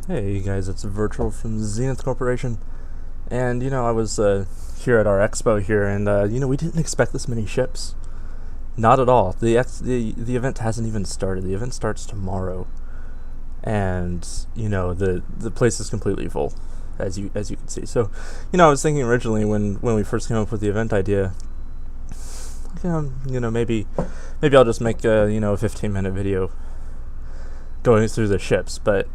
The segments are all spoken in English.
Hey you guys, it's Virtual from Zenith Corporation, and I was here at our expo here, and we didn't expect this many ships. Not at all. The event hasn't even started. The event starts tomorrow, and the place is completely full, as you can see. So, I was thinking originally when we first came up with the event idea, maybe I'll just make a 15-minute video going through the ships, but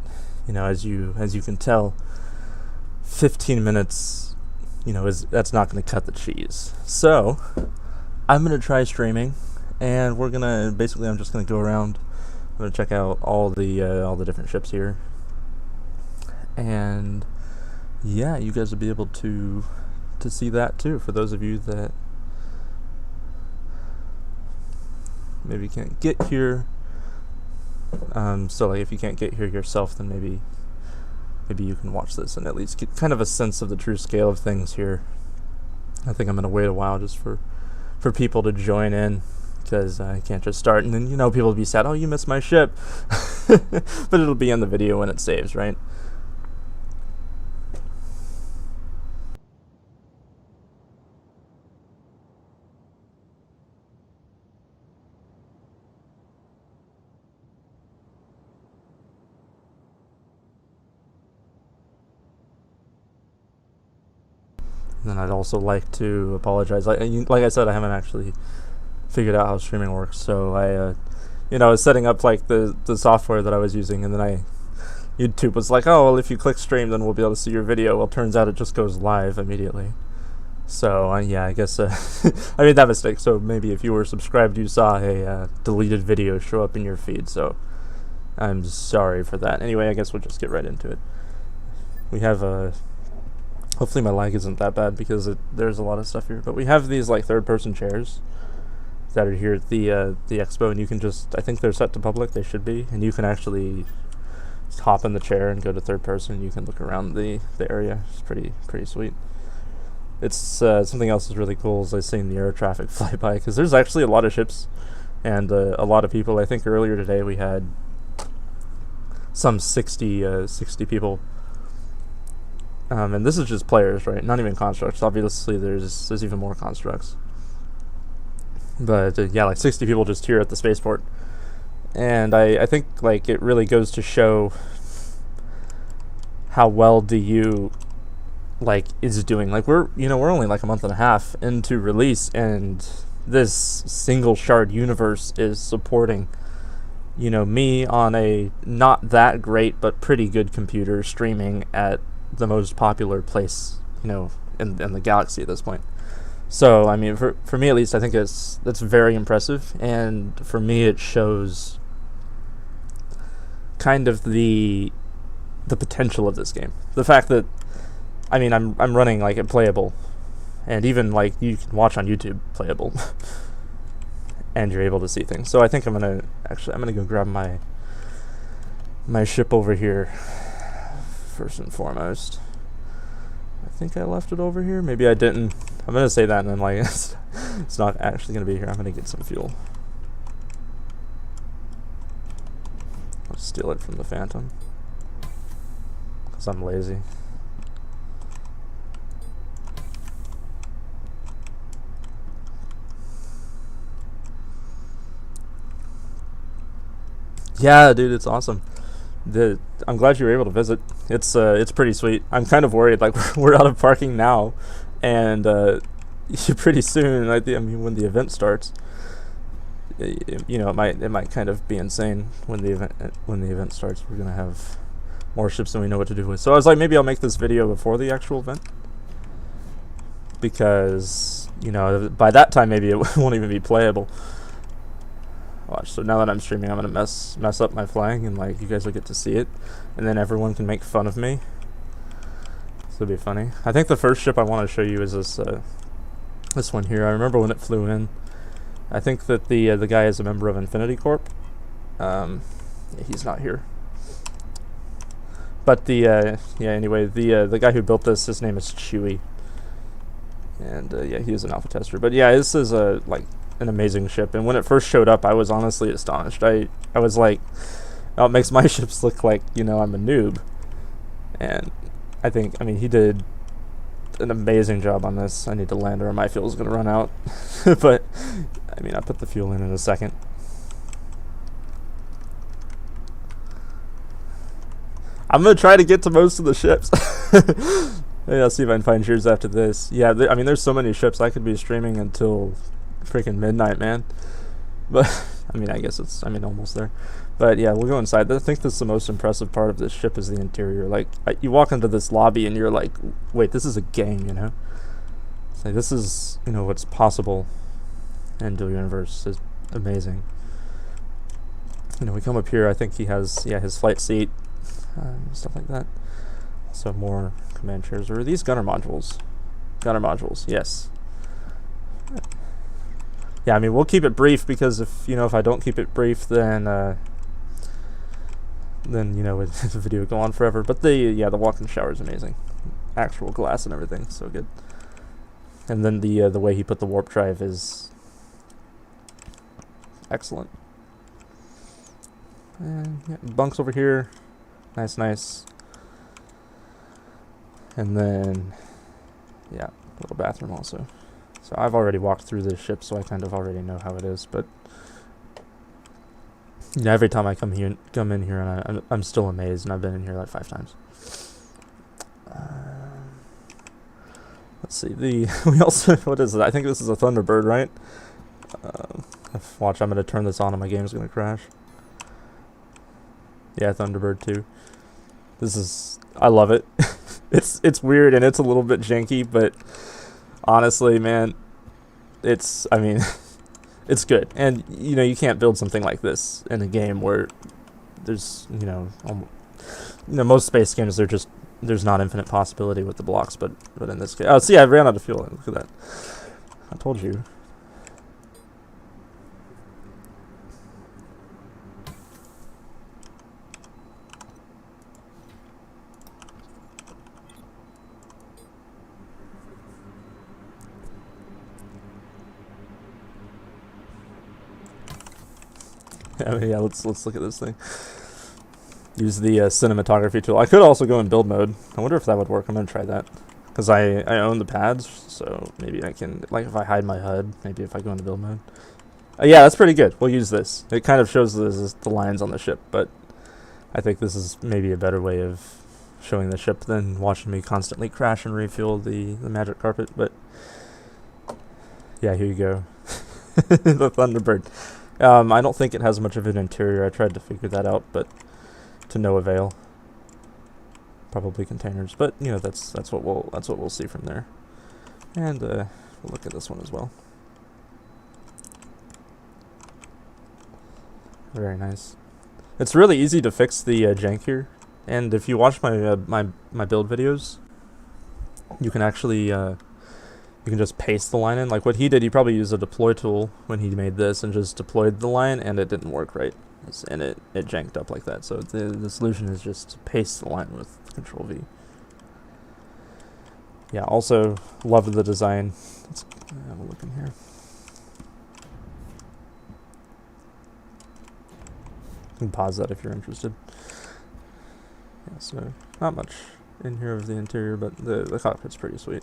as you can tell, 15 minutes, that's not going to cut the cheese. So I'm going to try streaming, and I'm just going to go around. I'm going to check out all the different ships here, and yeah, you guys will be able to see that too. For those of you that maybe can't get here. So like if you can't get here yourself, then maybe you can watch this and at least get kind of a sense of the true scale of things here. I think I'm going to wait a while just for people to join in, because I can't just start and then people will be sad, oh, you missed my ship. But it'll be in the video when it saves, right? And then I'd also like to apologize. Like I said, I haven't actually figured out how streaming works. So I was setting up like the software that I was using, and then YouTube was like, oh, well, if you click stream, then we'll be able to see your video. Well, turns out it just goes live immediately. So yeah, I guess I made that mistake. So maybe if you were subscribed, you saw a deleted video show up in your feed. So I'm sorry for that. Anyway, I guess we'll just get right into it. We have hopefully my lag isn't that bad, because there's a lot of stuff here. But we have these like third-person chairs that are here at the expo, and you can just, I think they're set to public, they should be, and you can actually hop in the chair and go to third person, and you can look around the area. It's pretty sweet. It's something else is really cool is I seen the air traffic fly by, because there's actually a lot of ships and a lot of people. I think earlier today we had some 60 people. And this is just players, right? Not even constructs. Obviously, there's even more constructs. But yeah, like 60 people just here at the spaceport, and I think like it really goes to show how well DU like is doing. Like we're only like a month and a half into release, and this single shard universe is supporting me on a not that great but pretty good computer, streaming at the most popular place in the galaxy at this point. So I mean, for me at least, I think that's very impressive, and for me it shows kind of the potential of this game. The fact that I'm running like it playable, and even like you can watch on YouTube playable, and you're able to see things. So I think I'm gonna go grab my ship over here. First and foremost, I think I left it over here. Maybe I didn't. I'm gonna say that, and then like it's not actually gonna be here. I'm gonna get some fuel. I'll steal it from the Phantom, because I'm lazy. Yeah, dude, it's awesome. I'm glad you were able to visit. It's pretty sweet. I'm kind of worried, like we're out of parking now, and pretty soon, when the event starts, it might kind of be insane when the event starts. We're gonna have more ships than we know what to do with. So I was like, maybe I'll make this video before the actual event, because by that time maybe it won't even be playable. Watch. So now that I'm streaming, I'm gonna mess up my flying, and like you guys will get to see it, and then everyone can make fun of me. This will be funny. I think the first ship I want to show you is this one here. I remember when it flew in. I think that the guy is a member of Infinity Corp. He's not here. But anyway, the guy who built this, his name is Chewy, and yeah, he is an alpha tester. But yeah, this is like an amazing ship, and when it first showed up, I was honestly astonished. I was like, oh, it makes my ships look like I'm a noob, And I think, I mean, he did an amazing job on this. I need to land or my fuel's going to run out. But, I mean, I put the fuel in a second. I'm going to try to get to most of the ships. Maybe I'll see if I can find cheers after this. Yeah, I mean, there's so many ships. I could be streaming until freaking midnight, man. But, I mean, I guess it's, I mean, almost there. But, yeah, we'll go inside. I think that's the most impressive part of this ship is the interior. Like, you walk into this lobby and you're like, wait, this is a game, you know? It's like, this is, you know, what's possible in Dual Universe is amazing. You know, we come up here, I think he has, yeah, his flight seat, stuff like that. So more command chairs. Or are these gunner modules? Gunner modules, yes. Yeah, I mean, we'll keep it brief because if, you know, if I don't keep it brief, then you know, the video would go on forever. But the walk-in shower is amazing. Actual glass and everything, so good. And then the way he put the warp drive is excellent. And yeah, bunks over here, nice. And then, yeah, a little bathroom also. So I've already walked through this ship, so I kind of already know how it is. But you know, every time I come in here, and I'm still amazed, and I've been in here like 5 times. Let's see. We also, what is it? I think this is a Thunderbird, right? Watch, I'm gonna turn this on, and my game's gonna crash. Yeah, Thunderbird 2. This is, I love it. It's weird and it's a little bit janky, but honestly, man, it's, I mean, it's good. And, you know, you can't build something like this in a game where there's, you know, most space games, there's not infinite possibility with the blocks, but in this case, oh, see, I ran out of fuel. Look at that. I told you. Yeah, let's look at this thing. Use the cinematography tool. I could also go in build mode. I wonder if that would work. I'm gonna try that because I own the pads, so maybe I can, like, if I hide my HUD, maybe if I go into build mode. Yeah, that's pretty good. We'll use this. It kind of shows the lines on the ship, but I think this is maybe a better way of showing the ship than watching me constantly crash and refuel the magic carpet. But yeah, here you go. The Thunderbird. I don't think it has much of an interior. I tried to figure that out, but to no avail. Probably containers, but you know, that's what we'll see from there. And we'll look at this one as well. Very nice. It's really easy to fix the jank here, and if you watch my my build videos, you can actually you can just paste the line in. Like what he did, he probably used a deploy tool when he made this and just deployed the line, and it didn't work right. And it janked up like that. So the solution is just to paste the line with Control V. Yeah, also loved the design. Let's have a look in here. You can pause that if you're interested. Yeah, so not much in here of the interior, but the cockpit's pretty sweet.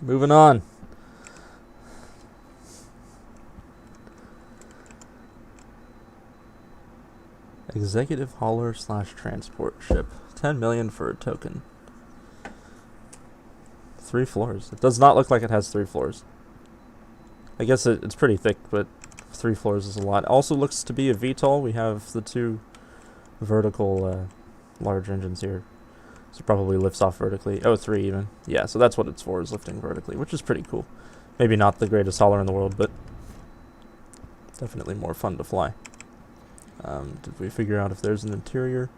Moving on. Executive hauler / transport ship. 10 million for a token. 3 floors. It does not look like it has 3 floors. I guess it's pretty thick, but 3 floors is a lot. It also looks to be a VTOL. We have the 2 vertical large engines here. So it probably lifts off vertically. Oh, 3 even. Yeah, so that's what it's for, is lifting vertically, which is pretty cool. Maybe not the greatest hauler in the world, but definitely more fun to fly. Did we figure out if there's an interior?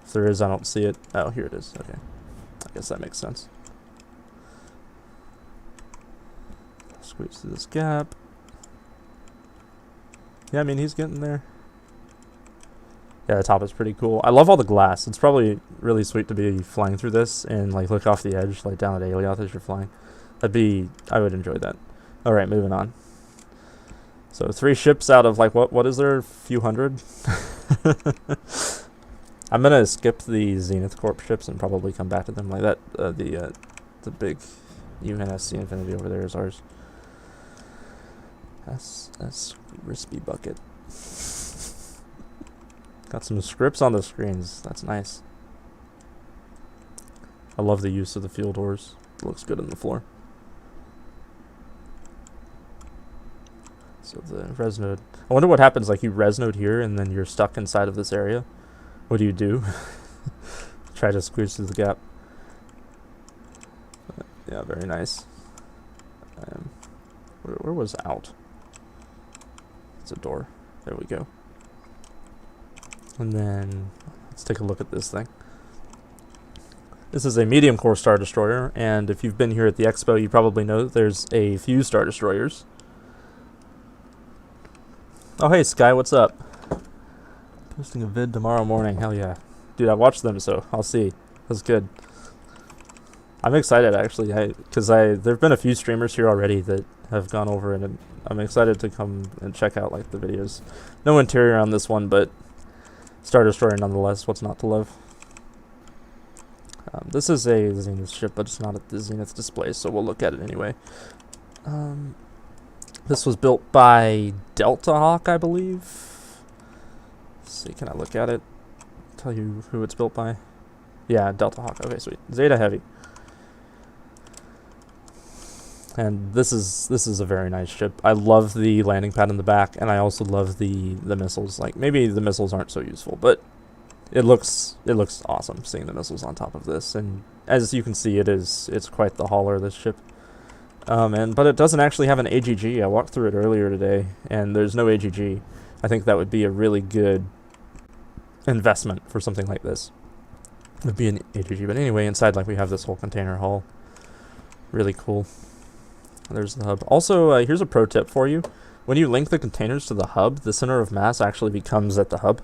If there is, I don't see it. Oh, here it is. Okay. I guess that makes sense. Squeeze through this gap. Yeah, I mean, he's getting there. Yeah, the top is pretty cool. I love all the glass. It's probably really sweet to be flying through this and like look off the edge, like down at Alioth as you're flying. I would enjoy that. All right, moving on. So 3 ships out of like what is there, a few hundred? I'm gonna skip the Zenith Corp ships and probably come back to them like that. The big UNSC Infinity over there is ours. That's Crispy Bucket. Got some scripts on the screens. That's nice. I love the use of the fuel doors. It looks good on the floor. So the res node. I wonder what happens, like you res node here and then you're stuck inside of this area. What do you do? Try to squeeze through the gap. Yeah, very nice. Where was out? It's a door. There we go. And then let's take a look at this thing. This is a medium core Star Destroyer, and if you've been here at the Expo, you probably know that there's a few Star Destroyers. Oh, hey, Sky, what's up? Posting a vid tomorrow morning. Hell yeah. Dude, I watched them, so I'll see. That's good. I'm excited, actually, because there've been a few streamers here already that have gone over, and I'm excited to come and check out like the videos. No interior on this one, but Star Destroyer nonetheless. What's not to love? This is a Zenith ship, but it's not at the Zenith display, so we'll look at it anyway. This was built by Delta Hawk, I believe. Let's see, can I look at it? Tell you who it's built by. Yeah, Delta Hawk. Okay, sweet. Zeta Heavy. And this is a very nice ship. I love the landing pad in the back, and I also love the missiles. Like, maybe the missiles aren't so useful, but it looks awesome seeing the missiles on top of this. And as you can see, it's quite the hauler, this ship. But it doesn't actually have an AGG. I walked through it earlier today, and there's no AGG. I think that would be a really good investment for something like this. It would be an AGG. But anyway, inside, like, we have this whole container hull. Really cool. There's the hub. Also, here's a pro tip for you. When you link the containers to the hub, the center of mass actually becomes at the hub.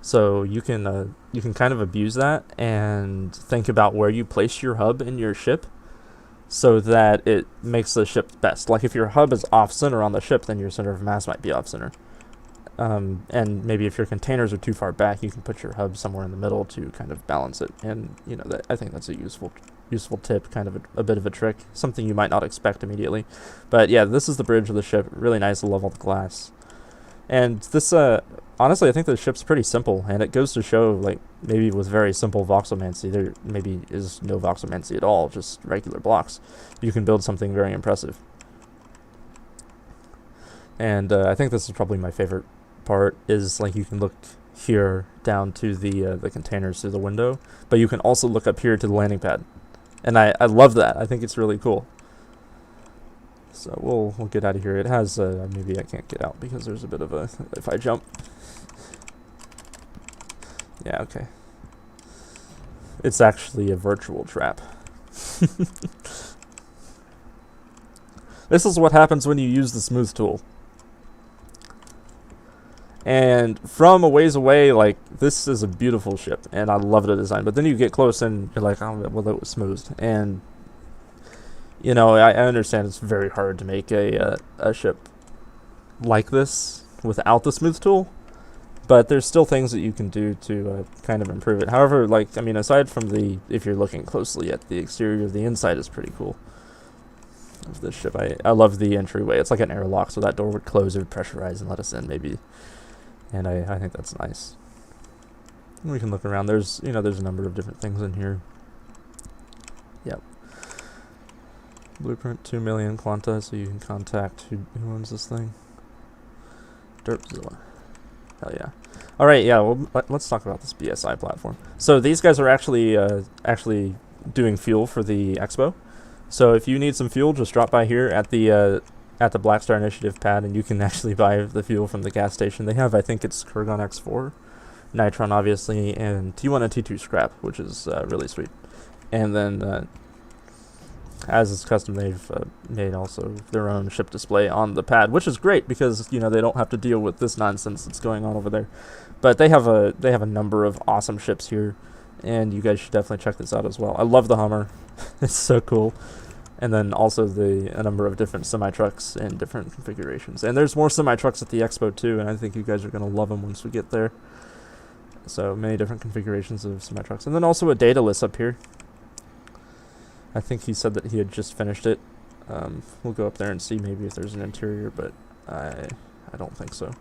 So you can kind of abuse that and think about where you place your hub in your ship, so that it makes the ship best. Like if your hub is off-center on the ship, then your center of mass might be off-center. And maybe if your containers are too far back, you can put your hub somewhere in the middle to kind of balance it. And you know, I think that's a useful tip, kind of a bit of a trick, something you might not expect immediately. But yeah, this is the bridge of the ship. Really nice. I love all the glass. And this, honestly, I think the ship's pretty simple, and it goes to show, like, maybe with very simple voxelmancy, there maybe is no voxelmancy at all, just regular blocks, you can build something very impressive. And I think this is probably my favorite part, is like you can look here down to the containers through the window, but you can also look up here to the landing pad. And I love that. I think it's really cool. So we'll get out of here. It has, maybe I can't get out because there's a bit of a, if I jump. Yeah, okay. It's actually a virtual trap. This is what happens when you use the smooth tool. And from a ways away, like, this is a beautiful ship, and I love the design. But then you get close, and you're like, oh, well, it was smoothed. And, you know, I understand it's very hard to make a ship like this without the smooth tool. But there's still things that you can do to kind of improve it. However, like, I mean, aside from if you're looking closely at the exterior, the inside is pretty cool of this ship. I love the entryway. It's like an airlock, so that door would close, it would pressurize and let us in, maybe. And I think that's nice. We can look around. There's a number of different things in here. Yep. Blueprint 2 million Quanta, so you can contact who owns this thing. Derpzilla. Hell yeah. All right, yeah. Well, let's talk about this BSI platform. So these guys are actually doing fuel for the Expo. So if you need some fuel, just drop by here at the Blackstar Initiative pad, and you can actually buy the fuel from the gas station. They have, I think it's Kurgan X4, Nitron obviously, and T1 and T2 scrap, which is really sweet. And then, as is custom, they've made also their own ship display on the pad, which is great because, you know, they don't have to deal with this nonsense that's going on over there. But they have a number of awesome ships here, and you guys should definitely check this out as well. I love the Hummer. It's so cool. And then also a number of different semi-trucks in different configurations. And there's more semi-trucks at the Expo too, and I think you guys are going to love them once we get there. So many different configurations of semi-trucks. And then also a data list up here. I think he said that he had just finished it. We'll go up there and see maybe if there's an interior, but I don't think so.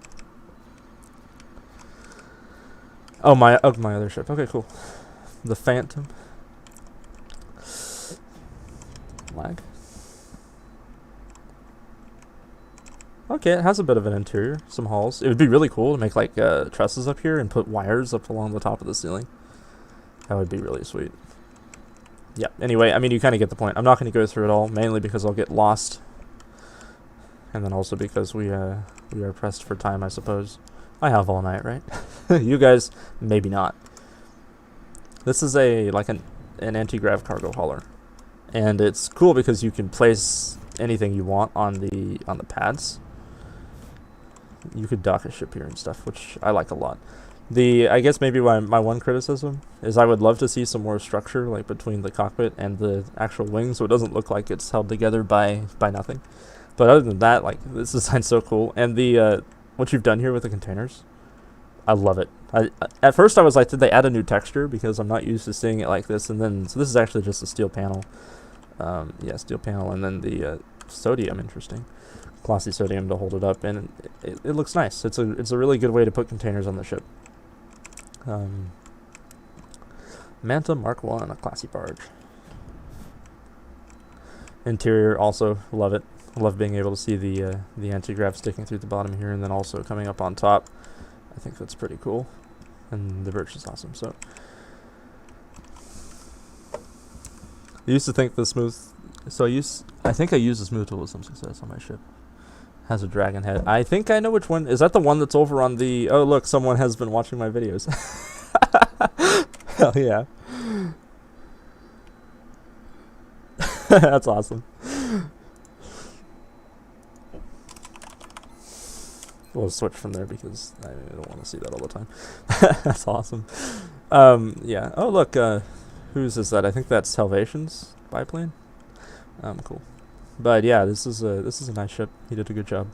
Oh, my other ship. Okay, cool. The Phantom. Lag. Okay, it has a bit of an interior, some halls. It would be really cool to make like trusses up here and put wires up along the top of the ceiling. That would be really sweet. Yeah, anyway, I mean, you kind of get the point. I'm not going to go through it all, mainly because I'll get lost. And then also because we are pressed for time, I suppose. I have all night, right? You guys, maybe not. This is like an anti-grav cargo hauler. And it's cool because you can place anything you want on the pads. You could dock a ship here and stuff, which I like a lot. I guess maybe my one criticism is I would love to see some more structure like between the cockpit and the actual wings, so it doesn't look like it's held together by nothing. But other than that, like, this design's so cool. And what you've done here with the containers, I love it. At first I was like, did they add a new texture? Because I'm not used to seeing it like this. And then, so this is actually just a steel panel. Yeah, steel panel. And then the sodium, interesting. Glossy sodium to hold it up. And it looks nice. It's a really good way to put containers on the ship. Manta Mark 1, a classy barge. Interior, also love it. Love being able to see the anti-grav sticking through the bottom here, and then also coming up on top. I think that's pretty cool, and the birch is awesome. So I used to think the smooth. So I think I used the smooth tool with some success on my ship. Has a dragon head. I think I know which one. Is that the one that's over on the? Oh look, someone has been watching my videos. Hell yeah. That's awesome. We'll switch from there because I don't want to see that all the time. That's awesome. Yeah. Oh look, whose is that? I think that's Salvation's biplane. Cool. But yeah, this is a nice ship. He did a good job.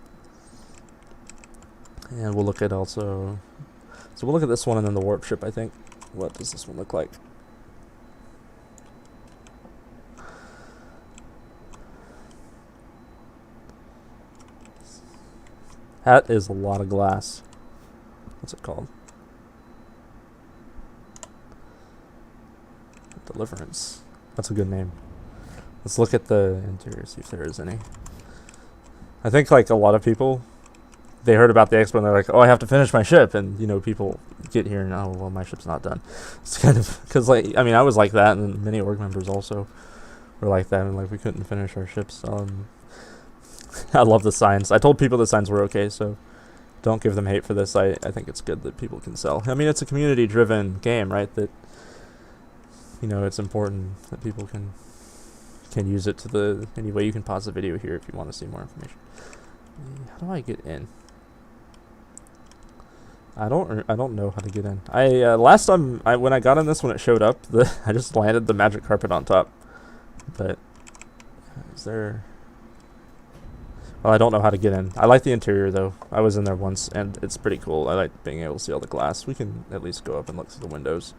And we'll look at also. So we'll look at this one and then the warp ship. I think. What does this one look like? That is a lot of glass. What's it called? Deliverance. That's a good name. Let's look at the interior, see if there is any. I think like a lot of people, they heard about the Expo and they're like, oh, I have to finish my ship. And, you know, people get here and, oh, well, my ship's not done. It's kind of, because, like, I mean, I was like that, and many org members also were like that, and, like, we couldn't finish our ships. I love the signs. I told people the signs were okay, so don't give them hate for this. I think it's good that people can sell. I mean, it's a community-driven game, right? That, you know, it's important that people can use it to any way. You can pause the video here if you want to see more information. How do I get in? I don't know how to get in. Last time when I got in this, when it showed up, I just landed the magic carpet on top. But is there? Well, I don't know how to get in. I like the interior though. I was in there once and it's pretty cool. I like being able to see all the glass. We can at least go up and look through the windows.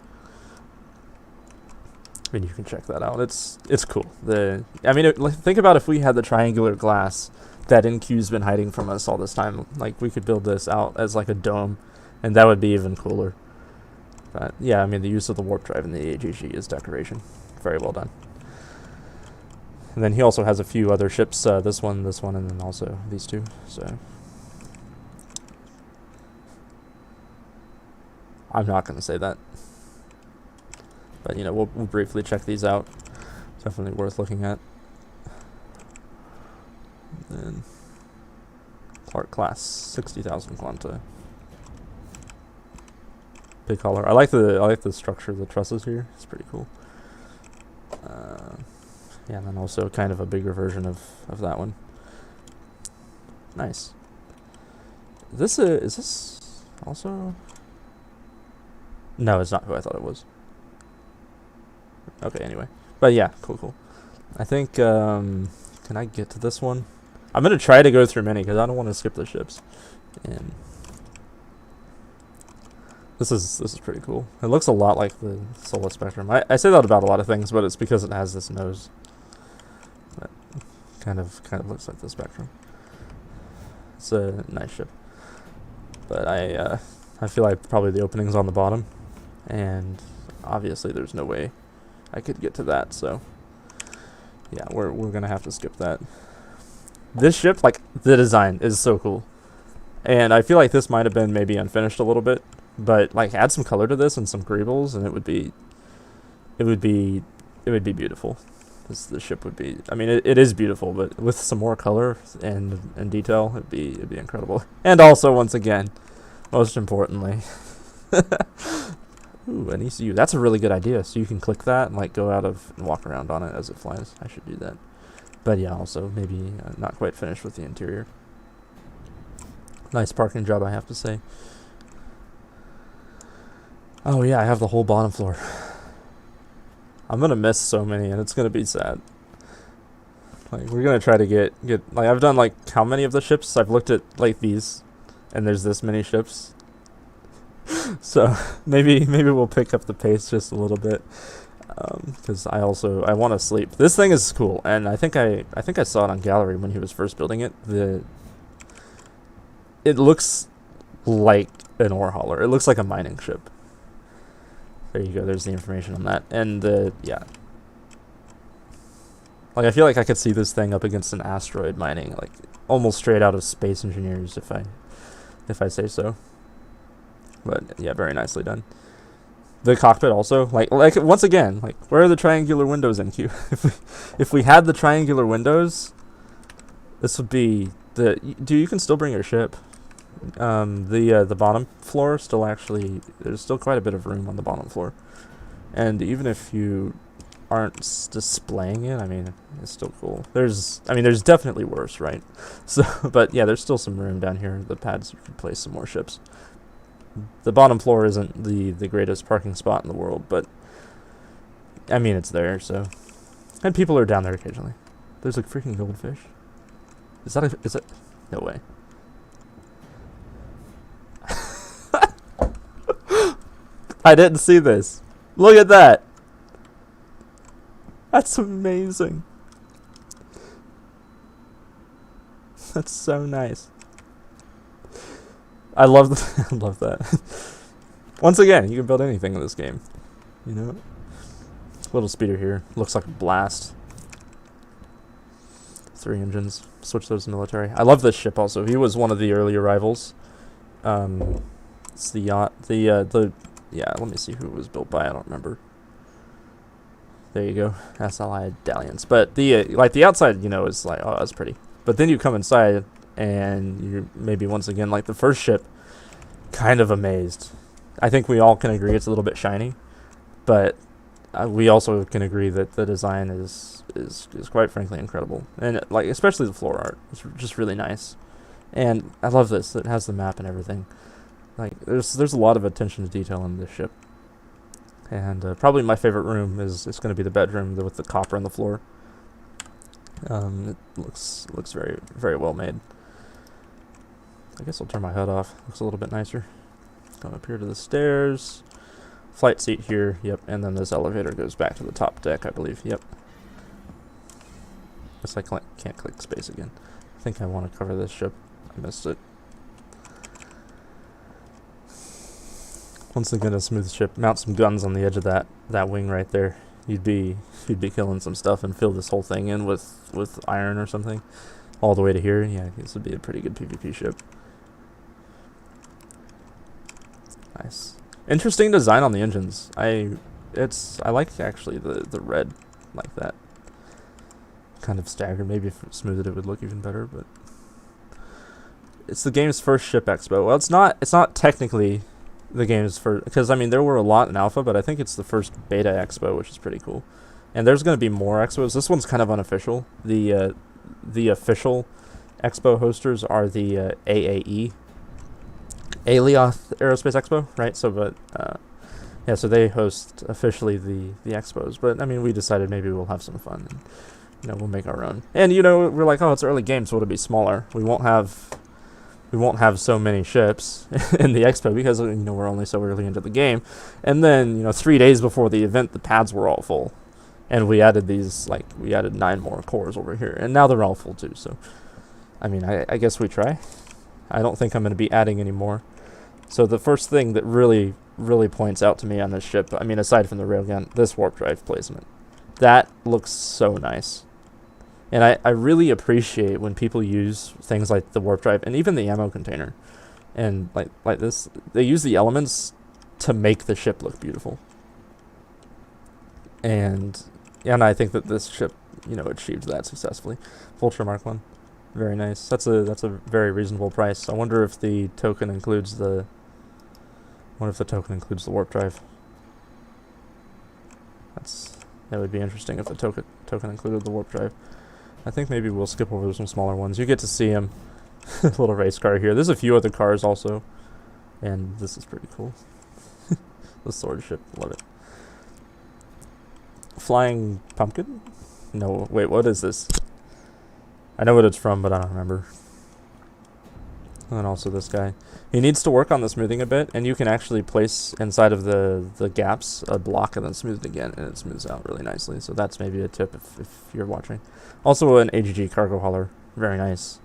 I mean, you can check that out. It's cool. Think about if we had the triangular glass that NQ's been hiding from us all this time. Like, we could build this out as like a dome, and that would be even cooler. But yeah, I mean, the use of the warp drive in the AGG is decoration. Very well done. And then he also has a few other ships. This one, and then also these two. So I'm not going to say that. But, you know, we'll briefly check these out. Definitely worth looking at. And then Clark class, 60,000 Quanta. Big collar. I like the structure of the trusses here. It's pretty cool. Yeah, and then also kind of a bigger version of that one. Nice. Is this also? No, it's not who I thought it was. Okay, anyway. But yeah, cool. I think, can I get to this one? I'm going to try to go through many because I don't want to skip the ships. And this is pretty cool. It looks a lot like the Solar Spectrum. I say that about a lot of things, but it's because it has this nose. That kind of looks like the Spectrum. It's a nice ship. But I feel like probably the opening's on the bottom. And obviously there's no way I could get to that, so yeah, we're gonna have to skip that. This ship, like, the design is so cool, and I feel like this might have been maybe unfinished a little bit, but like add some color to this and some greebles, and it would be beautiful. The ship would be. I mean, it is beautiful, but with some more color and detail, it'd be incredible. And also, once again, most importantly. Ooh, an ECU. That's a really good idea. So you can click that and like go out of and walk around on it as it flies. I should do that. But yeah, also maybe not quite finished with the interior. Nice parking job, I have to say. Oh yeah, I have the whole bottom floor. I'm gonna miss so many, and it's gonna be sad. Like, we're gonna try to get like, I've done like how many of the ships? I've looked at like these, and there's this many ships. So maybe we'll pick up the pace just a little bit, because I want to sleep. This thing is cool, and I think I saw it on Gallery when he was first building it. It looks like an ore hauler. It looks like a mining ship. There you go. There's the information on that, and yeah. Like, I feel like I could see this thing up against an asteroid mining, like almost straight out of Space Engineers, if I say so. But yeah, very nicely done. The cockpit also, like once again, like, where are the triangular windows in Q? if we had the triangular windows, this would be you can still bring your ship. The bottom floor still actually, there's still quite a bit of room on the bottom floor, and even if you aren't displaying it, I mean, it's still cool. There's definitely worse, right? So, but yeah, there's still some room down here. The pads, you could place some more ships. The bottom floor isn't the greatest parking spot in the world, but I mean, it's there, so. And people are down there occasionally. There's a freaking goldfish. Is it? No way. I didn't see this. Look at that. That's amazing. That's so nice. I love that. Once again, you can build anything in this game. You know? Little speeder here. Looks like a blast. 3 engines. Switch those to military. I love this ship also. He was one of the early arrivals. It's the yacht. Yeah, let me see who it was built by. I don't remember. There you go. SLI Dalliance. But the outside, is like, oh, that's pretty. But then you come inside, and you're maybe once again, like the first ship, kind of amazed. I think we all can agree it's a little bit shiny, but we also can agree that the design is quite frankly incredible, and like especially the floor art is just really nice. And I love this. It has the map and everything. Like there's a lot of attention to detail in this ship. And probably my favorite room is going to be the bedroom with the copper on the floor. It looks very, very well made. I guess I'll turn my HUD off. Looks a little bit nicer. Come up here to the stairs. Flight seat here. Yep. And then this elevator goes back to the top deck, I believe. Yep. Guess I can't click space again. I think I want to cover this ship. I missed it. Once again, a smooth ship. Mount some guns on the edge of that wing right there. You'd be killing some stuff and fill this whole thing in with iron or something, all the way to here. Yeah, this would be a pretty good PvP ship. Nice, interesting design on the engines. I like actually the red like that. Kind of staggered. Maybe if it smoothed it would look even better, but it's the game's first ship expo. Well, it's not technically the game's first, because I mean there were a lot in alpha, but I think it's the first beta expo, which is pretty cool. And there's going to be more expos. This one's kind of unofficial. The official expo hosters are the AAE, Alioth Aerospace Expo, right? So, but yeah, so they host officially the expos. But I mean, we decided maybe we'll have some fun and we'll make our own. And we're like, oh, it's early game, so it'll be smaller. We won't have so many ships in the Expo because we're only so early into the game. And then 3 days before the event, the pads were all full, and we added 9 more cores over here, and now they're all full too. So, I mean, I guess we try. I don't think I'm going to be adding any more. So the first thing that really points out to me on this ship, I mean, aside from the railgun, this warp drive placement, that looks so nice. And I really appreciate when people use things like the warp drive and even the ammo container, and like this, they use the elements to make the ship look beautiful. And I think that this ship, achieved that successfully. Vulture Mark 1, very nice. That's a very reasonable price. I wonder if the token includes the warp drive. That would be interesting if the token included the warp drive. I think maybe we'll skip over some smaller ones. You get to see them. Little race car here. There's a few other cars also, and this is pretty cool. The sword ship, love it. Flying pumpkin? No, wait, what is this? I know what it's from, but I don't remember. And also this guy. He needs to work on the smoothing a bit, and you can actually place inside of the gaps a block and then smooth it again, and it smooths out really nicely. So that's maybe a tip if you're watching. Also an AGG cargo hauler. Very nice.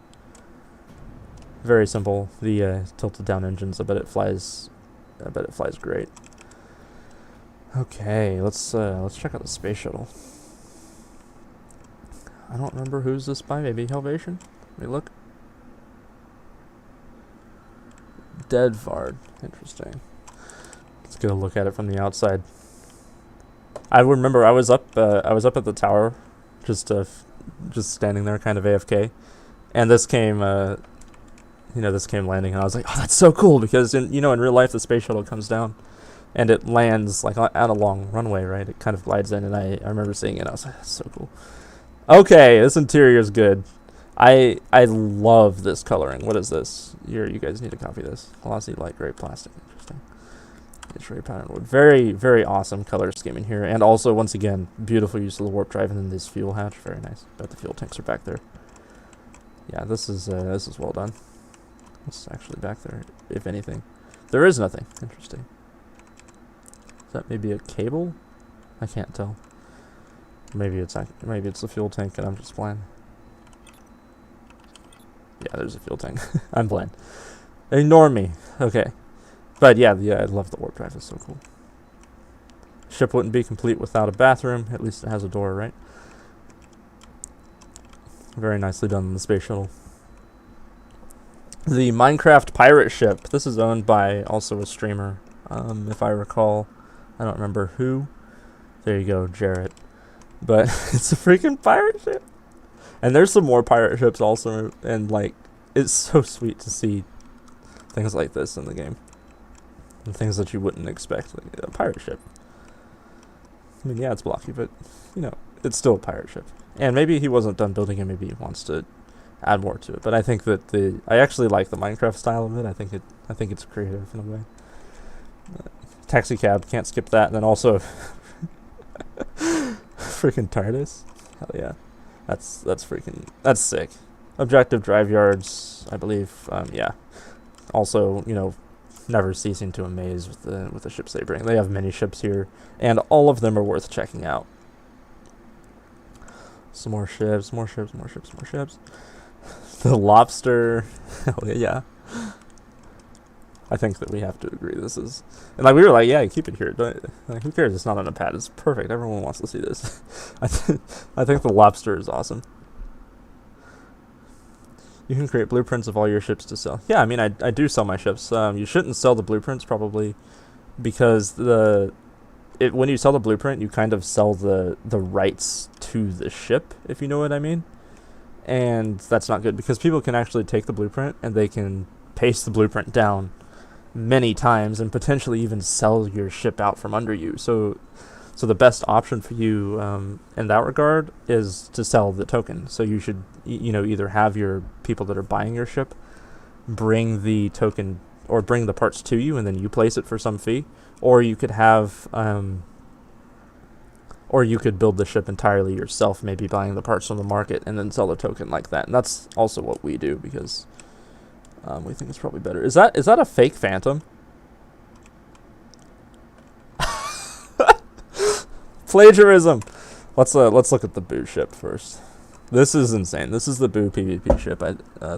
Very simple. The tilted down engines, I bet it flies great. Okay, let's check out the space shuttle. I don't remember who's this by. Maybe Helvation? Let me look. Deadvard. Interesting. Let's get a look at it from the outside. I remember I was up at the tower, just standing there, kind of AFK, and this came landing, and I was like, oh, that's so cool, because in real life the space shuttle comes down, and it lands like on a long runway, right? It kind of glides in, and I remember seeing it, and I was like, that's so cool. Okay, this interior is good. I love this coloring. What is this? You guys need to copy this. Glossy light gray plastic. Interesting. It's very patterned wood. Very, very awesome color scheme in here. And also, once again, beautiful use of the warp drive and then this fuel hatch. Very nice. Bet the fuel tanks are back there. Yeah, this is well done. What's actually back there, if anything? There is nothing. Interesting. Is that maybe a cable? I can't tell. Maybe it's the fuel tank and I'm just blind. Yeah, there's a fuel tank. I'm blind. Ignore me. Okay. But yeah, I love the warp drive. It's so cool. Ship wouldn't be complete without a bathroom. At least it has a door, right? Very nicely done in the space shuttle. The Minecraft pirate ship. This is owned by also a streamer, if I recall. I don't remember who. There you go, Jarrett. But it's a freaking pirate ship. And there's some more pirate ships also, and it's so sweet to see things like this in the game. And things that you wouldn't expect, like a pirate ship. I mean, yeah, it's blocky, but, it's still a pirate ship. And maybe he wasn't done building it, maybe he wants to add more to it. But I think that I actually like the Minecraft style of it. I think it's creative in a way. Taxi cab, can't skip that. And then also, freaking TARDIS. Hell yeah. That's sick. Objective drive yards, I believe. Yeah. Also, never ceasing to amaze with the ships they bring. They have many ships here, and all of them are worth checking out. Some more ships, more ships, more ships, more ships. The lobster. Hell yeah. I think that we have to agree this is, and we were like, yeah, keep it here. Who cares? It's not on a pad. It's perfect. Everyone wants to see this. I think the lobster is awesome. You can create blueprints of all your ships to sell. Yeah, I mean, I do sell my ships. You shouldn't sell the blueprints probably, because when you sell the blueprint, you kind of sell the rights to the ship, if you know what I mean. And that's not good, because people can actually take the blueprint and they can paste the blueprint down many times and potentially even sell your ship out from under you. So the best option for you in that regard is to sell the token. So you should either have your people that are buying your ship bring the token or bring the parts to you and then you place it for some fee, or you could have or you could build the ship entirely yourself, maybe buying the parts from the market and then sell the token like that. And that's also what we do because we think it's probably better. Is that a fake Phantom? Plagiarism. Let's look at the Boo ship first. This is insane. This is the Boo PvP ship,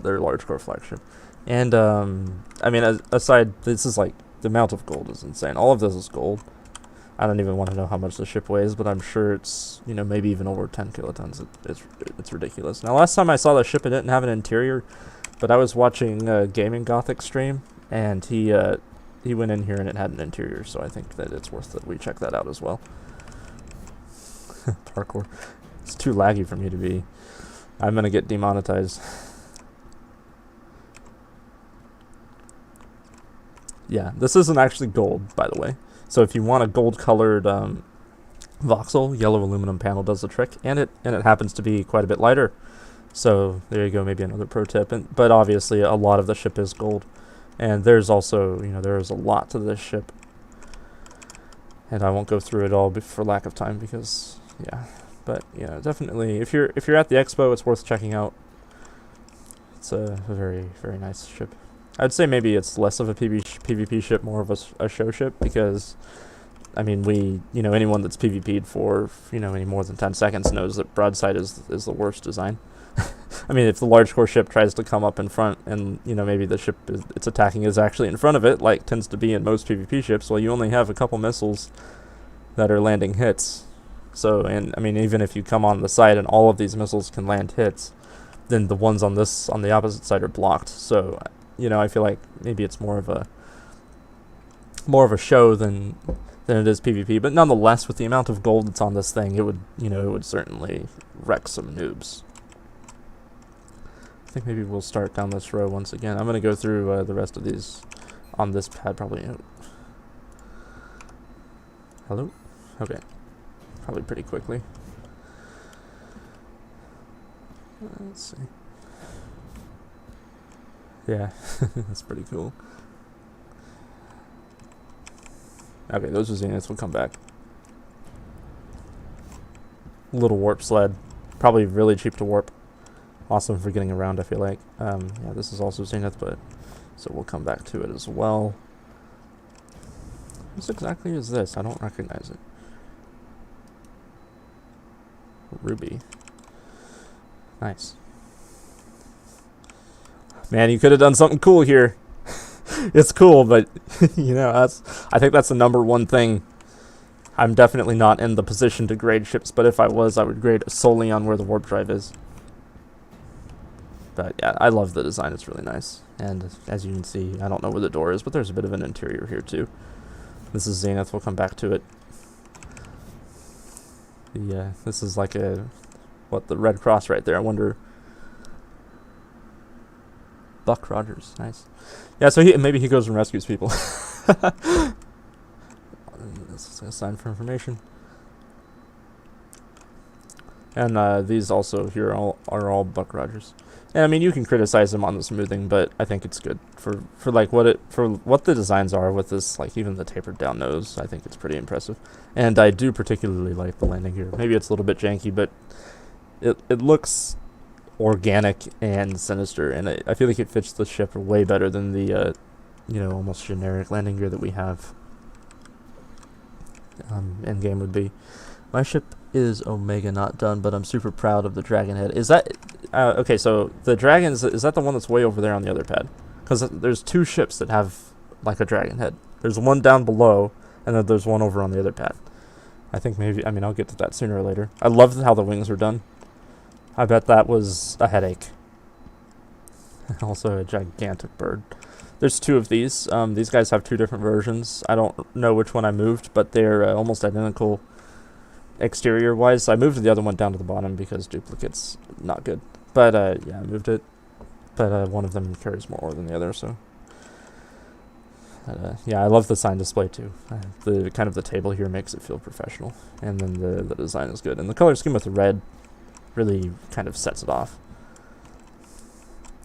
their large core flagship. And I mean, aside, this is like the amount of gold is insane. All of this is gold. I don't even want to know how much the ship weighs, but I'm sure it's, you know, maybe even over 10 kilotons. It's ridiculous. Now, last time I saw the ship, it didn't have an interior, but I was watching Gaming Gothic stream, and he went in here and it had an interior, so I think that it's worth that we check that out as well. Parkour. It's too laggy for me to be. I'm gonna get demonetized. Yeah, this isn't actually gold, by the way. So if you want a gold-colored voxel, yellow aluminum panel does the trick, and it happens to be quite a bit lighter. So there you go, maybe another pro tip. But obviously, a lot of the ship is gold, and there's also, you know, there's a lot to this ship, and I won't go through it all for lack of time because, yeah. But yeah, definitely, if you're at the Expo, it's worth checking out. It's a very, very nice ship. I'd say maybe it's less of a PvP ship, more of a show ship, because, I mean, you know, anyone that's PvP'd for, you know, any more than 10 seconds knows that broadside is the worst design. I mean, if the large core ship tries to come up in front and, you know, maybe the ship it's attacking is actually in front of it, like tends to be in most PvP ships, well, you only have a couple missiles that are landing hits. So, and I mean, even if you come on the side and all of these missiles can land hits, then the ones on the opposite side are blocked. So, you know, I feel like maybe it's more of a show than it is PvP. But nonetheless, with the amount of gold that's on this thing, it would certainly wreck some noobs. I think maybe we'll start down this row once again. I'm gonna go through the rest of these on this pad probably. Hello? Okay. Probably pretty quickly. Let's see. Yeah, that's pretty cool. Okay, those are Zeniths. We'll come back. Little warp sled. Probably really cheap to warp. Awesome for getting around, I feel like. Yeah, this is also Zenith, but so we'll come back to it as well. What exactly is this? I don't recognize it. Ruby. Nice. Man, you could have done something cool here. It's cool, but you know, I think that's the #1 thing. I'm definitely not in the position to grade ships, but if I was, I would grade solely on where the warp drive is. But yeah, I love the design. It's really nice. And as you can see, I don't know where the door is, but there's a bit of an interior here too. This is Zenith. We'll come back to it. Yeah, this is like the Red Cross right there. I wonder. Buck Rogers, nice. Yeah, so maybe he goes and rescues people. This is a sign for information. And these also here are all Buck Rogers. And I mean, you can criticize them on the smoothing, but I think it's good for what the designs are with this, like even the tapered down nose. I think it's pretty impressive, and I do particularly like the landing gear. Maybe it's a little bit janky, but it looks organic and sinister, and I feel like it fits the ship way better than the you know, almost generic landing gear that we have in game would be. My ship is Omega, not done, but I'm super proud of the dragon head. Is that okay? So the dragon is that the one that's way over there on the other pad? Because there's two ships that have like a dragon head. There's one down below, and then there's one over on the other pad. I think maybe, I mean, I'll get to that sooner or later. I love how the wings are done. I bet that was a headache. Also a gigantic bird. There's two of these. These guys have two different versions. I don't know which one I moved, but they're almost identical exterior-wise. I moved the other one down to the bottom because duplicate's not good. But yeah, I moved it. But one of them carries more ore than the other, so. Yeah, I love the sign display too. The kind of the table here makes it feel professional, and then the design is good, and the color scheme with the red really kind of sets it off.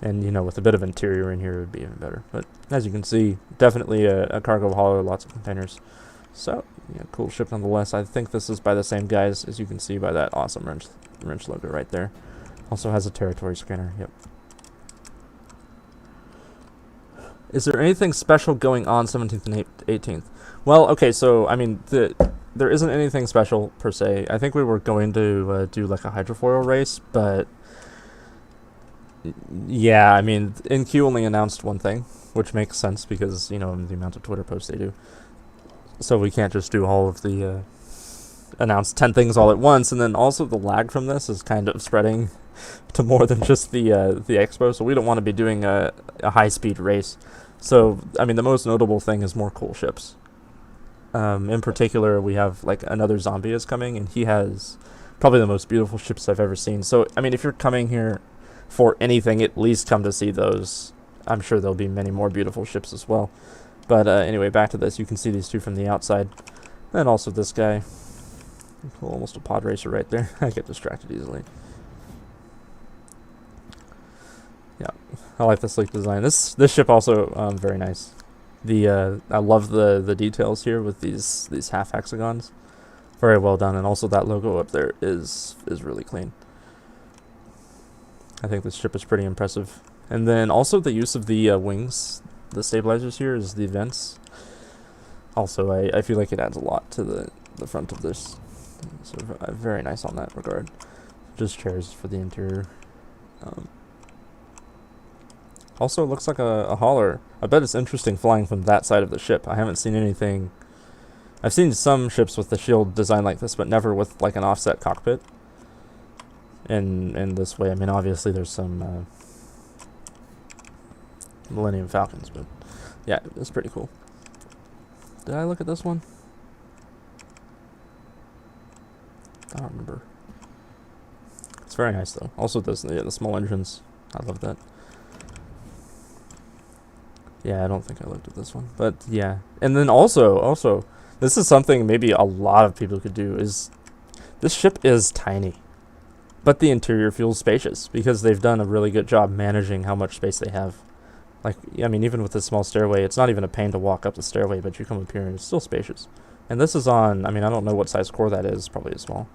And you know, with a bit of interior in here, it would be even better. But as you can see, definitely a cargo hauler, lots of containers. So, yeah, cool ship nonetheless. I think this is by the same guys, as you can see by that awesome wrench logo right there. Also has a territory scanner, yep. Is there anything special going on 17th and 18th? Well, okay, so, I mean, there isn't anything special, per se. I think we were going to do, like, a hydrofoil race, but... yeah, I mean, NQ only announced one thing, which makes sense because, you know, the amount of Twitter posts they do. So we can't just do all of the... announce 10 things all at once, and then also the lag from this is kind of spreading to more than just the expo, so we don't want to be doing a high-speed race. So, I mean, the most notable thing is more cool ships. In particular, we have, like, another zombie is coming, and he has probably the most beautiful ships I've ever seen. So, I mean, if you're coming here for anything, at least come to see those. I'm sure there'll be many more beautiful ships as well. But anyway, back to this. You can see these two from the outside. And also this guy. Cool, almost a pod racer right there. I get distracted easily. Yeah, I like the sleek design. This ship also very nice. I love the details here with these half hexagons. Very well done, and also that logo up there is really clean. I think this ship is pretty impressive. And then also the use of the wings, the stabilizers here, is the vents. Also, I feel like it adds a lot to the front of this. So very nice on that regard. Just chairs for the interior. Also, it looks like a hauler. I bet it's interesting flying from that side of the ship. I haven't seen anything. I've seen some ships with the shield design like this, but never with like an offset cockpit. In this way, I mean, obviously there's some Millennium Falcons, but yeah, it's pretty cool. Did I look at this one? I don't remember. It's very nice though. Also, the small engines. I love that. Yeah, I don't think I looked at this one, but yeah. And then also, this is something maybe a lot of people could do. Is this ship is tiny, but the interior feels spacious because they've done a really good job managing how much space they have. Like, I mean, even with this small stairway, it's not even a pain to walk up the stairway, but you come up here and it's still spacious. And this is on, I mean, I don't know what size core that is, probably a small.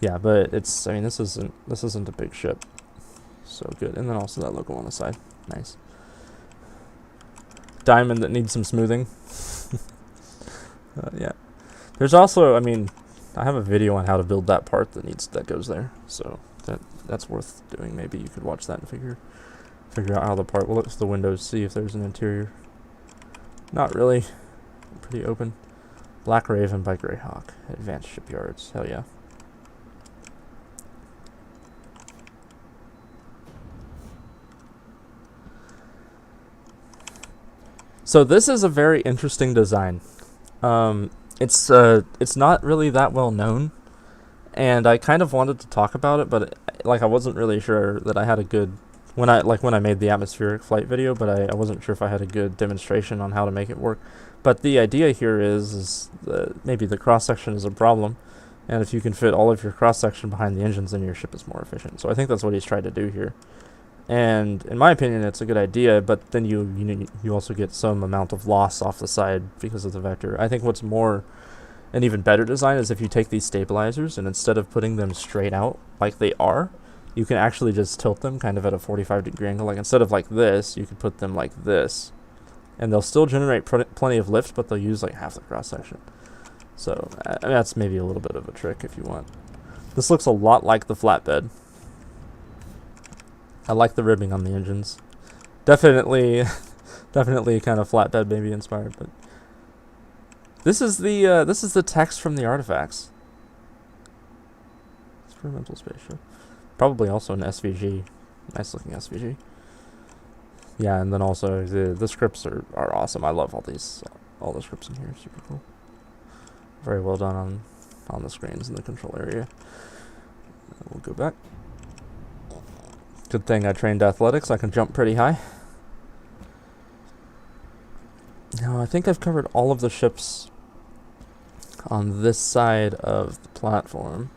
Yeah, but it's, I mean, this isn't a big ship. So good. And then also that logo on the side. Nice. Diamond that needs some smoothing. Yeah. There's also, I mean, I have a video on how to build that part that goes there. So that's worth doing. Maybe you could watch that and figure out how the part will look through the windows, see if there's an interior. Not really. Pretty open. Black Raven by Greyhawk. Advanced Shipyards. Hell yeah. So this is a very interesting design. It's not really that well known, and I kind of wanted to talk about it, but like I wasn't really sure that I had a good when I made the atmospheric flight video, but I wasn't sure if I had a good demonstration on how to make it work. But the idea here is maybe the cross section is a problem, and if you can fit all of your cross section behind the engines, then your ship is more efficient. So I think that's what he's tried to do here. And in my opinion, it's a good idea, but then you also get some amount of loss off the side because of the vector. I think what's more an even better design is if you take these stabilizers and instead of putting them straight out like they are, you can actually just tilt them kind of at a 45-degree angle. Like instead of like this, you could put them like this, and they'll still generate plenty of lift, but they'll use like half the cross section. So I mean, that's maybe a little bit of a trick if you want. This looks a lot like the flatbed. I like the ribbing on the engines. Definitely kind of flatbed maybe inspired, but this is the text from the artifacts. Experimental spaceship. Probably also an SVG. Nice looking SVG. Yeah, and then also the scripts are awesome. I love all the scripts in here. Super cool. Very well done on the screens in the control area. We'll go back. Good thing I trained athletics. I can jump pretty high. Now, I think I've covered all of the ships on this side of the platform.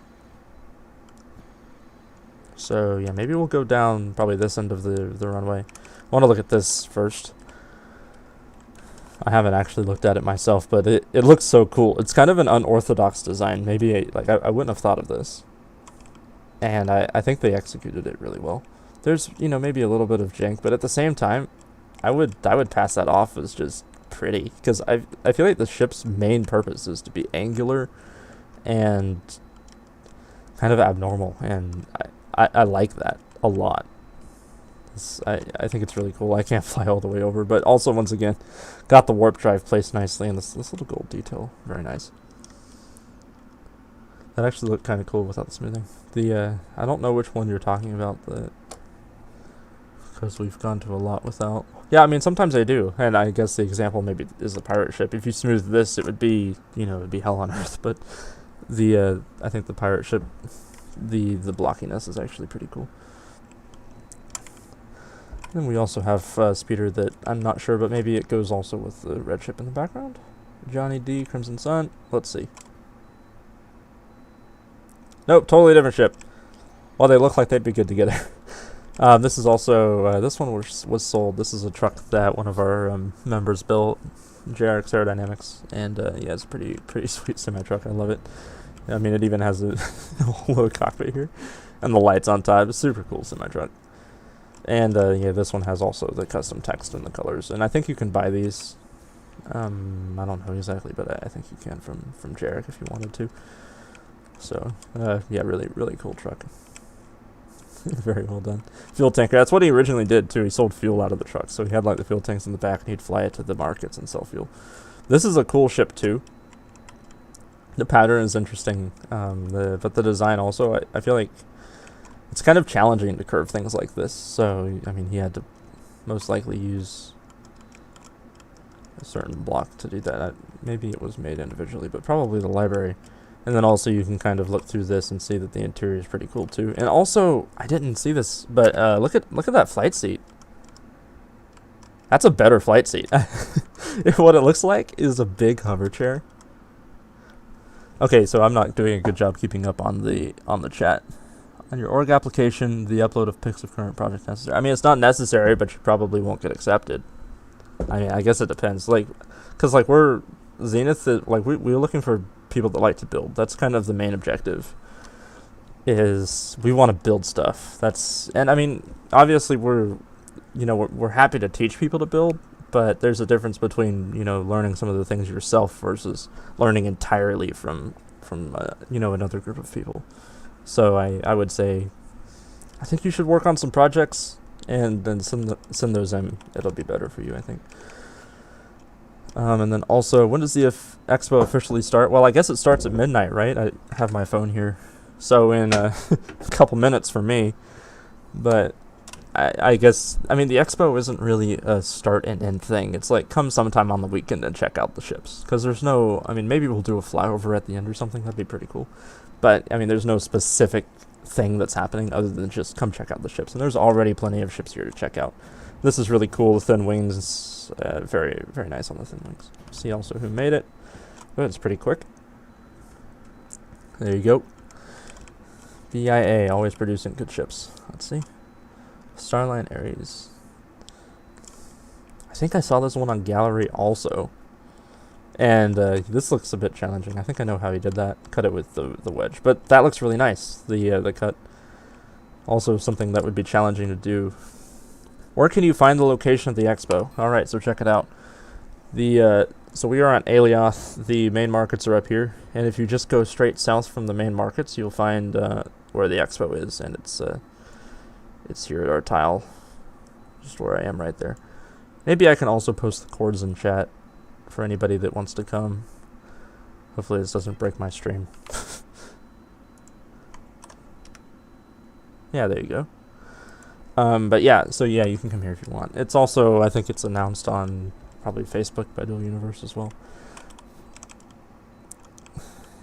So, yeah, maybe we'll go down probably this end of the runway. I want to look at this first. I haven't actually looked at it myself, but it looks so cool. It's kind of an unorthodox design. Maybe I wouldn't have thought of this, and I think they executed it really well. There's maybe a little bit of jank, but at the same time, I would pass that off as just pretty, because I feel like the ship's main purpose is to be angular and kind of abnormal, and I like that a lot. I think it's really cool. I can't fly all the way over, but also, once again, got the warp drive placed nicely, and this little gold detail, very nice. That actually looked kind of cool without the smoothing. I don't know which one you're talking about, because we've gone to a lot without. Yeah, I mean, sometimes I do, and I guess the example maybe is the pirate ship. If you smooth this, it would be, it'd be hell on earth, but I think the pirate ship, the blockiness is actually pretty cool. Then we also have speeder that I'm not sure, but maybe it goes also with the red ship in the background. Johnny D, Crimson Sun. Let's see. Nope, totally different ship. Well, they look like they'd be good together. This is also, this one was sold. This is a truck that one of our members built, JRX Aerodynamics, and yeah, it's a pretty sweet semi-truck. I love it. I mean, it even has a whole little cockpit here, and the lights on top. It's super cool semi-truck. And yeah, this one has also the custom text and the colors, and I think you can buy these. I don't know exactly, but I think you can from JRX if you wanted to. So yeah, really cool truck. Very well done. Fuel tanker. That's what he originally did too. He sold fuel out of the truck, so he had like the fuel tanks in the back, and he'd fly it to the markets and sell fuel. This is a cool ship too. The pattern is interesting, but the design also, I feel like it's kind of challenging to curve things like this. So I mean, he had to most likely use a certain block to do that. Maybe it was made individually, but probably the library. And then also you can kind of look through this and see that the interior is pretty cool too. And also, I didn't see this, but look at that flight seat. That's a better flight seat. What it looks like is a big hover chair. Okay, so I'm not doing a good job keeping up on the chat. On your org application, the upload of pics of current project necessary. I mean, it's not necessary, but you probably won't get accepted. I mean, I guess it depends. Like, cause like we're Zenith, like we're looking for people that like to build. That's kind of the main objective. Is we want to build stuff. And I mean, obviously we're happy to teach people to build, but there's a difference between learning some of the things yourself versus learning entirely from another group of people. So I would say, I think you should work on some projects and then send those in. It'll be better for you, I think. And then also, when does the Expo officially start? Well, I guess it starts at midnight, right? I have my phone here. So in a couple minutes for me. But I guess, I mean, the Expo isn't really a start and end thing. It's like, come sometime on the weekend and check out the ships. Because there's no, I mean, maybe we'll do a flyover at the end or something. That'd be pretty cool. But, I mean, there's no specific thing that's happening other than just come check out the ships. And there's already plenty of ships here to check out. This is really cool. The thin wings is very, very nice on the thin wings. See also who made it. Oh, it's pretty quick. There you go. BIA, always producing good ships. Let's see. Starline Ares. I think I saw this one on Gallery also. And this looks a bit challenging. I think I know how he did that. Cut it with the wedge. But that looks really nice, the cut. Also something that would be challenging to do. Where can you find the location of the Expo? Alright, so check it out. So we are on Alioth. The main markets are up here. And if you just go straight south from the main markets, you'll find where the Expo is. And it's here at our tile. Just where I am right there. Maybe I can also post the coords in chat for anybody that wants to come. Hopefully this doesn't break my stream. Yeah, there you go. But yeah, so yeah, you can come here if you want. It's also, I think it's announced on probably Facebook by Dual Universe as well.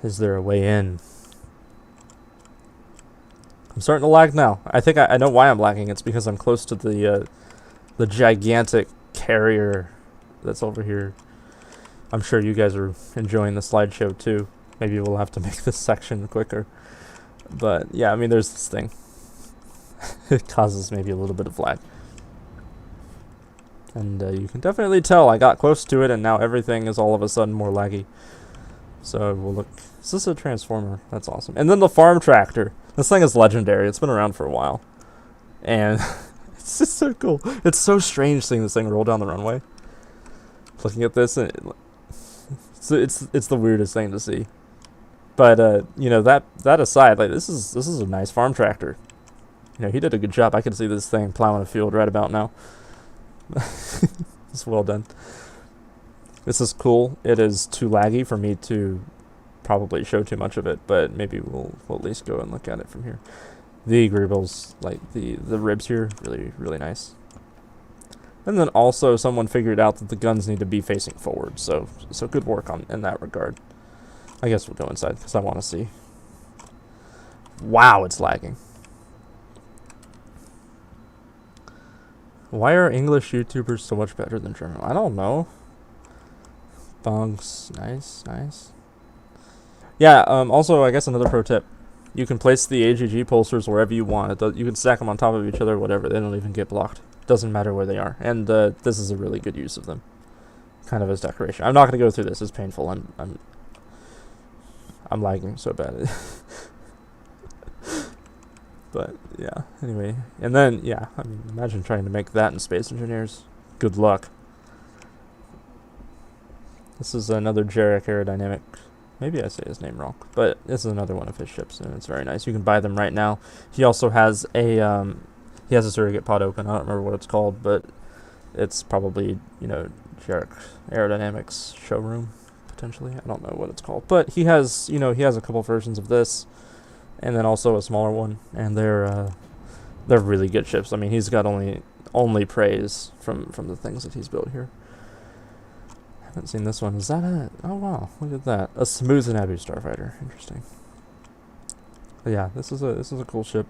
Is there a way in? I'm starting to lag now. I think I know why I'm lagging. It's because I'm close to the gigantic carrier that's over here. I'm sure you guys are enjoying the slideshow too. Maybe we'll have to make this section quicker. But yeah, I mean, there's this thing. It causes maybe a little bit of lag. And you can definitely tell I got close to it, and now everything is all of a sudden more laggy. So we'll look. Is this a transformer? That's awesome. And then the farm tractor. This thing is legendary. It's been around for a while. And it's just so cool. It's so strange seeing this thing roll down the runway. Looking at this, and it's the weirdest thing to see. But you know, that aside, like this is a nice farm tractor. You know, he did a good job. I can see this thing plowing a field right about now. It's well done. This is cool. It is too laggy for me to probably show too much of it, but maybe we'll at least go and look at it from here. The greebles, like the ribs here, really nice. And then also someone figured out that the guns need to be facing forward, so good work in that regard. I guess we'll go inside because I want to see. Wow, it's lagging. Why are English YouTubers so much better than German? I don't know. Bunks, nice. Yeah, also, I guess another pro tip. You can place the AGG pulsers wherever you want. You can stack them on top of each other, whatever. They don't even get blocked. Doesn't matter where they are. And this is a really good use of them. Kind of as decoration. I'm not going to go through this. It's painful. I'm lagging so bad. But, yeah, anyway. And then, yeah, I mean, imagine trying to make that in Space Engineers. Good luck. This is another Jarek Aerodynamic. Maybe I say his name wrong, but this is another one of his ships, and it's very nice. You can buy them right now. He also has a surrogate pod open. I don't remember what it's called, but it's probably, you know, Jarek Aerodynamics Showroom, potentially. I don't know what it's called, but he has, you know, he has a couple versions of this, and then also a smaller one, and they're really good ships. I mean, he's got only praise from the things that he's built here. Haven't seen this one. Is that it? Oh wow, look at that. A smooth and Abu Starfighter. Interesting. But yeah, this is a cool ship.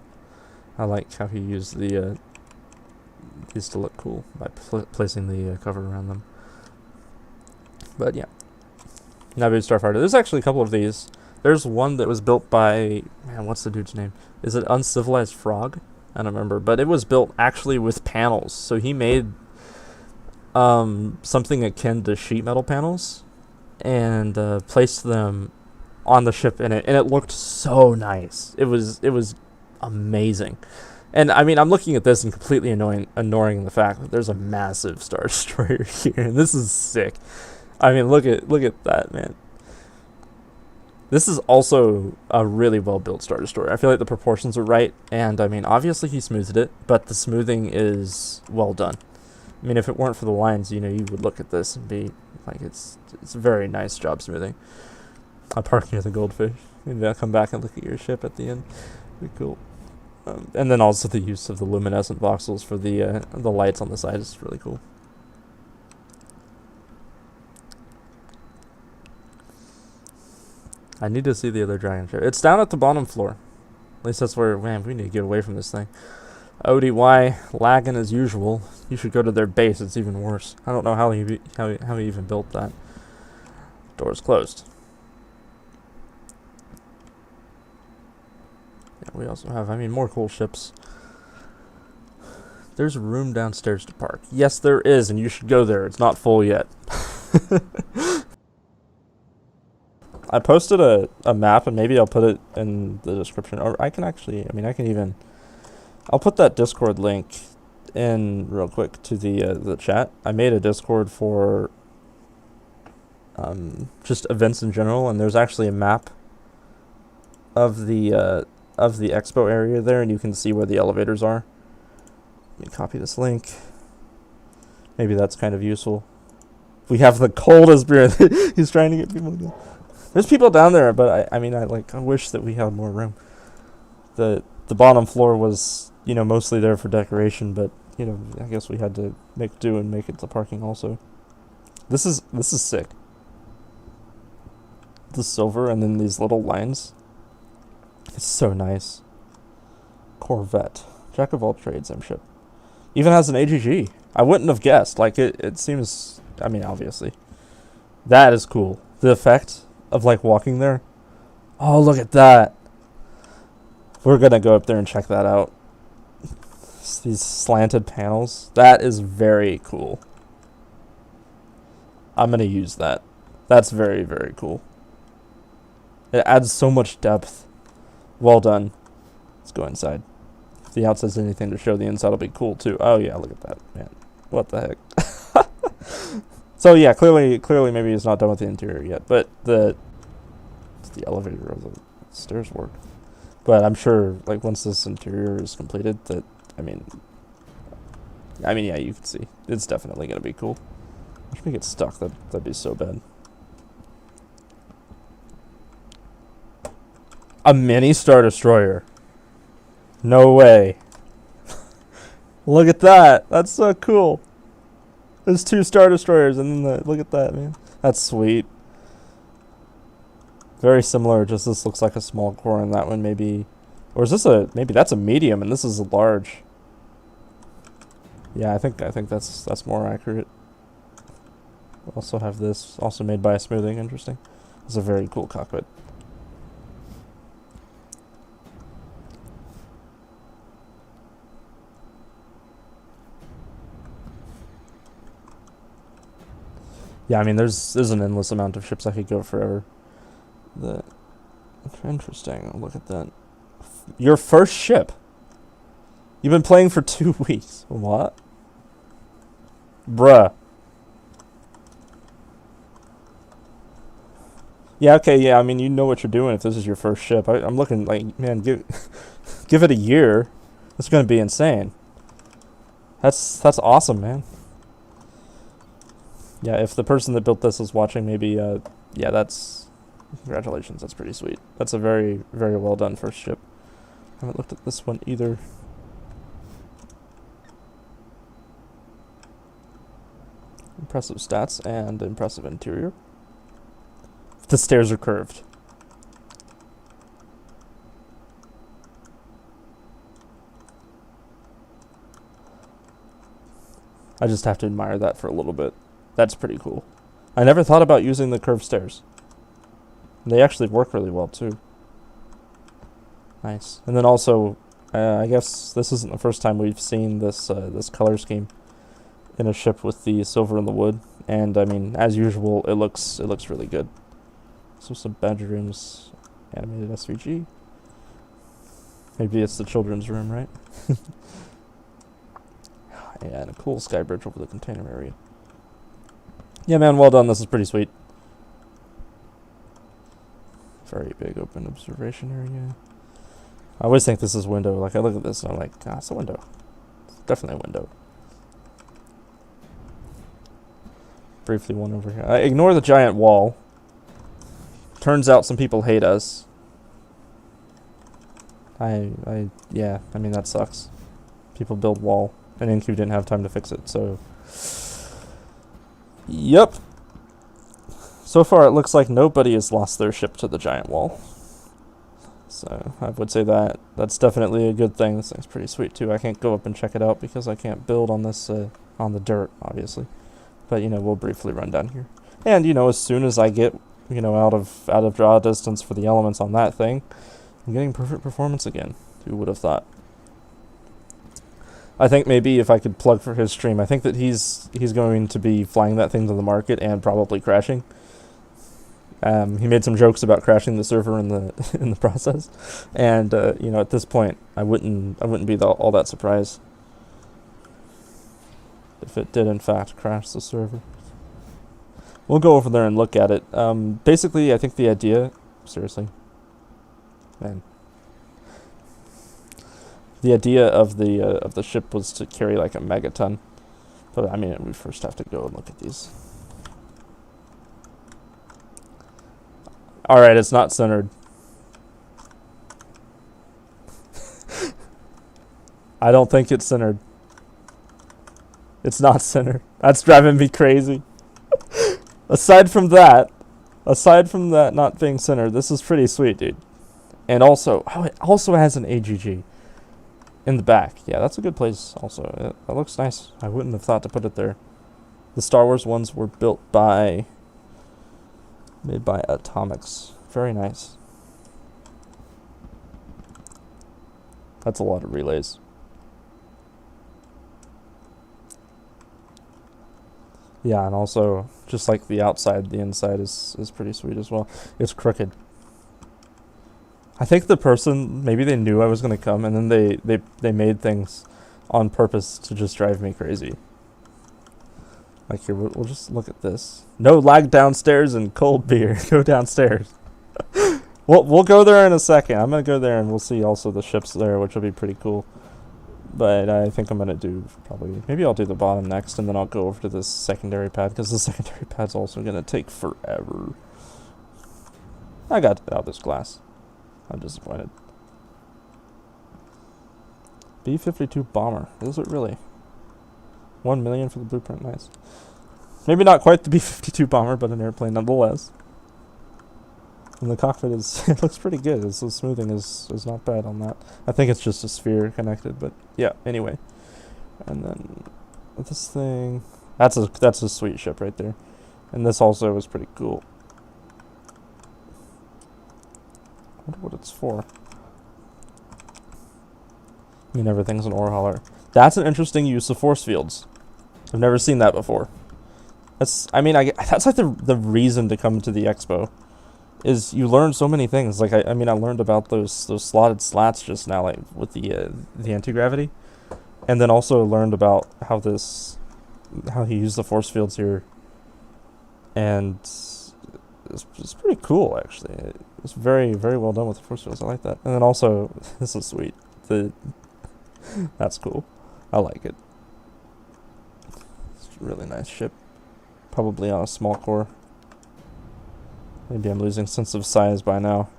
I like how he used these to look cool by placing the cover around them. But yeah, Naboo Starfighter. There's actually a couple of these. There's one that was built by, man, what's the dude's name? Is it Uncivilized Frog? I don't remember, but it was built actually with panels. So he made something akin to sheet metal panels and placed them on the ship and it looked so nice. It was amazing. And I mean, I'm looking at this and completely ignoring the fact that there's a massive Star Destroyer here, and this is sick. I mean, look at that, man. This is also a really well built Star Destroyer. I feel like the proportions are right, and I mean, obviously he smoothed it, but the smoothing is well done. I mean, if it weren't for the lines, you know, you would look at this and be like, it's a very nice job smoothing. I'll park near the goldfish. Maybe I'll come back and look at your ship at the end. Be cool. And then also the use of the luminescent voxels for the lights on the side is really cool. I need to see the other dragon ship. It's down at the bottom floor. At least that's where, man, we need to get away from this thing. ODY, lagging as usual. You should go to their base. It's even worse. I don't know how he even built that. Door's closed. Yeah, we also have, I mean, more cool ships. There's a room downstairs to park. Yes, there is, and you should go there. It's not full yet. I posted a map, and maybe I'll put it in the description. Or I can actually, I mean, I'll put that Discord link in real quick to the chat. I made a Discord for just events in general, and there's actually a map of the expo area there, and you can see where the elevators are. Let me copy this link. Maybe that's kind of useful. We have the coldest beer. He's trying to get people to go. There's people down there, but I wish that we had more room. The bottom floor was, you know, mostly there for decoration, but, you know, I guess we had to make do and make it to parking also. This is sick. The silver and then these little lines. It's so nice. Corvette. Jack of all trades, M ship. Even has an AGG. I wouldn't have guessed. Like, it seems, I mean, obviously. That is cool. The effect of, like, walking there. Oh, look at that. We're going to go up there and check that out. These slanted panels. That is very cool. I'm going to use that. That's very, very cool. It adds so much depth. Well done. Let's go inside. If the outside's anything to show, the inside will be cool too. Oh yeah, look at that, man. What the heck? So yeah, clearly maybe he's not done with the interior yet, but the elevator or the stairs work. But I'm sure, like, once this interior is completed, that, I mean, yeah, you can see. It's definitely going to be cool. If we get stuck, that'd be so bad. A mini Star Destroyer. No way. Look at that. That's so cool. There's 2 Star Destroyers, and then look at that, man. That's sweet. Very similar, just this looks like a small core, and that one maybe... Or is this maybe that's a medium, and this is a large. Yeah, I think that's more accurate. We also have this, also made by Smoothing, interesting. It's a very cool cockpit. Yeah, I mean, there's an endless amount of ships. I could go forever. Interesting. Look at that. Your first ship. You've been playing for 2 weeks. What? Bruh. Yeah, okay, yeah, I mean, you know what you're doing if this is your first ship. I'm looking like, man, give it a year. It's going to be insane. That's awesome, man. Yeah, if the person that built this is watching, maybe, yeah, congratulations, that's pretty sweet. That's a very, very well done first ship. I haven't looked at this one either. Impressive stats and impressive interior. The stairs are curved. I just have to admire that for a little bit. That's pretty cool. I never thought about using the curved stairs. They actually work really well too. Nice. And then also, I guess this isn't the first time we've seen this this color scheme in a ship with the silver and the wood. And I mean, as usual, it looks really good. So some bedrooms, animated SVG. Maybe it's the children's room, right? Yeah, and a cool sky bridge over the container area. Yeah, man, well done. This is pretty sweet. Very big open observation area. I always think this is window. Like, I look at this and I'm like, ah, it's a window. It's definitely a window. Briefly one over here. Ignore the giant wall. Turns out some people hate us. Yeah, I mean, that sucks. People build wall, and InQ didn't have time to fix it, so... Yep. So far, it looks like nobody has lost their ship to the giant wall. So, I would say that's definitely a good thing. This thing's pretty sweet, too. I can't go up and check it out because I can't build on this, on the dirt, obviously. But, you know, we'll briefly run down here. And, you know, as soon as I get, you know, out of draw distance for the elements on that thing, I'm getting perfect performance again. Who would have thought? I think maybe if I could plug for his stream, I think that he's going to be flying that thing to the market and probably crashing. He made some jokes about crashing the server in the process, and you know, at this point, I wouldn't be all that surprised if it did in fact crash the server. We'll go over there and look at it. Basically, I think the idea, seriously, man. The idea of the ship was to carry like a megaton, but I mean, we first have to go and look at these. All right, it's not centered. I don't think it's centered. It's not centered. That's driving me crazy. Aside from that not being centered, this is pretty sweet, dude. And also, oh, it also has an AGG. In the back. Yeah, that's a good place also. That looks nice. I wouldn't have thought to put it there. The Star Wars ones were made by Atomics. Very nice. That's a lot of relays. Yeah, and also just like the outside, the inside is pretty sweet as well. It's crooked. I think the person, maybe they knew I was gonna come, and then they made things on purpose to just drive me crazy. Like here, we'll just look at this. No lag downstairs and cold beer. Go downstairs. We'll go there in a second. I'm gonna go there and we'll see also the ships there, which will be pretty cool. But I think I'm gonna do probably, maybe I'll do the bottom next, and then I'll go over to this secondary pad, because the secondary pad's also gonna take forever. I got to get out this glass. I'm disappointed. B-52 bomber. Is it really? 1 million for the blueprint. Nice. Maybe not quite the B-52 bomber, but an airplane nonetheless. And the cockpit is, it looks pretty good. The smoothing is not bad on that. I think it's just a sphere connected, but yeah, anyway. And then this thing, that's a sweet ship right there. And this also was pretty cool. I wonder what it's for. I mean, everything's an ore hauler. That's an interesting use of force fields. I've never seen that before. That's, I mean, that's like the reason to come to the expo, is you learn so many things. Like I mean, I learned about those slotted slats just now, like with the anti-gravity, and then also learned about how he used the force fields here, and it's pretty cool actually. It's very, very well done with the force fields. I like that. And then also, this is sweet. That's cool. I like it. It's a really nice ship. Probably on a small core. Maybe I'm losing sense of size by now.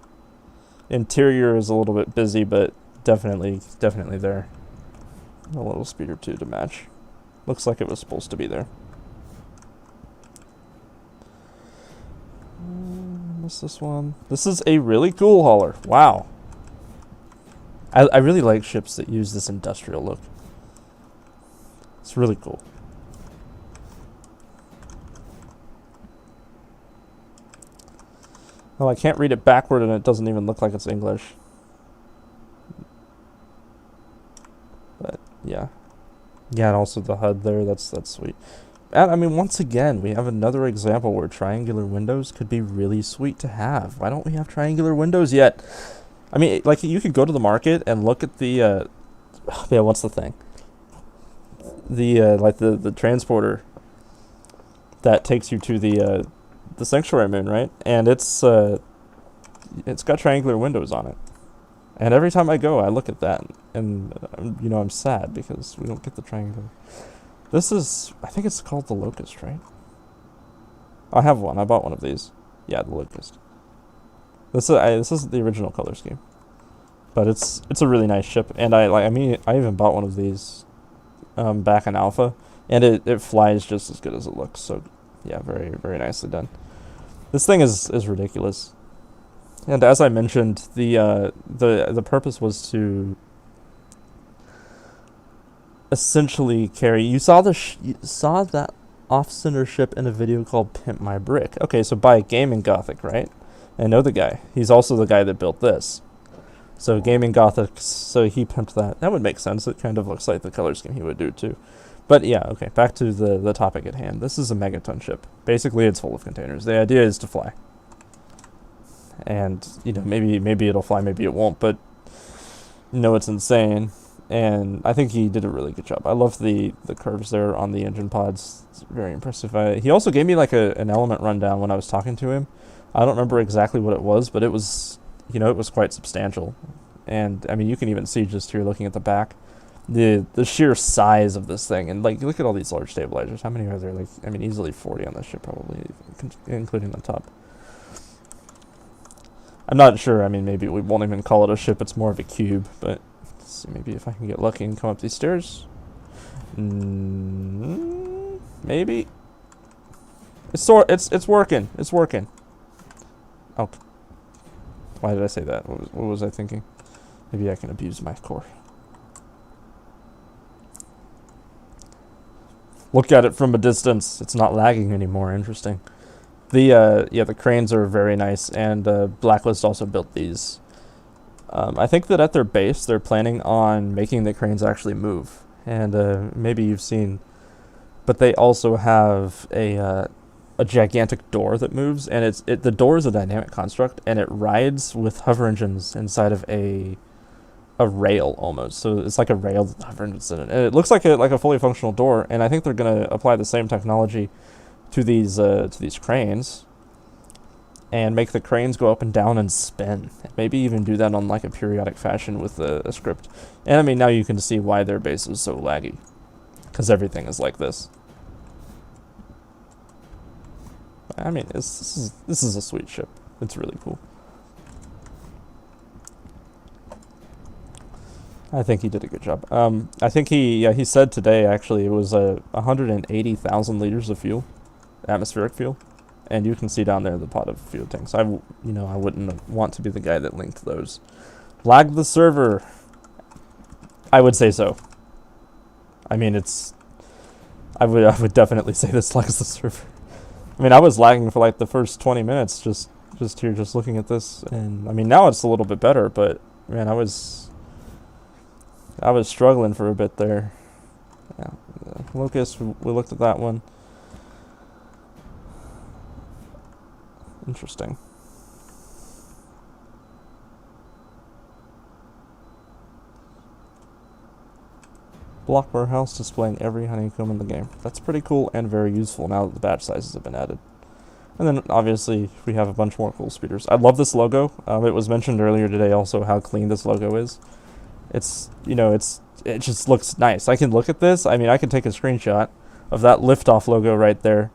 Interior is a little bit busy, but definitely there. A little speed or two to match. Looks like it was supposed to be there. What's this one? This is a really cool hauler. Wow. I really like ships that use this industrial look. It's really cool. Well, I can't read it backward, and it doesn't even look like it's English. But yeah, and also the HUD there. That's sweet. And I mean, once again, we have another example where triangular windows could be really sweet to have. Why don't we have triangular windows yet? I mean, like, you could go to the market and look at the yeah, what's the thing? Like the transporter that takes you to the sanctuary moon, right? And it's got triangular windows on it. And every time I go, I look at that, and you know, I'm sad because we don't get the triangular. This is, I think it's called the Locust, right? I have one. I bought one of these. Yeah, the Locust. This is the original color scheme, but it's a really nice ship, and I even bought one of these back in alpha, and it flies just as good as it looks. So yeah, very, very nicely done. This thing is ridiculous. And as I mentioned, the purpose was to essentially carry. You saw saw that off-center ship in a video called Pimp My Brick. Okay, so by Gaming Gothic, right? I know the guy. He's also the guy that built this. So Gaming Gothic, so he pimped that. That would make sense. It kind of looks like the color scheme he would do too. But yeah, okay, back to the topic at hand. This is a megaton ship. Basically, it's full of containers. The idea is to fly. And, you know, maybe it'll fly, maybe it won't, but, you know, it's insane. And I think he did a really good job. I love the curves there on the engine pods. It's very impressive. He also gave me like an element rundown when I was talking to him. I don't remember exactly what it was, but it was, you know, it was quite substantial. And, I mean, you can even see just here looking at the back, the sheer size of this thing. And, like, look at all these large stabilizers. How many are there? Like, I mean, easily 40 on this ship, probably, including the top. I'm not sure. I mean, maybe we won't even call it a ship. It's more of a cube. But let's see, maybe if I can get lucky and come up these stairs. Maybe. It's working. It's working. Oh. Why did I say that? What was I thinking? Maybe I can abuse my core. Look at it from a distance. It's not lagging anymore. Interesting. The cranes are very nice, and Blacklist also built these. I think that at their base, they're planning on making the cranes actually move. And maybe you've seen but they also have a gigantic door that moves, and the door is a dynamic construct, and it rides with hover engines inside of a rail almost. So it's like a rail that the hover engines in it, and it looks like a fully functional door. And I think they're gonna apply the same technology to these cranes, and make the cranes go up and down and spin. Maybe even do that on like a periodic fashion with a script. And I mean, now you can see why their base is so laggy, because everything is like this. I mean, this is a sweet ship. It's really cool. I think he did a good job. I think he said today actually it was 180,000 liters of fuel, atmospheric fuel, and you can see down there the pot of fuel tanks. I wouldn't want to be the guy that linked those. Lag the server. I would say so. I mean, I would definitely say this lags the server. I mean, I was lagging for like the first 20 minutes just here, just looking at this, and I mean now it's a little bit better, but man, I was struggling for a bit there. Yeah, Locust, we looked at that one. Interesting. Block warehouse displaying every honeycomb in the game. That's pretty cool and very useful now that the batch sizes have been added. And then obviously we have a bunch more cool speeders. I love this logo. It was mentioned earlier today also how clean this logo is. It just looks nice. I can look at this. I mean, I can take a screenshot of that liftoff logo right there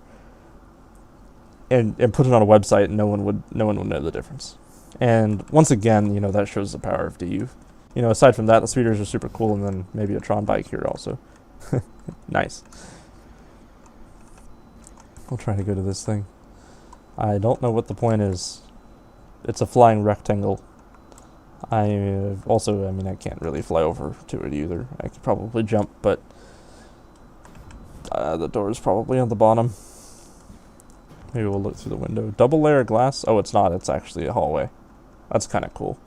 and put it on a website, and no one would know the difference. And once again, that shows the power of DU. Aside from that, the speeders are super cool, and then maybe a Tron bike here also. Nice. We'll try to go to this thing. I don't know what the point is. It's a flying rectangle. I mean, I can't really fly over to it either. I could probably jump, but the door is probably on the bottom. Maybe we'll look through the window. Double layer glass? Oh, it's not. It's actually a hallway. That's kind of cool.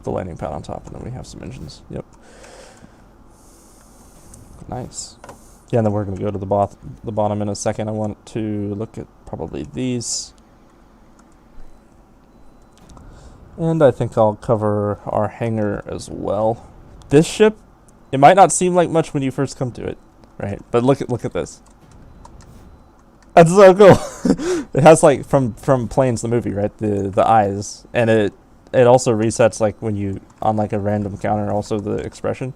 The landing pad on top, and then we have some engines. Yep. Nice. Yeah, and then we're going to go to the bottom in a second. I want to look at probably these. And I think I'll cover our hangar as well. This ship, it might not seem like much when you first come to it, right? But look at this. That's so cool. It has like from Planes the movie, right? The eyes, and it also resets like when you on like a random counter. Also the expression,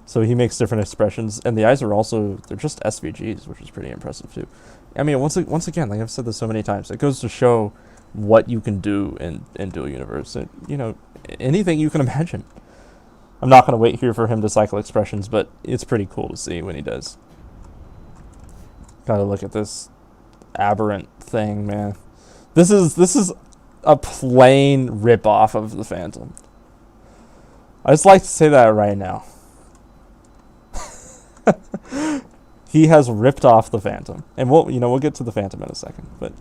so he makes different expressions, and the eyes are also they're just SVGs, which is pretty impressive too. I mean, once again, like I've said this so many times, it goes to show what you can do in Dual Universe. And, anything you can imagine. I'm not going to wait here for him to cycle expressions, but it's pretty cool to see when he does. Gotta look at this aberrant thing, man. This is a plain rip-off of the Phantom. I just like to say that right now. He has ripped off the Phantom, and we'll get to the Phantom in a second. But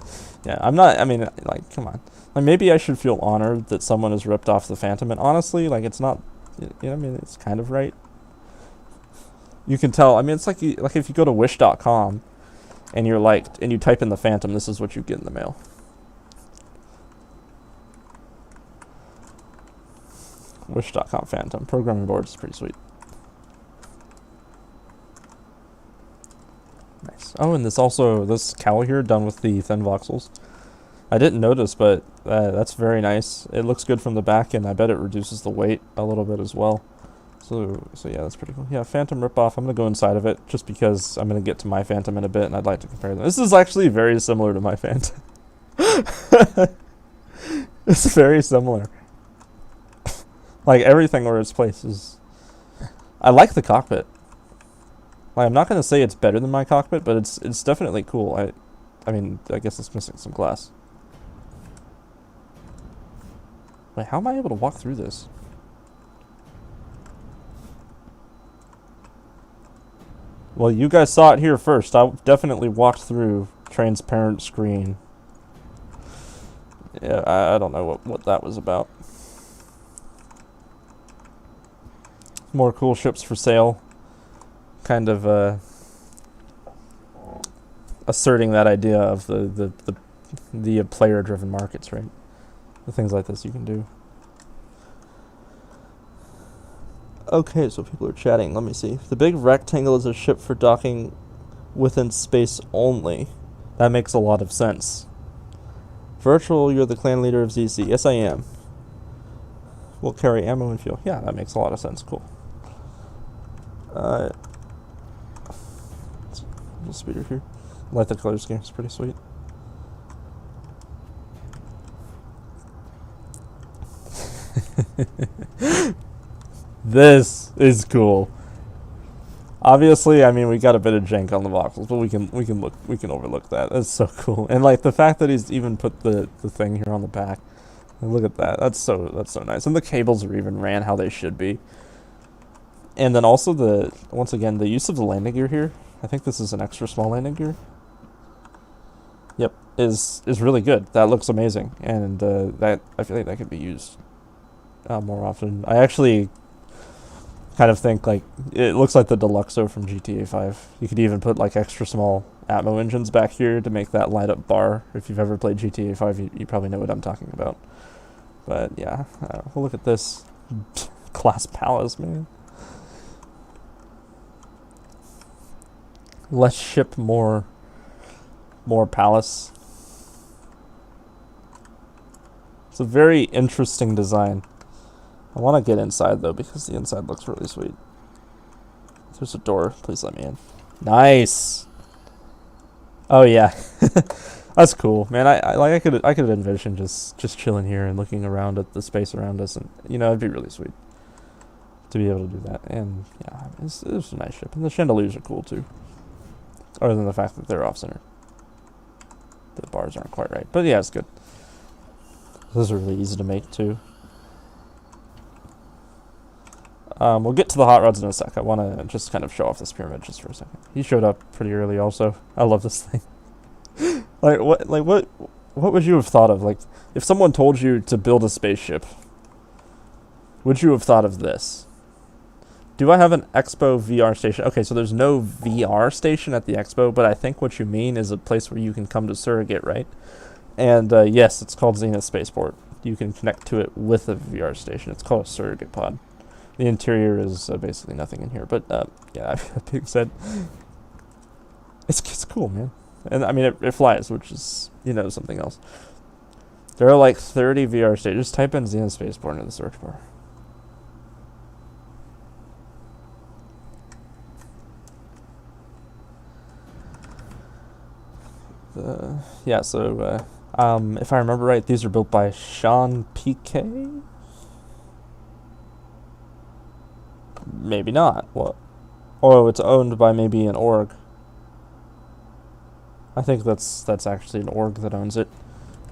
yeah, I mean, like, come on. Like, maybe I should feel honored that someone has ripped off the Phantom, and honestly, like, it's not. I mean, it's kind of right. You can tell. I mean, it's like if you go to wish.com, and you type in the Phantom, this is what you get in the mail. Wish.com Phantom programming board is pretty sweet. Nice. Oh, and this cowl here done with the thin voxels. I didn't notice, but that's very nice. It looks good from the back, and I bet it reduces the weight a little bit as well. So yeah, that's pretty cool. Yeah, Phantom ripoff. I'm gonna go inside of it just because I'm gonna get to my Phantom in a bit, and I'd like to compare them. This is actually very similar to my Phantom. It's very similar. Like everything where its place is. I like the cockpit. Like, I'm not gonna say it's better than my cockpit, but it's definitely cool. I mean, I guess it's missing some glass. Wait, how am I able to walk through this? Well, you guys saw it here first. I definitely walked through transparent screen. Yeah, I don't know what that was about. More cool ships for sale. kind of asserting that idea of the player-driven markets, right? The things like this you can do. Okay, so people are chatting. Let me see. The big rectangle is a ship for docking within space only. That makes a lot of sense. Virtual, you're the clan leader of ZC. Yes, I am. We'll carry ammo and fuel. Yeah, that makes a lot of sense. Cool. Little speeder here. I like the color scheme. It's pretty sweet. This is cool. Obviously, I mean, we got a bit of jank on the voxels, but we can overlook that. That's so cool. And like the fact that he's even put the thing here on the back. Look at that. That's so nice. And the cables are even ran how they should be. And then also once again the use of the landing gear here. I think this is an extra small landing gear. Yep, is really good. That looks amazing, and that I feel like that could be used more often. I actually kind of think like it looks like the Deluxo from GTA 5. You could even put like extra small Atmo engines back here to make that light up bar. If you've ever played GTA 5, you probably know what I'm talking about. But yeah, well, look at this class palace, man. Less ship, more palace. It's a very interesting design. I want to get inside though because the inside looks really sweet. There's a door. Please let me in. Nice. Oh yeah, that's cool, man. I could envision just chilling here and looking around at the space around us, and you know, it'd be really sweet to be able to do that. And yeah, it's a nice ship, and the chandeliers are cool too. Other than the fact that they're off center, the bars aren't quite right, but yeah, it's good. Those are really easy to make too. We'll get to the hot rods in a sec. I want to just kind of show off this pyramid just for a second. He showed up pretty early also. I love this thing. what would you have thought of? Like, if someone told you to build a spaceship, would you have thought of this? Do I have an Expo VR station? Okay, so there's no VR station at the Expo, but I think what you mean is a place where you can come to surrogate, right? And yes, it's called Zenith Spaceport. You can connect to it with a VR station. It's called a surrogate pod. The interior is basically nothing in here, but yeah, that being said, it's cool, man. And I mean, it flies, which is, you know, something else. There are like 30 VR stages. Just type in Zenith Spaceport into the search bar. Yeah, so if I remember right, these are built by Sean PK. Maybe not. What? Oh, it's owned by maybe an org. I think that's actually an org that owns it,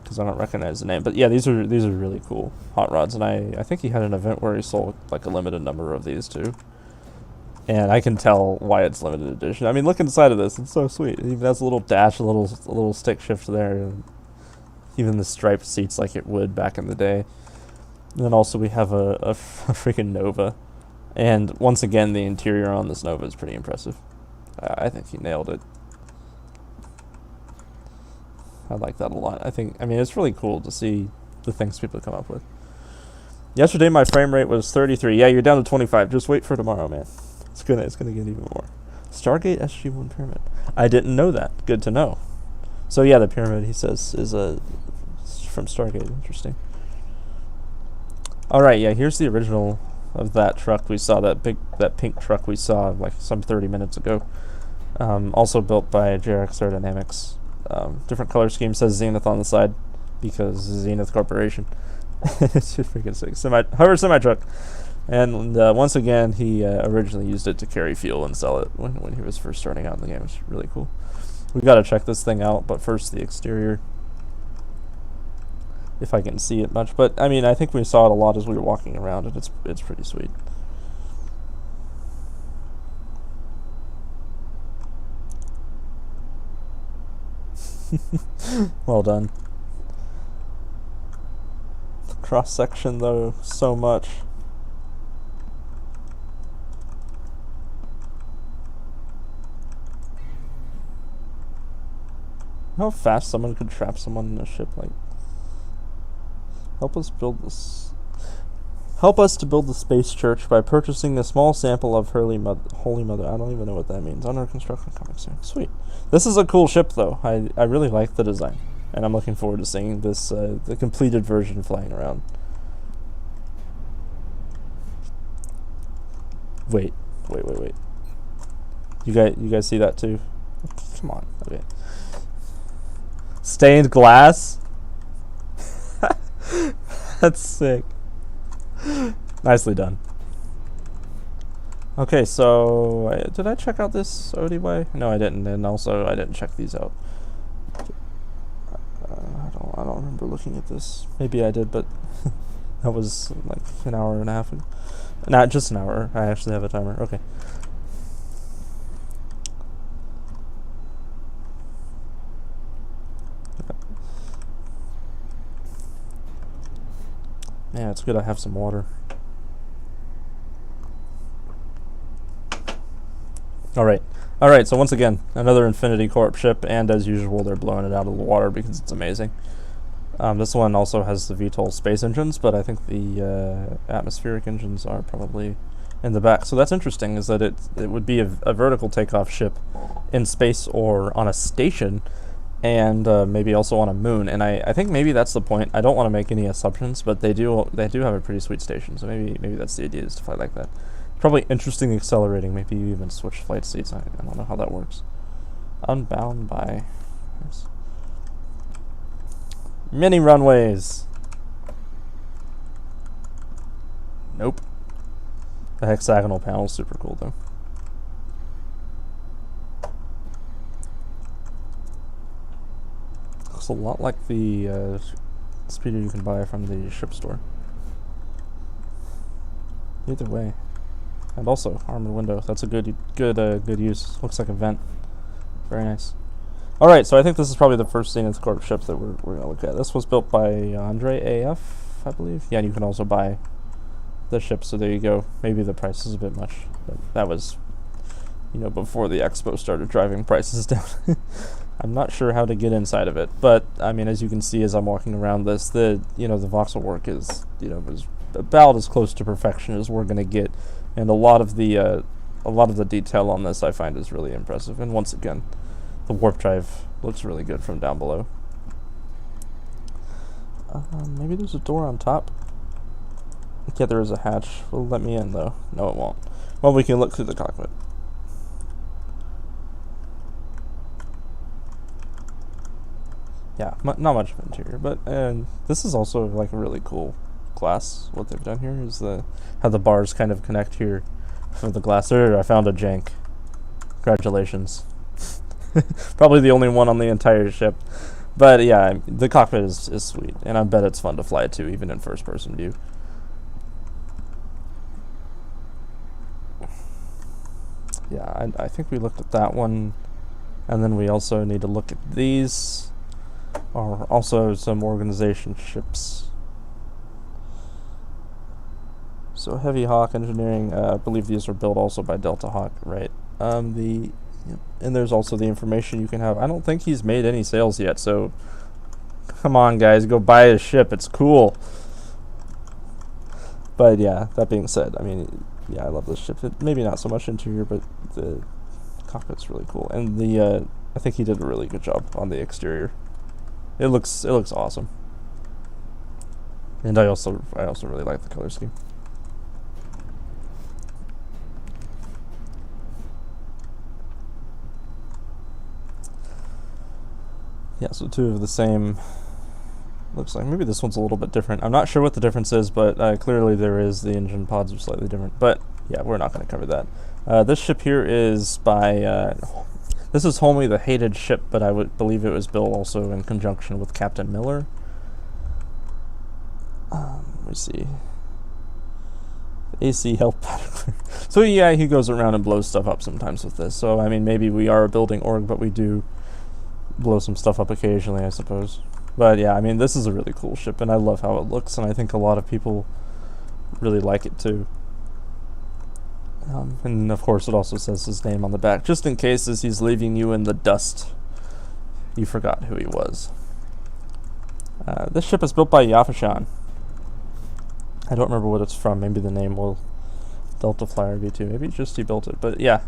because I don't recognize the name. But yeah, these are really cool hot rods, and I think he had an event where he sold like a limited number of these too. And I can tell why it's limited edition. I mean, look inside of this; it's so sweet. It even has a little dash, a little stick shift there, and even the striped seats like it would back in the day. And then also we have a freaking Nova. And once again, the interior on this Nova is pretty impressive. I think he nailed it. I like that a lot. I mean, it's really cool to see the things people come up with. Yesterday, my frame rate was 33. Yeah, you're down to 25. Just wait for tomorrow, man. It's gonna get even more. Stargate SG-1 pyramid. I didn't know that. Good to know. So yeah, the pyramid, he says, is from Stargate. Interesting. All right, yeah. Here's the original of that truck we saw, that pink truck we saw like some 30 minutes ago. Also built by JRX Aerodynamics. Different color scheme, says Zenith on the side because Zenith Corporation. It's just freaking sick. Hover semi truck. And once again, he originally used it to carry fuel and sell it when he was first starting out in the game. It's really cool. We've got to check this thing out, but first the exterior, if I can see it much. But I mean, I think we saw it a lot as we were walking around, and it's pretty sweet. Well done. The cross section though, so much. how fast someone could trap someone in a ship. Like, help us to build the space church by purchasing a small sample of Holy Mother. I don't even know what that means. Under construction coming soon. Sweet. This is a cool ship, though. I really like the design, and I'm looking forward to seeing this the completed version flying around. Wait. You guys see that too? Come on. Okay. Stained glass. That's sick. Nicely done. Okay, so did I check out this ODY? No, I didn't, and also I didn't check these out. I don't remember looking at this. Maybe I did, but that was like an hour and a half ago. Not just an hour. I actually have a timer. Okay. Man, it's good I have some water. Alright, so once again, another Infinity Corp ship, and as usual, they're blowing it out of the water because it's amazing. This one also has the VTOL space engines, but I think the atmospheric engines are probably in the back. So that's interesting, is that it would be a vertical takeoff ship in space or on a station, and maybe also on a moon. And I think maybe that's the point. I don't want to make any assumptions, but they do have a pretty sweet station. So maybe that's the idea, is to fly like that. Probably interesting accelerating. Maybe you even switch flight seats. I don't know how that works. Unbound by many runways. Nope. The hexagonal panel is super cool though. Looks a lot like the speeder you can buy from the ship store. Either way. And also armored window. That's a good use. Looks like a vent. Very nice. All right, so I think this is probably the first Zenith Corp ship that we're gonna look at. This was built by Andre AF, I believe. Yeah, and you can also buy the ship. So there you go. Maybe the price is a bit much, but that was, before the Expo started driving prices down. I'm not sure how to get inside of it, but I mean, as you can see as I'm walking around this, the voxel work is is about as close to perfection as we're gonna get. And a lot of the detail on this I find is really impressive. And once again, the warp drive looks really good from down below. Maybe there's a door on top. Yeah, there is a hatch. Will it let me in though? No, it won't. Well, we can look through the cockpit. Yeah, not much of interior, but this is also like a really cool glass. What they've done here is how the bars kind of connect here for the glass. There, I found a jank. Congratulations. Probably the only one on the entire ship. But yeah, the cockpit is sweet, and I bet it's fun to fly it too, even in first-person view. Yeah, I think we looked at that one, and then we also need to look at these. Or also some organization ships. So Heavy Hawk Engineering, I believe these were built also by Delta Hawk, right? And there's also the information you can have. I don't think he's made any sales yet, so come on guys, go buy his ship, it's cool. But yeah, that being said, I mean, yeah, I love this ship. Maybe not so much interior, but the cockpit's really cool. And I think he did a really good job on the exterior. It looks awesome. And I also really like the color scheme. Yeah, so two of the same. Looks like maybe this one's a little bit different. I'm not sure what the difference is, but clearly there is. The engine pods are slightly different. But yeah, we're not going to cover that. This ship here is by. This is Homey, the hated ship, but I would believe it was built also in conjunction with Captain Miller. Let me see. AC help. So yeah, he goes around and blows stuff up sometimes with this. So I mean, maybe we are a building org, but we do blow some stuff up occasionally, I suppose. But yeah, I mean, this is a really cool ship, and I love how it looks, and I think a lot of people really like it too. And of course, it also says his name on the back, just in case as he's leaving you in the dust. you forgot who he was. This ship is built by Yafashan. I don't remember what it's from. Maybe the name will Delta Flyer V2. Maybe just he built it. But yeah,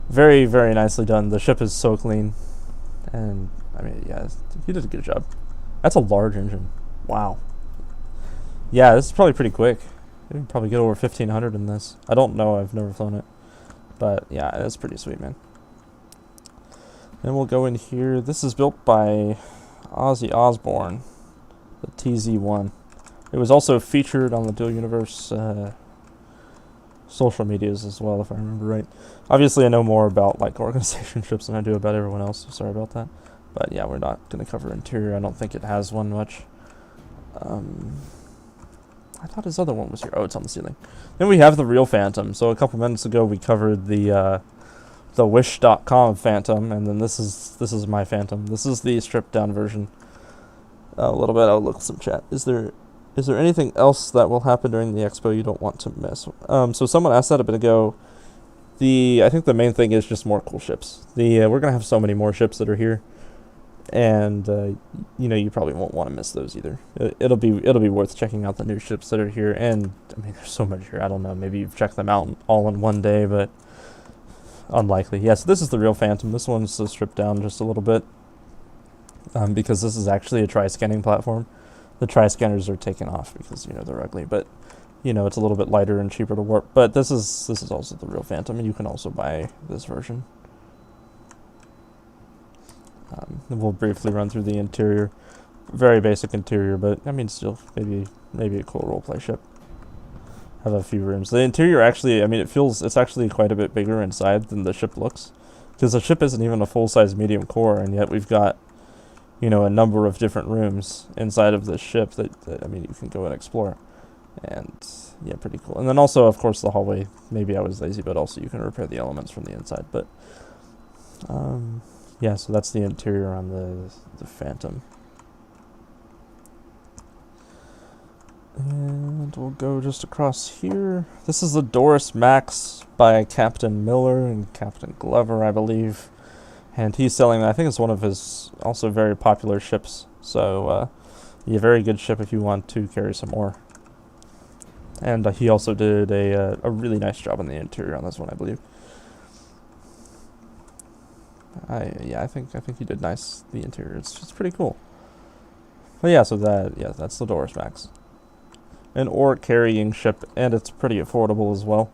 very, very nicely done. The ship is so clean. And, I mean, yeah, he did a good job. That's a large engine. Wow. Yeah, this is probably pretty quick. You can probably get over 1,500 in this. I don't know. I've never flown it. But, yeah, that's pretty sweet, man. Then we'll go in here. This is built by Ozzy Osbourne, the TZ1. It was also featured on the Dual Universe social medias as well, if I remember right. Obviously, I know more about like organization ships than I do about everyone else, so sorry about that. But yeah, we're not going to cover interior. I don't think it has one much. I thought his other one was here. Oh, it's on the ceiling. Then we have the real Phantom. So a couple minutes ago, we covered the Wish.com Phantom, and then this is my Phantom. This is the stripped down version. A little bit. I'll look at some chat. Is there anything else that will happen during the expo you don't want to miss? So someone asked that a bit ago. I think the main thing is just more cool ships. We're gonna have so many more ships that are here, and you know, you probably won't want to miss those either. It'll be worth checking out the new ships that are here. And I mean, there's so much here. I don't know. Maybe you've checked them out all in one day, but unlikely. Yes, yeah, so this is the real Phantom. This one's stripped down just a little bit because this is actually a tri-scanning platform. The tri-scanners are taken off because, you know, they're ugly, but, you know, it's a little bit lighter and cheaper to warp. But this is also the real Phantom, and you can also buy this version. And we'll briefly run through the interior. Very basic interior, but, I mean, still, maybe a cool roleplay ship. Have a few rooms. The interior actually, I mean, it's actually quite a bit bigger inside than the ship looks. Because the ship isn't even a full-size medium core, and yet we've got, you know, a number of different rooms inside of this ship that I mean, you can go and explore. And, yeah, pretty cool. And then also, of course, the hallway. Maybe I was lazy, but also you can repair the elements from the inside. But, yeah, so that's the interior on the Phantom. And we'll go just across here. This is the Doris Max by Captain Miller and Captain Glover, I believe. And he's selling, I think it's one of his also very popular ships. So, yeah, very good ship if you want to carry some more. And he also did a really nice job on the interior on this one, I believe. Yeah, I think he did nice. The interior, it's pretty cool. But yeah, so that's the Doris Max. An ore carrying ship, and it's pretty affordable as well.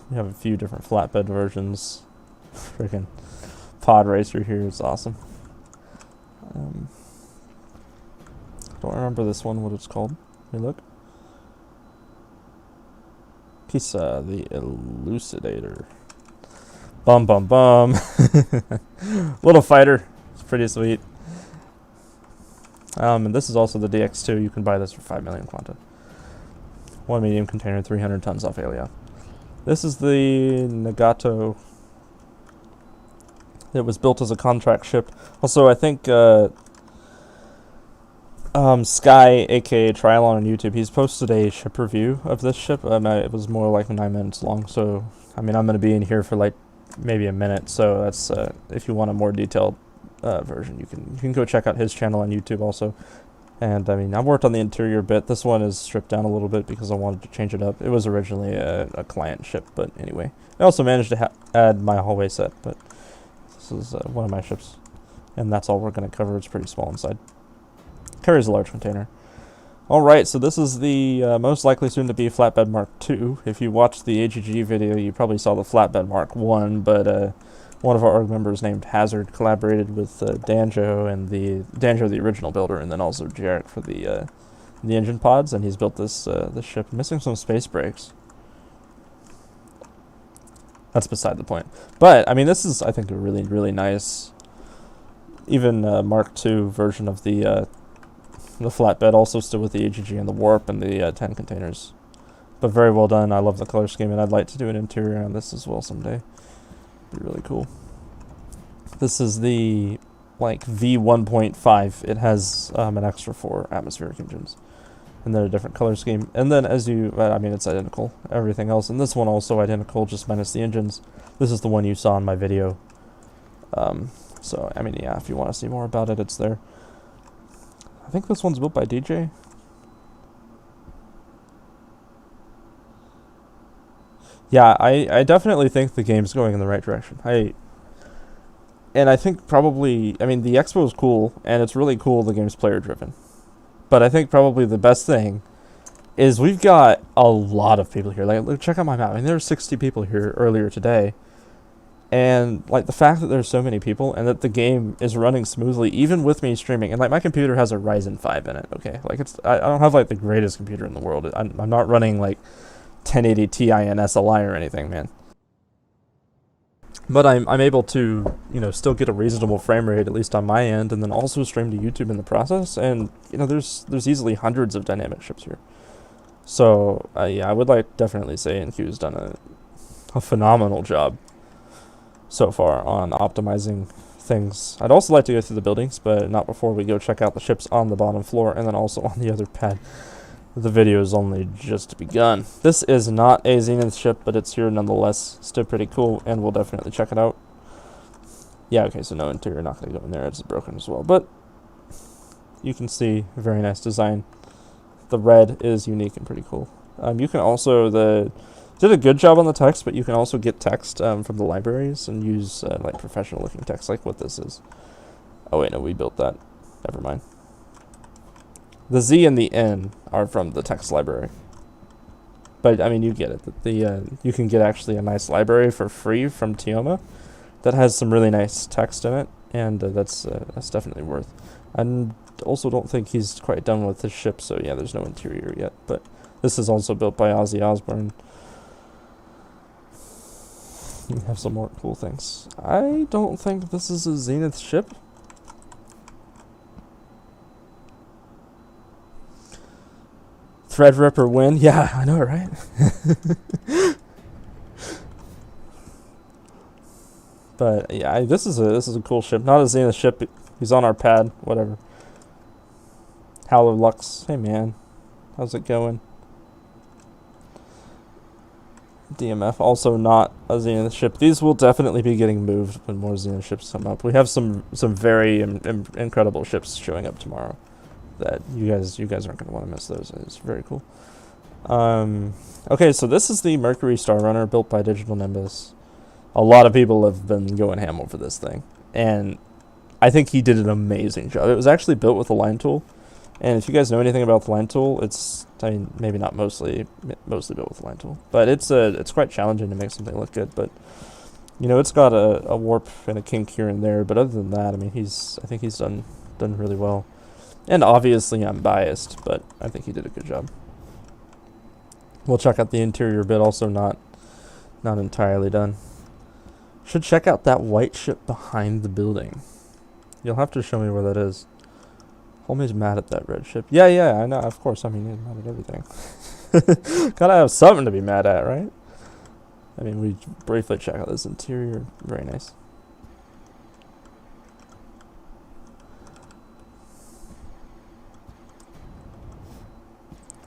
We have a few different flatbed versions. Freaking pod racer here is awesome. Don't remember this one, what it's called. Let me look. Pisa, the Elucidator. Bum bum bum. Little fighter. It's pretty sweet. And this is also the DX2. You can buy this for 5 million quanta. 1 medium container, 300 tons off Alia. This is the Nagato. It was built as a contract ship. Also, I think Sky, aka Trilon on YouTube, he's posted a ship review of this ship. It was more like 9 minutes long. So, I mean, I'm going to be in here for like maybe a minute. So that's if you want a more detailed version, you can go check out his channel on YouTube also. And I mean, I've worked on the interior a bit. This one is stripped down a little bit because I wanted to change it up. It was originally a client ship, but anyway, I also managed to add my hallway set. But this is one of my ships, and that's all we're going to cover. It's pretty small inside. Carries a large container. All right, so this is the most likely soon to be Flatbed Mark II. If you watched the AGG video, you probably saw the Flatbed Mark I, but one of our org members named Hazard collaborated with Danjo and Danjo, the original builder, and then also Jarek for the engine pods, and he's built this ship. Missing some space brakes. That's beside the point. But I mean, this is, I think, a really, really nice, even Mark II version of the flatbed, also still with the AGG and the warp and the 10 containers. But very well done. I love the color scheme, and I'd like to do an interior on this as well someday. Be really cool. This is the like V1.5. It has an extra 4 atmospheric engines, and then a different color scheme. And then as you, I mean, it's identical. Everything else, and this one also identical, just minus the engines. This is the one you saw in my video. So, I mean, yeah, if you want to see more about it, it's there. I think this one's built by DJ. Yeah, I definitely think the game's going in the right direction. And I think probably, I mean, the Expo is cool, and it's really cool the game's player-driven. But I think probably the best thing is we've got a lot of people here. Like, look, check out my map. I mean, there were 60 people here earlier today. And, like, the fact that there's so many people and that the game is running smoothly, even with me streaming. And, like, my computer has a Ryzen 5 in it, okay? Like, I don't have, like, the greatest computer in the world. I'm not running, like, 1080 Ti and SLI or anything, man. But I'm able to, you know, still get a reasonable frame rate, at least on my end, and then also stream to YouTube in the process. And, you know, there's easily hundreds of dynamic ships here. So, yeah, I would definitely say NQ's done a phenomenal job so far on optimizing things. I'd also like to go through the buildings, but not before we go check out the ships on the bottom floor and then also on the other pad. The video is only just begun. This is not a Zenith ship, but it's here nonetheless. Still pretty cool, and we'll definitely check it out. Yeah, okay, so no interior, not going to go in there. It's broken as well, but you can see a very nice design. The red is unique and pretty cool. You can also, did a good job on the text, but you can also get text from the libraries and use like professional looking text like what this is. Oh wait, no, we built that. Never mind. The Z and the N are from the text library. But, I mean, you get it. You can get actually a nice library for free from Tioma that has some really nice text in it, and that's definitely worth. I also don't think he's quite done with his ship, so yeah, there's no interior yet. But this is also built by Ozzy Osbourne. You have some more cool things. I don't think this is a Zenith ship. Threadripper win? Yeah, I know, right? But yeah, this is a cool ship. Not a Zenith ship. He's on our pad. Whatever. Howler Lux. Hey man, how's it going? DMF. Also not a Zenith ship. These will definitely be getting moved when more Zenith ships come up. We have some very incredible ships showing up tomorrow. That you guys aren't going to want to miss those. It's very cool. Okay, so this is the Mercury Star Runner built by Digital Nimbus. A lot of people have been going ham over this thing, and I think he did an amazing job. It was actually built with a line tool, and if you guys know anything about the line tool, I mean, maybe not mostly built with a line tool, but it's quite challenging to make something look good. But you know, it's got a warp and a kink here and there, but other than that, I mean, I think he's done really well. And obviously I'm biased, but I think he did a good job. We'll check out the interior bit, also not entirely done. Should check out that white ship behind the building. You'll have to show me where that is. Homie's mad at that red ship. Yeah, I know, of course. I mean, he's mad at everything. Gotta have something to be mad at, right? I mean, we briefly check out this interior. Very nice.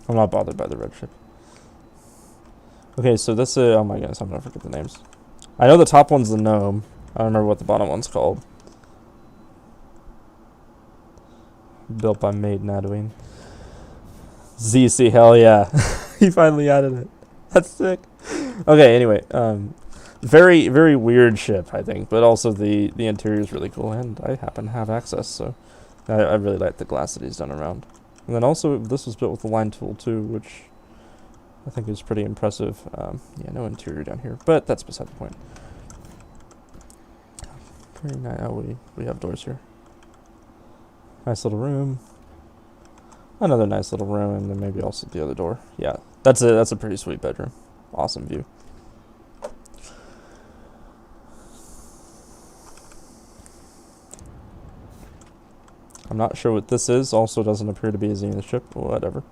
I'm not bothered by the red ship. Okay, so this is... oh my goodness, I'm going to forget the names. I know the top one's the gnome. I don't remember what the bottom one's called. Built by Maid Nadween. ZC, hell yeah. He finally added it. That's sick. Okay, anyway. Very, very weird ship, I think. But also the interior is really cool. And I happen to have access, so... I really like the glass that he's done around. And then also, this was built with the line tool too, which I think is pretty impressive. Yeah, no interior down here, but that's beside the point. Pretty nice. Oh, we have doors here. Nice little room. Another nice little room, and then maybe also the other door. Yeah, that's a pretty sweet bedroom. Awesome view. I'm not sure what this is. Also doesn't appear to be a Zenith ship. Whatever.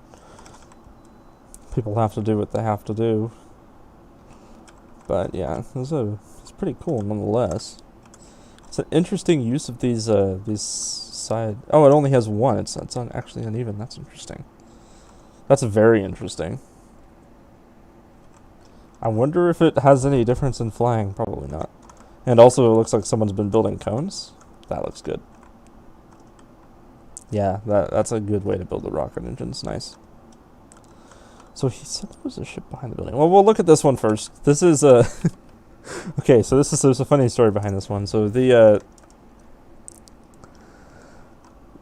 People have to do what they have to do. But yeah, it's pretty cool nonetheless. It's an interesting use of these side... oh, it only has one. It's actually uneven. That's interesting. That's very interesting. I wonder if it has any difference in flying. Probably not. And also it looks like someone's been building cones. That looks good. Yeah, that's a good way to build the rocket engines. Nice. So he said there was a ship behind the building. Well, we'll look at this one first. This is a... okay, so there's a funny story behind this one. So the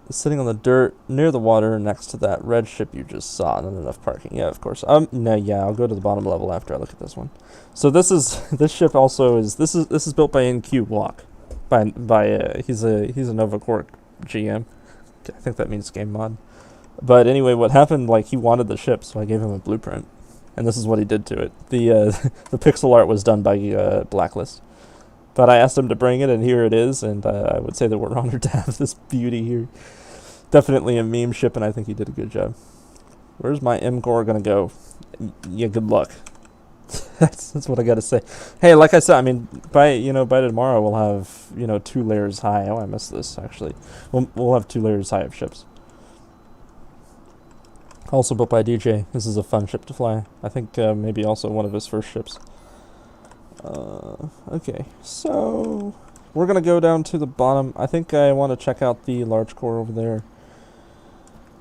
sitting on the dirt near the water next to that red ship you just saw. Not enough parking. Yeah, of course. No, yeah, I'll go to the bottom level after I look at this one. So this ship also is this is built by NQ Walk. He's a Nova Corp GM. I think that means game mod. But anyway, what happened, like, he wanted the ship, so I gave him a blueprint. And this is what he did to it. The the pixel art was done by Blacklist. But I asked him to bring it, and here it is, and I would say that we're honored to have this beauty here. Definitely a meme ship, and I think he did a good job. Where's my M-Core gonna go? Yeah, good luck. that's what I gotta say. Hey, like I said, I mean, by tomorrow we'll have 2 layers high. Oh, I missed this actually. We'll have 2 layers high of ships. Also built by DJ. This is a fun ship to fly. I think maybe also one of his first ships. Okay, so we're gonna go down to the bottom. I think I want to check out the large core over there,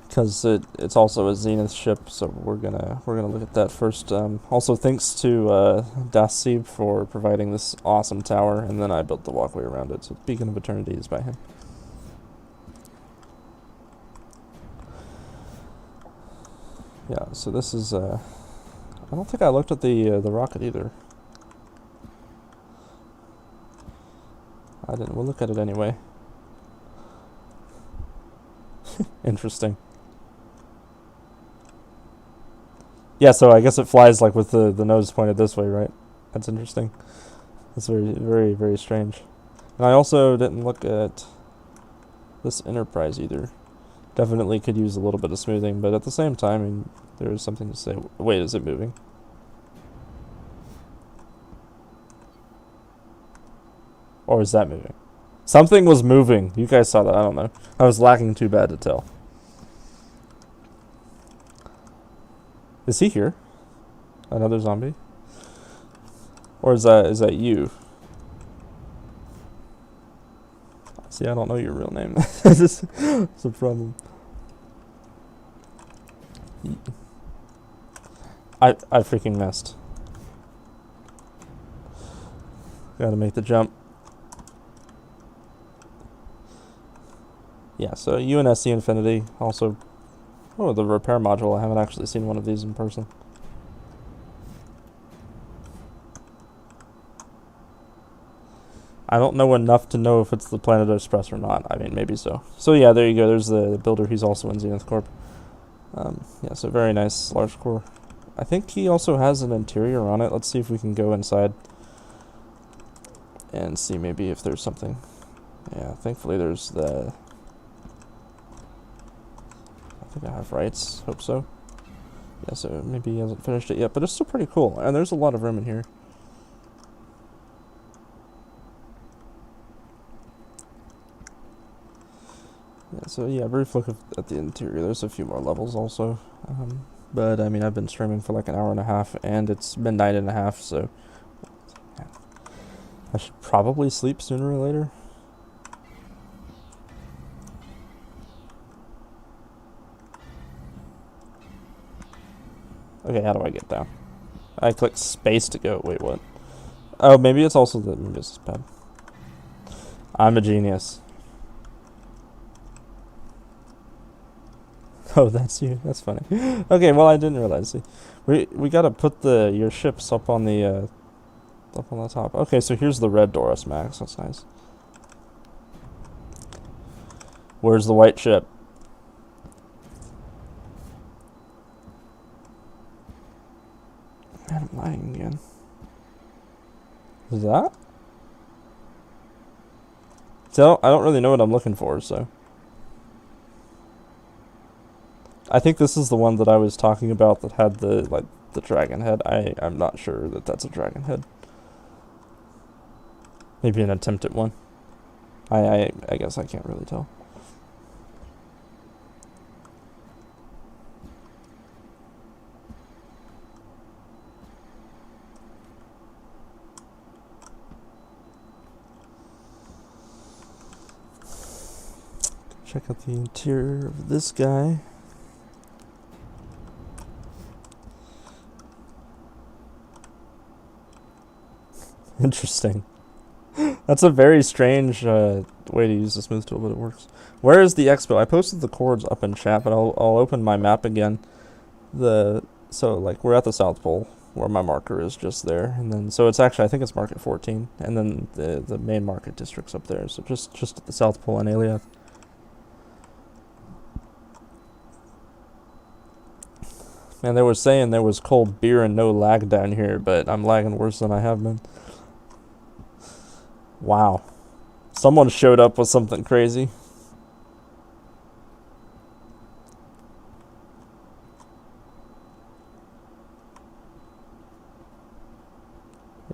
because it's also a Zenith ship, so we're gonna look at that first. Also, thanks to Das Sieb for providing this awesome tower, and then I built the walkway around it. So the Beacon of Eternity is by him. Yeah, so this is I don't think I looked at the rocket either. I didn't. We'll look at it anyway. Interesting. Yeah, so I guess it flies like with the nose pointed this way, right? That's interesting. That's very, very, very strange. And I also didn't look at this Enterprise either. Definitely could use a little bit of smoothing, but at the same time, I mean, there is something to say. Wait, is it moving? Or is that moving? Something was moving. You guys saw that. I don't know. I was lacking too bad to tell. Is he here? Another zombie? Or is that you? See, I don't know your real name. It's a problem. I freaking missed. Gotta make the jump. Yeah, so UNSC Infinity also. Oh, the repair module. I haven't actually seen one of these in person. I don't know enough to know if it's the Planet Express or not. I mean, maybe so. So yeah, there you go. There's the builder. He's also in Zenith Corp. Yeah, so very nice large core. I think he also has an interior on it. Let's see if we can go inside and see maybe if there's something. Yeah, thankfully there's the... I think I have rights. Hope so. Yeah, so maybe he hasn't finished it yet, but it's still pretty cool. And there's a lot of room in here. Yeah, so yeah, brief look at the interior. There's a few more levels also. But I mean, I've been streaming for like an hour and a half, and it's midnight and a half, so yeah. I should probably sleep sooner or later. Okay, how do I get down? I click space to go. Wait, what? Oh, maybe it's also the this pad. I'm a genius. Oh, that's you. That's funny. Okay, well, I didn't realize. See, we gotta put your ships up on the top. Okay, so here's the red Doris Max. That's nice. Where's the white ship? Man, I'm lying again. Is that? So I don't really know what I'm looking for, so. I think this is the one that I was talking about that had the dragon head. I'm not sure that that's a dragon head. Maybe an attempt at one. I guess I can't really tell. check out the interior of this guy. Interesting. That's a very strange way to use the smooth tool, but it works. Where is the Expo? I posted the coords up in chat, but I'll open my map again. So like we're at the South Pole, where my marker is just there, and then so it's actually, I think it's market 14, and then the main market district's up there. So just at the South Pole and Aliath. And they were saying there was cold beer and no lag down here, but I'm lagging worse than I have been. Wow. Someone showed up with something crazy.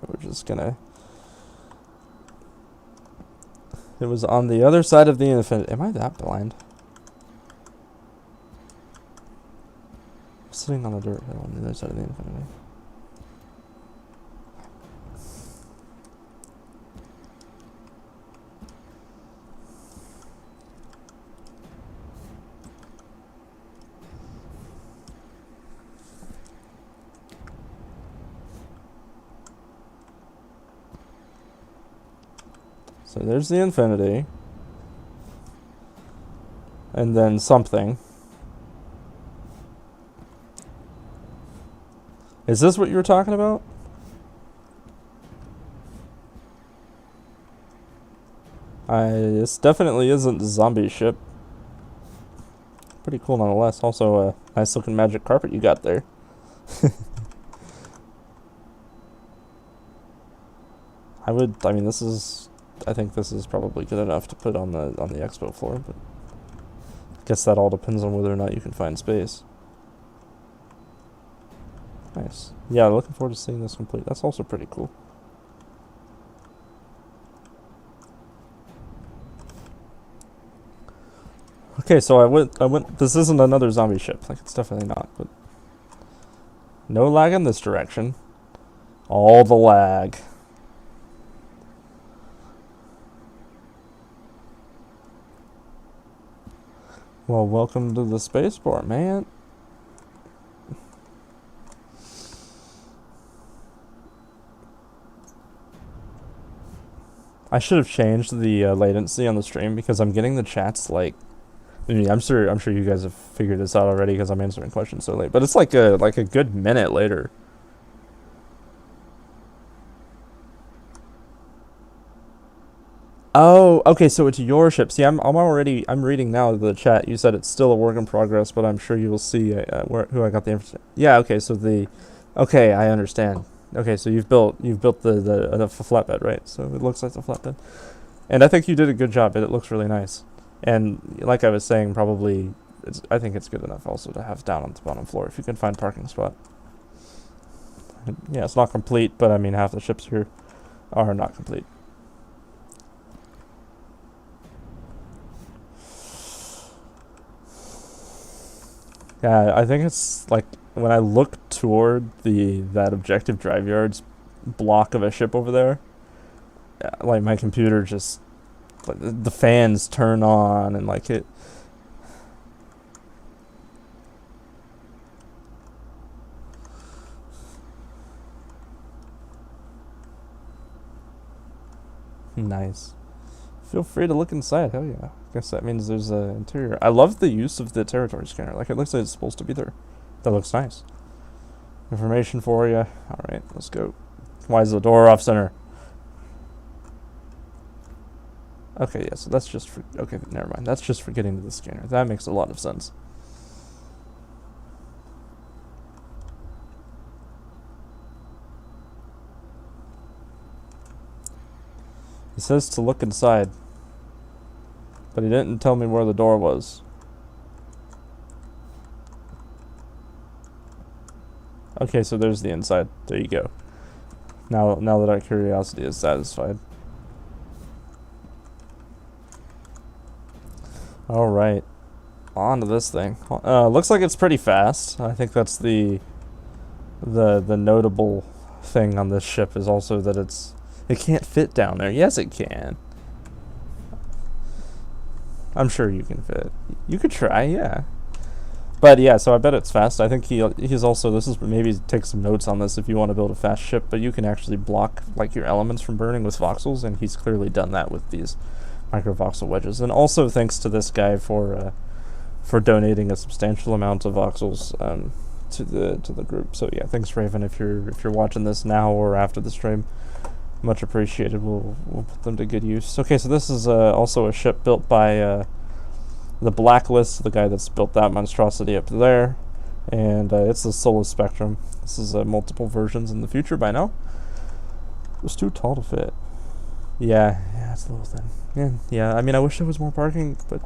We're just gonna... It was on the other side of the infinite. Am I that blind? Sitting on the dirt hill on the other side of the infinity. So there's the infinity. And then something. Is this what you were talking about? This definitely isn't a zombie ship. Pretty cool nonetheless. Also a nice looking magic carpet you got there. I mean I think this is probably good enough to put on the expo floor, but I guess that all depends on whether or not you can find space. Nice. Yeah, looking forward to seeing this complete. That's also pretty cool. Okay, so I went, this isn't another zombie ship. Like, it's definitely not, but no lag in this direction. All the lag. Well, welcome to the spaceport, man. I should have changed the latency on the stream because I'm getting the chats like, I mean, I'm sure you guys have figured this out already because I'm answering questions so late, but it's like a good minute later. Oh, okay, so it's your ship. See, I'm reading now the chat. You said it's still a work in progress, but I'm sure you will see who I got the information. Yeah, okay, so okay, I understand. Okay, so you've built the flatbed, right? So it looks like the flatbed, and I think you did a good job. It looks really nice, and like I was saying, probably I think it's good enough also to have down on the bottom floor if you can find parking spot. And yeah, it's not complete, but I mean half the ships here are not complete. Yeah, I think it's like when I look toward that objective drive yard's block of a ship over there, like my computer just, like, the fans turn on and like it. Nice. Feel free to look inside. Hell yeah. Guess that means there's an interior. I love the use of the territory scanner. Like, it looks like it's supposed to be there. That looks nice. Information for you. Alright, let's go. Why is the door off center? Okay, yeah, so that's just for... Okay, never mind. That's just for getting to the scanner. That makes a lot of sense. He says to look inside. But he didn't tell me where the door was. Okay, so there's the inside. There you go. Now that our curiosity is satisfied. Alright. On to this thing. Looks like it's pretty fast. I think that's the notable thing on this ship is also that it can't fit down there. Yes, it can. I'm sure you can fit. You could try, yeah. But yeah, so I bet it's fast. I think he's also, this is, maybe take some notes on this if you want to build a fast ship, but you can actually block like your elements from burning with voxels, and he's clearly done that with these micro voxel wedges. And also thanks to this guy for donating a substantial amount of voxels to the group. So yeah, thanks Raven if you're watching this now or after the stream. Much appreciated. We'll put them to good use. Okay, so this is also a ship built by the Blacklist, the guy that's built that monstrosity up there, and it's the Solar Spectrum. This is multiple versions in the future by now. It was too tall to fit. Yeah, it's a little thin. Yeah. I mean, I wish there was more parking, but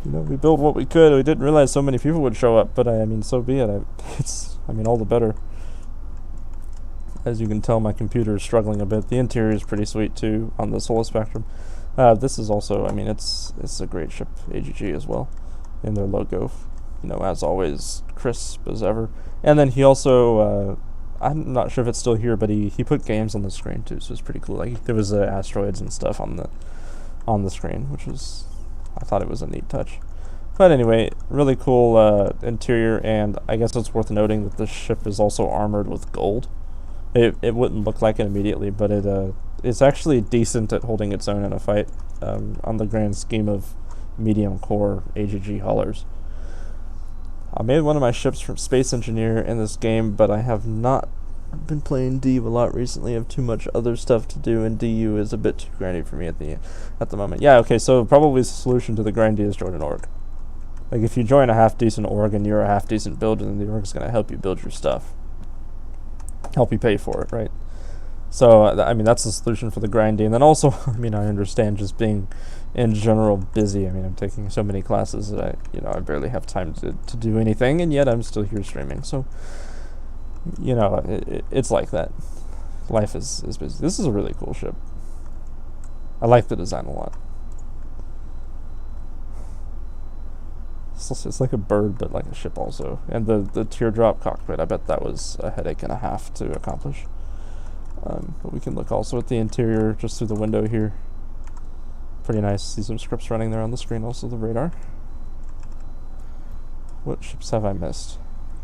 you know, we built what we could. We didn't realize so many people would show up, but I mean, so be it. I mean, all the better. As you can tell, my computer is struggling a bit. The interior is pretty sweet too on the Solar Spectrum. This is also, I mean, it's a great ship, AGG as well, and their logo, you know, as always, crisp as ever. And then he also, I'm not sure if it's still here, but he put games on the screen too, so it's pretty cool. Like there was asteroids and stuff on the screen, which was, I thought it was a neat touch. But anyway, really cool interior, and I guess it's worth noting that this ship is also armored with gold. It wouldn't look like it immediately, but it's actually decent at holding its own in a fight on the grand scheme of medium core AGG haulers. I made one of my ships from Space Engineer in this game, but I have not been playing DU a lot recently. I have too much other stuff to do, and DU is a bit too grindy for me at the moment. Yeah, okay, so probably the solution to the grindy is join an org. Like if you join a half-decent org and you're a half-decent builder, then the org is going to help you build your stuff. Help you pay for it, right? So, I mean, that's the solution for the grindy. And then also, I mean, I understand just being, in general, busy. I mean, I'm taking so many classes that I barely have time to do anything, and yet I'm still here streaming. So, you know, it's like that. Life is busy. This is a really cool ship. I like the design a lot. It's like a bird, but like a ship also. And the teardrop cockpit, I bet that was a headache and a half to accomplish. But we can look also at the interior just through the window here. Pretty nice. See some scripts running there on the screen. Also the radar. What ships have I missed?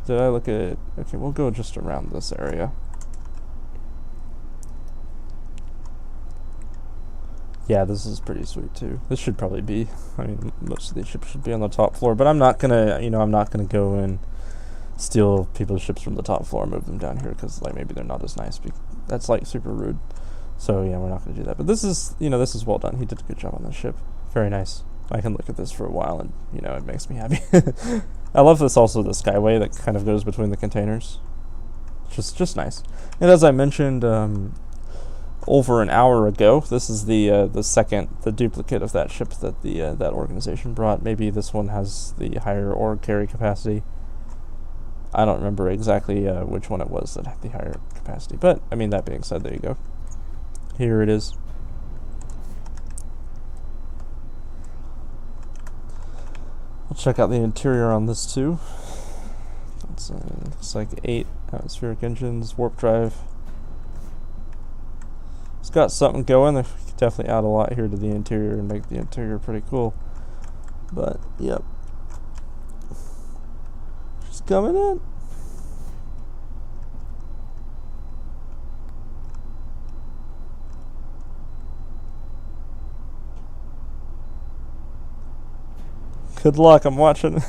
Did I look at... Okay, we'll go just around this area. Yeah, this is pretty sweet too. This should probably be, I mean, most of these ships should be on the top floor, but I'm not gonna, I'm not gonna go and steal people's ships from the top floor and move them down here, because like maybe they're not as nice. That's like super rude. So yeah, we're not gonna do that. But this is, this is well done. He did a good job on this ship. Very nice. I can look at this for a while, and it makes me happy. I love this also, the skyway that kind of goes between the containers. Just nice. And as I mentioned, over an hour ago, this is the duplicate of that ship that that organization brought. Maybe this one has the higher org carry capacity. I don't remember exactly which one it was that had the higher capacity, but I mean, that being said, there you go. Here it is. We'll check out the interior on this too. It's looks like 8 atmospheric engines, warp drive. It's got something going. They could definitely add a lot here to the interior and make the interior pretty cool. But, yep. She's coming in. Good luck, I'm watching.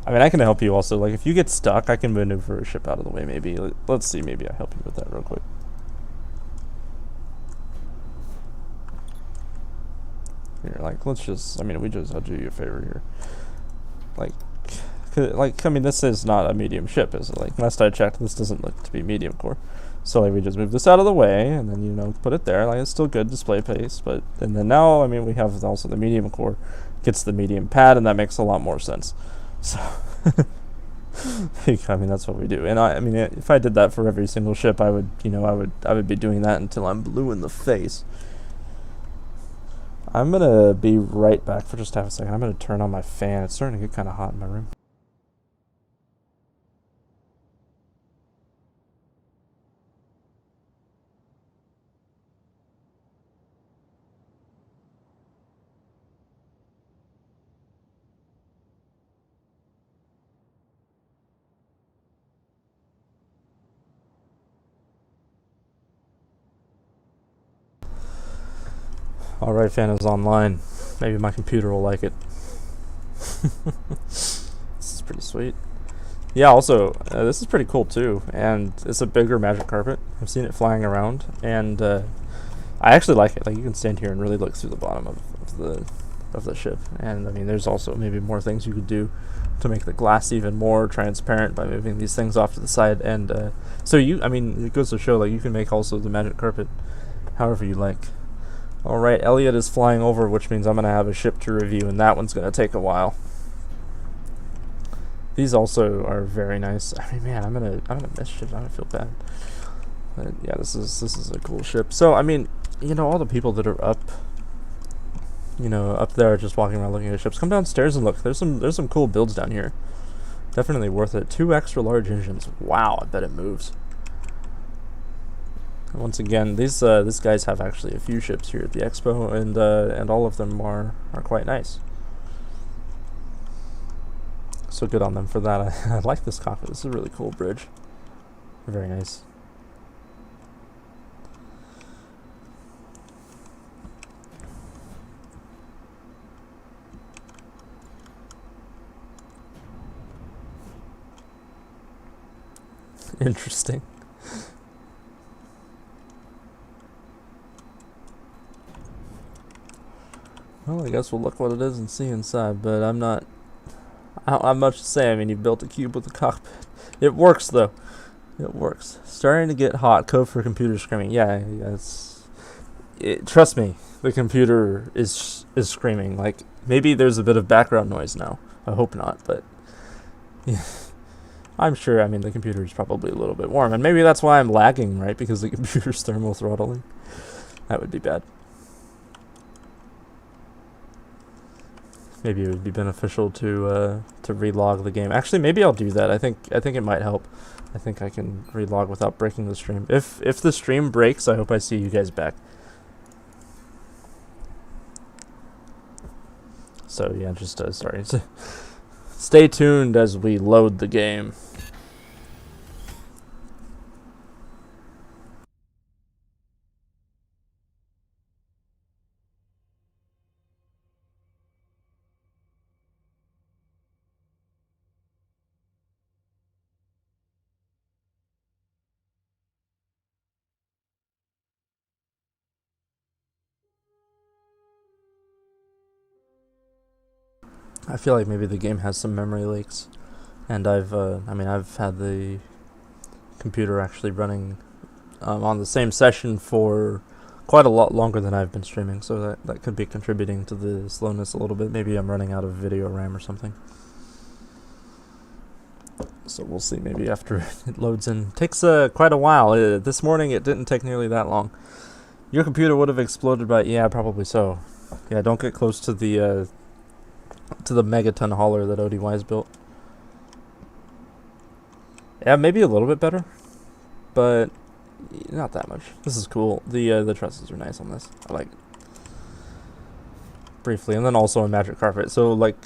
I mean, I can help you also. Like, if you get stuck, I can maneuver a ship out of the way, maybe. Let's see, maybe I help you with that real quick. Here, like, let's just, I mean, I'll do you a favor here. Like, I mean, this is not a medium ship, is it? Like, last I checked, this doesn't look to be medium core. So, like, we just move this out of the way, and then, put it there. Like, it's still good display pace, but, and then now, I mean, we have also the medium core gets the medium pad, and that makes a lot more sense. So, I mean, that's what we do. And I mean, if I did that for every single ship, I would, I would be doing that until I'm blue in the face. I'm gonna be right back for just half a second. I'm gonna turn on my fan. It's starting to get kind of hot in my room. Alright, Phantom's online. Maybe my computer will like it. This is pretty sweet. Yeah, also, this is pretty cool too, and it's a bigger magic carpet. I've seen it flying around, and I actually like it. Like, you can stand here and really look through the bottom of the ship. And I mean, there's also maybe more things you could do to make the glass even more transparent by moving these things off to the side. And so I mean, it goes to show, like, you can make also the magic carpet however you like. Alright, Elliot is flying over, which means I'm going to have a ship to review, and that one's going to take a while. These also are very nice. I mean, man, I'm gonna miss shit. I'm gonna feel bad. But yeah, this is a cool ship. So I mean, you know, all the people that are up, you know, up there just walking around looking at ships, come downstairs and look. There's some cool builds down here. Definitely worth it. 2 extra large engines. Wow, I bet it moves. Once again, these guys have actually a few ships here at the Expo, and all of them are quite nice. So good on them for that. I like this cockpit. This is a really cool bridge. Very nice. Interesting. Well, I guess we'll look what it is and see inside, but I don't have much to say. I mean, you built a cube with a cockpit. It works, though. It works. Starting to get hot. Code for computer screaming. Yeah, trust me, the computer is screaming. Like, maybe there's a bit of background noise now. I hope not, but yeah, I'm sure. I mean, the computer is probably a little bit warm, and maybe that's why I'm lagging, right? Because the computer's thermal throttling. That would be bad. Maybe it would be beneficial to relog the game. Actually, maybe I'll do that. I think it might help. I think I can relog without breaking the stream. If the stream breaks, I hope I see you guys back. So yeah, just sorry. Stay tuned as we load the game. I feel like maybe the game has some memory leaks, and I've had the computer actually running on the same session for quite a lot longer than I've been streaming, so that could be contributing to the slowness a little bit. Maybe I'm running out of video RAM or something. So we'll see. Maybe after it loads in, takes quite a while. This morning it didn't take nearly that long. Your computer would have exploded by, yeah, probably so. Yeah, don't get close to the megaton hauler that ODY's built. Yeah, maybe a little bit better, but not that much. This is cool. The trusses are nice on this. I like it. Briefly, and then also a magic carpet. So, like,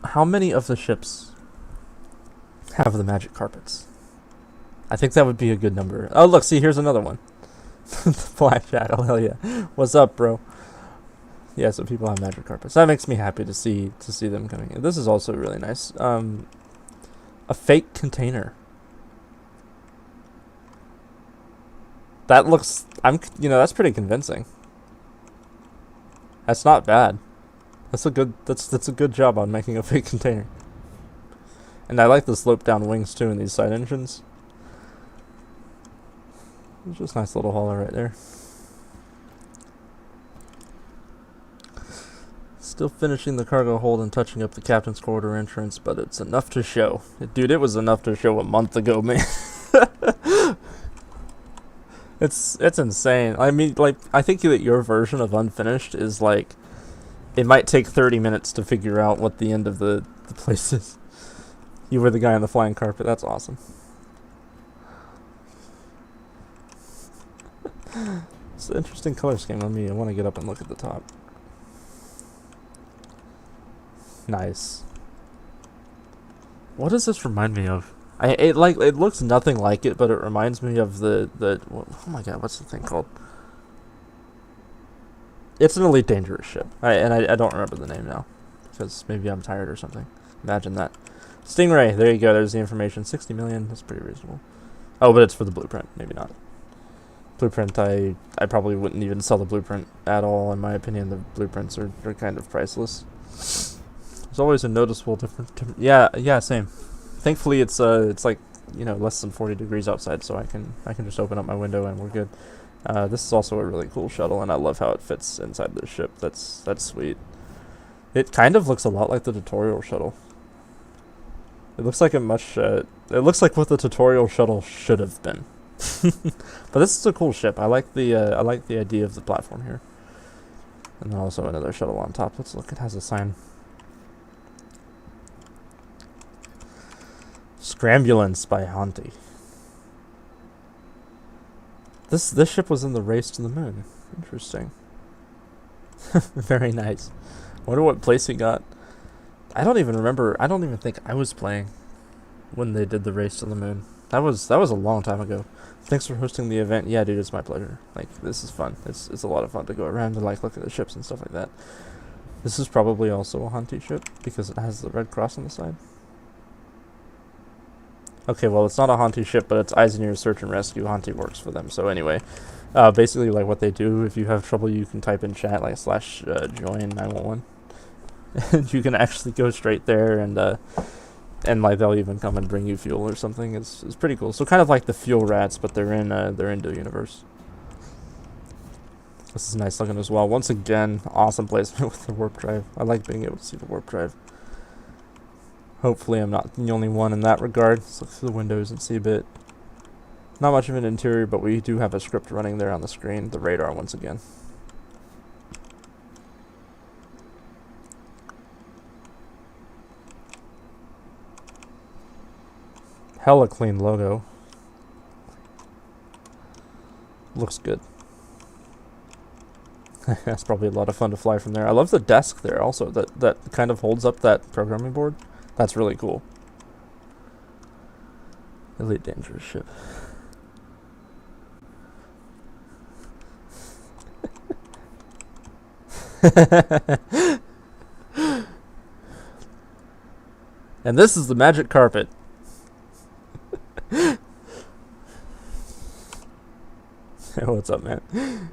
how many of the ships have the magic carpets? I think that would be a good number. Oh, look, see, here's another one. The black jackal, hell yeah. What's up, bro? Yeah, so people have magic carpets. That makes me happy to see them coming in. This is also really nice. A fake container. That looks, that's pretty convincing. That's not bad. That's a good job on making a fake container. And I like the slope down wings too in these side engines. It's just a nice little hauler right there. Still finishing the cargo hold and touching up the captain's quarter entrance, but it's enough to show. Dude, it was enough to show a month ago, man. It's insane. I mean, like, I think that your version of unfinished is like, it might take 30 minutes to figure out what the end of the place is. You were the guy on the flying carpet. That's awesome. It's an interesting color scheme on me. I want to get up and look at the top. Nice. What does this remind me of? It looks nothing like it, but it reminds me of the oh my god, what's the thing called? It's an Elite Dangerous ship. I don't remember the name now, because maybe I'm tired or something. Imagine that. Stingray, there you go, there's the information. 60 million, that's pretty reasonable. Oh, but it's for the blueprint, maybe not. Blueprint, I probably wouldn't even sell the blueprint at all, in my opinion. The blueprints are kind of priceless. There's always a noticeable difference. Yeah, same. Thankfully, it's like, you know, less than 40 degrees outside, so I can just open up my window and we're good. This is also a really cool shuttle, and I love how it fits inside the ship. That's sweet. It kind of looks a lot like the tutorial shuttle. It looks like it looks like what the tutorial shuttle should have been. But this is a cool ship. I like the idea of the platform here. And then also another shuttle on top. Let's look. It has a sign. Scrambulance by Hanti. This ship was in the race to the moon. Interesting. Very nice. Wonder what place he got. I don't even remember. I don't even think I was playing when they did the race to the moon. That was a long time ago. Thanks for hosting the event. Yeah, dude, it's my pleasure. Like, this is fun. It's a lot of fun to go around and like look at the ships and stuff like that. This is probably also a Hanti ship because it has the red cross on the side. Okay, well, it's not a Hanti ship, but it's Eisenhower Search and Rescue. Hanti works for them. So anyway, basically, like what they do, if you have trouble, you can type in chat like /join 911. And you can actually go straight there, and like they'll even come and bring you fuel or something. It's pretty cool. So kind of like the fuel rats, but they're in the universe. This is nice looking as well. Once again, awesome placement with the warp drive. I like being able to see the warp drive. Hopefully I'm not the only one in that regard. Let's look through the windows and see a bit. Not much of an interior, but we do have a script running there on the screen. The radar once again. Hella clean logo. Looks good. That's probably a lot of fun to fly from there. I love the desk there also. That kind of holds up that programming board. That's really cool. Elite Dangerous ship. And this is the magic carpet. What's up, man?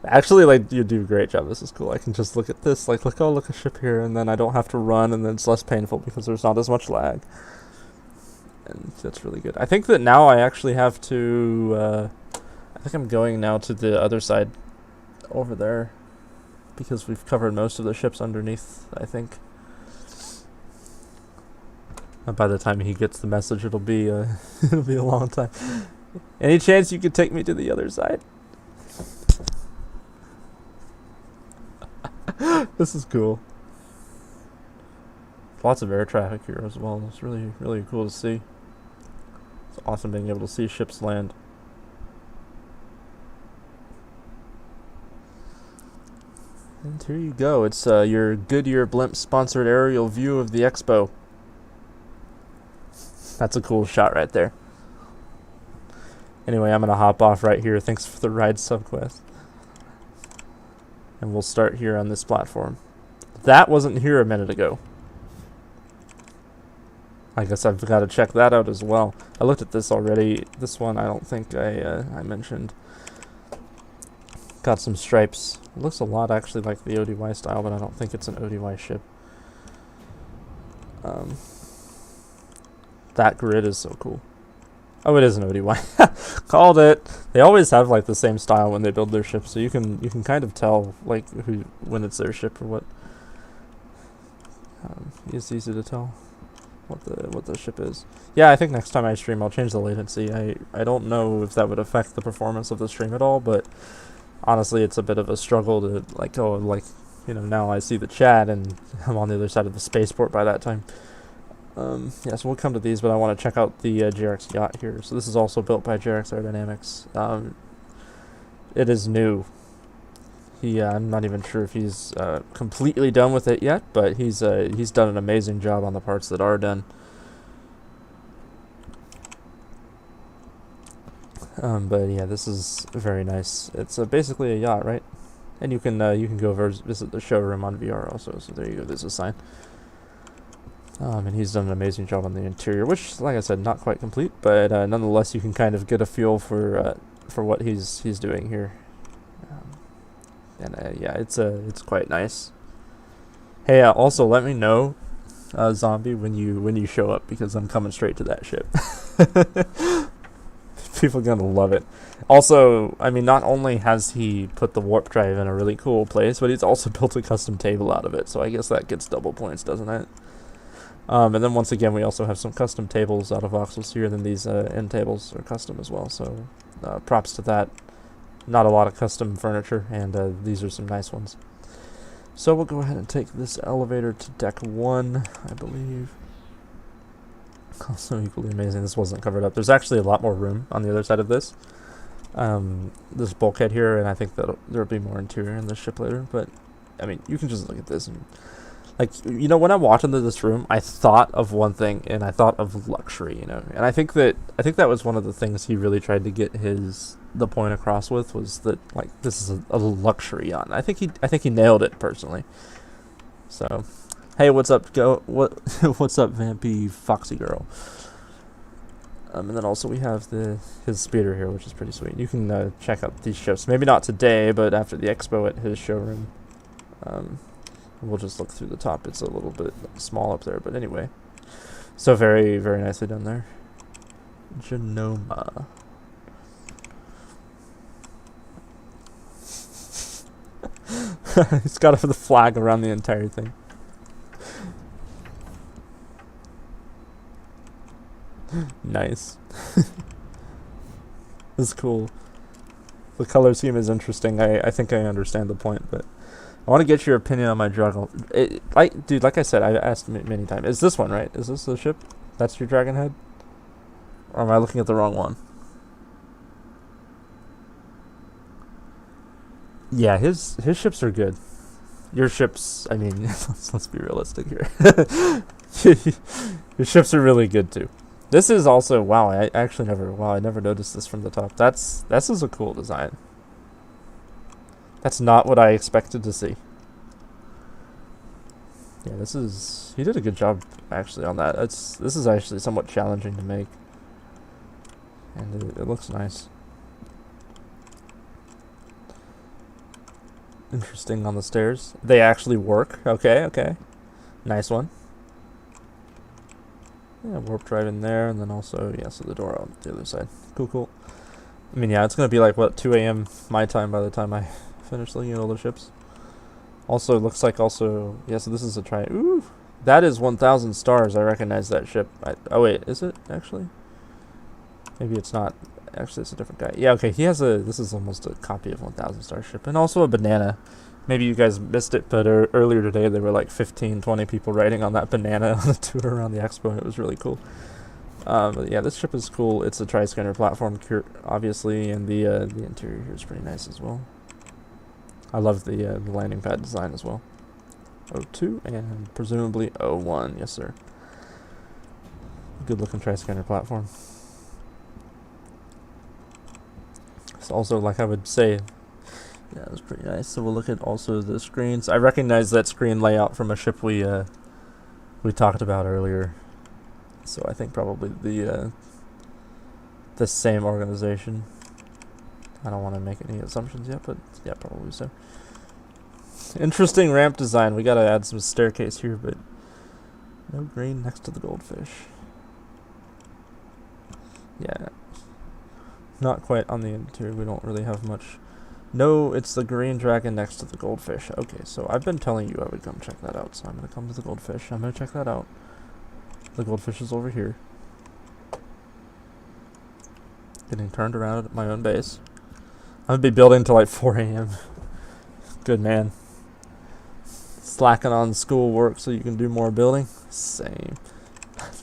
Actually, like, you do a great job. This is cool. I can just look at this, like, look a ship here, and then I don't have to run, and then it's less painful because there's not as much lag. And that's really good. I think that now I actually have to, I think I'm going now to the other side over there because we've covered most of the ships underneath, I think. And by the time he gets the message, it'll be it'll be a long time. Any chance you could take me to the other side? This is cool. Lots of air traffic here as well. It's really, really cool to see. It's awesome being able to see ships land. And here you go. It's your Goodyear blimp sponsored aerial view of the Expo. That's a cool shot right there. Anyway, I'm going to hop off right here. Thanks for the ride subquest. And we'll start here on this platform. That wasn't here a minute ago. I guess I've got to check that out as well. I looked at this already. This one I don't think I mentioned. Got some stripes. It looks a lot actually like the ODY style, but I don't think it's an ODY ship. That grid is so cool. Oh, it is an ODY. Called it. They always have like the same style when they build their ships, so you can kind of tell like when it's their ship or what. It's easy to tell what the ship is. Yeah, I think next time I stream I'll change the latency. I don't know if that would affect the performance of the stream at all, but honestly it's a bit of a struggle to like now I see the chat and I'm on the other side of the spaceport by that time. Yeah, so we'll come to these, but I want to check out the JRX yacht here. So this is also built by JRX Aerodynamics. It is new. I'm not even sure if he's completely done with it yet, but he's done an amazing job on the parts that are done. But yeah, this is very nice. It's basically a yacht, right? And you can go visit the showroom on VR also. So there you go. There's a sign. And he's done an amazing job on the interior, which, like I said, not quite complete, but nonetheless, you can kind of get a feel for what he's doing here. And yeah, it's quite nice. Hey, also let me know, zombie, when you show up, because I'm coming straight to that ship. People are gonna love it. Also, I mean, not only has he put the warp drive in a really cool place, but he's also built a custom table out of it. So I guess that gets double points, doesn't it? And then once again, we also have some custom tables out of voxels here. Then these end tables are custom as well. So props to that. Not a lot of custom furniture, and these are some nice ones. So we'll go ahead and take this elevator to deck 1, I believe. Also equally amazing, this wasn't covered up. There's actually a lot more room on the other side of this. This bulkhead here, and I think that there'll be more interior in this ship later. But, I mean, you can just look at this. And, like, you know, when I walked into this room, I thought of one thing, and I thought of luxury, you know. And I think that was one of the things he really tried to get the point across with, was that, like, this is a luxury yacht. I think he nailed it personally. So, hey, what's up, what's up, Vampy Foxy Girl? And then also we have his speeder here, which is pretty sweet. You can check out these ships. Maybe not today, but after the expo at his showroom. We'll just look through the top. It's a little bit small up there, but anyway. So very, very nicely done there. Genoma. He's got the flag around the entire thing. Nice. This is cool. The color scheme is interesting. I think I understand the point, but I want to get your opinion on my dragon. Like I said, I've asked many times. Is this one right? Is this the ship? That's your dragon head? Or am I looking at the wrong one? Yeah, his ships are good. Your ships, I mean, let's be realistic here. Your ships are really good too. This is also, wow, I never noticed this from the top. This is a cool design. That's not what I expected to see. Yeah, he did a good job actually on that. This is actually somewhat challenging to make. And it looks nice. Interesting on the stairs. They actually work. Okay. Nice one. Yeah, warp drive in there, and then also, yeah, so the door on the other side. Cool. I mean, yeah, it's going to be like, what, 2 a.m. my time by the time I finish looking at all the ships. Also, looks like yeah, so this is a ooh, that is 1,000 stars. I recognize that ship. Oh, wait, is it actually? Maybe it's not. Actually, it's a different guy. Yeah, okay, this is almost a copy of 1,000 starship. And also a banana. Maybe you guys missed it, but earlier today there were like 15, 20 people riding on that banana on the tour around the expo, and it was really cool. But yeah, this ship is cool. It's a tri-scanner platform, obviously, and the interior here is pretty nice as well. I love the landing pad design as well. 02 and presumably 01, yes sir. Good looking tri-scanner platform. It's also, like I would say, yeah, it was pretty nice. So we'll look at also the screens. I recognize that screen layout from a ship we talked about earlier. So I think probably the same organization. I don't want to make any assumptions yet, but yeah, probably so. Interesting ramp design. We gotta add some staircase here, but no green next to the goldfish. Yeah, not quite on the interior. We don't really have much. No, it's the green dragon next to the goldfish. Okay, so I've been telling you I would come check that out, so I'm gonna come to the goldfish. I'm gonna check that out. The goldfish is over here. Getting turned around at my own base. I'm gonna be building till like 4 a.m. Good man. Slacking on schoolwork so you can do more building. Same.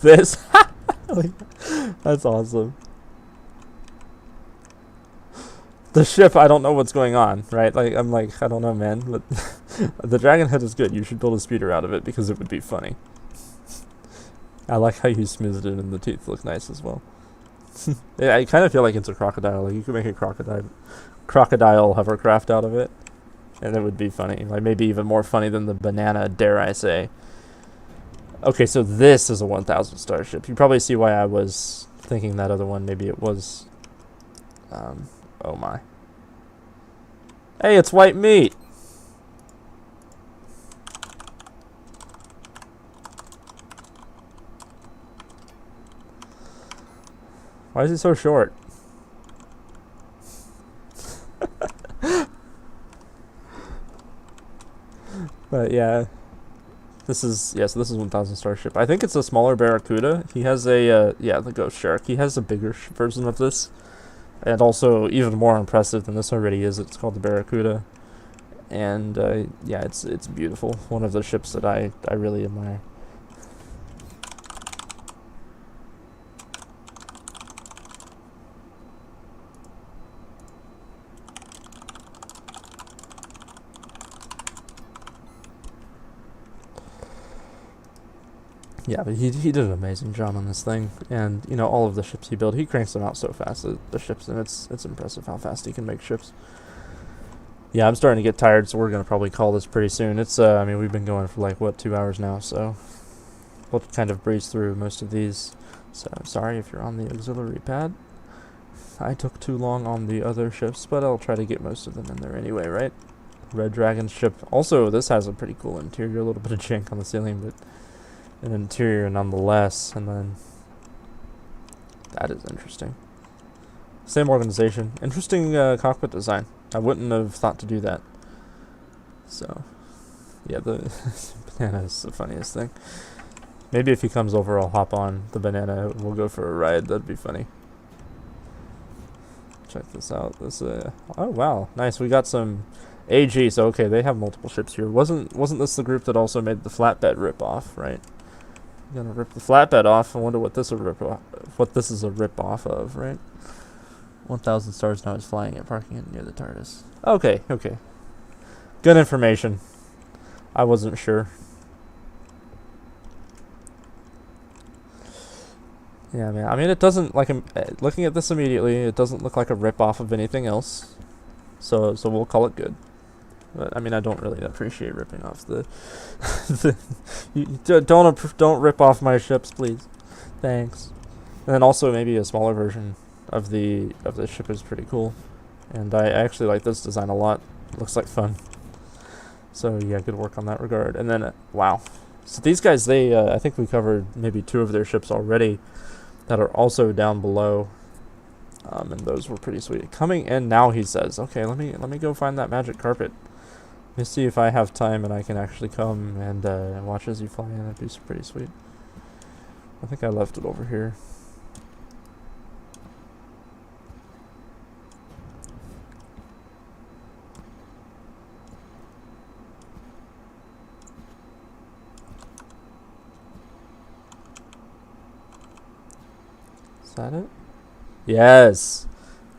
This. That's awesome. The ship, I don't know what's going on, right? Like, I'm like, I don't know, man. But the dragon head is good. You should build a speeder out of it because it would be funny. I like how you smoothed it and the teeth look nice as well. Yeah, I kind of feel like it's a crocodile. Like you could make a crocodile hovercraft out of it, and it would be funny. Like maybe even more funny than the banana, dare I say. Okay, so this is a 1,000 starship. You probably see why I was thinking that other one. Maybe it was. Oh my. Hey, it's white meat. Why is he so short? But yeah, this is so this is 1,000 starship. I think it's a smaller Barracuda. He has a the Ghost Shark. He has a bigger version of this, and also even more impressive than this already is. It's called the Barracuda, and yeah, it's beautiful. One of the ships that I really admire. Yeah, but he did an amazing job on this thing, and you know all of the ships he built, he cranks them out so fast. The ships, and it's impressive how fast he can make ships. Yeah, I'm starting to get tired, so we're gonna probably call this pretty soon. It's I mean we've been going for like what 2 hours now, so we'll kind of breeze through most of these. So sorry if you're on the auxiliary pad. I took too long on the other ships, but I'll try to get most of them in there anyway, right? Red Dragon ship. Also, this has a pretty cool interior, a little bit of jank on the ceiling, but an interior nonetheless. And then that is interesting. Same organization. Interesting cockpit design. I wouldn't have thought to do that. So, yeah, the banana is the funniest thing. Maybe if he comes over, I'll hop on the banana. We'll go for a ride. That'd be funny. Check this out. This oh wow, nice. We got some AG. So okay, they have multiple ships here. Wasn't this the group that also made the flatbed rip off, right? I'm gonna rip the flatbed off. I wonder what this is a rip off of, right? 1,000 stars now is flying at parking near the TARDIS. Okay. Good information. I wasn't sure. Yeah, man. I mean, it doesn't like looking at this immediately. It doesn't look like a rip off of anything else. So we'll call it good. But I mean, I don't really appreciate ripping off the. Don't rip off my ships, please. Thanks. And then also maybe a smaller version of the ship is pretty cool, and I actually like this design a lot. It looks like fun. So yeah, good work on that regard. And then wow, so these guys, they I think we covered maybe 2 of their ships already that are also down below, and those were pretty sweet. Coming in now, he says, okay, let me go find that magic carpet. Let me see if I have time and I can actually come and watch as you fly in. That'd be pretty sweet. I think I left it over here. Is that it? Yes.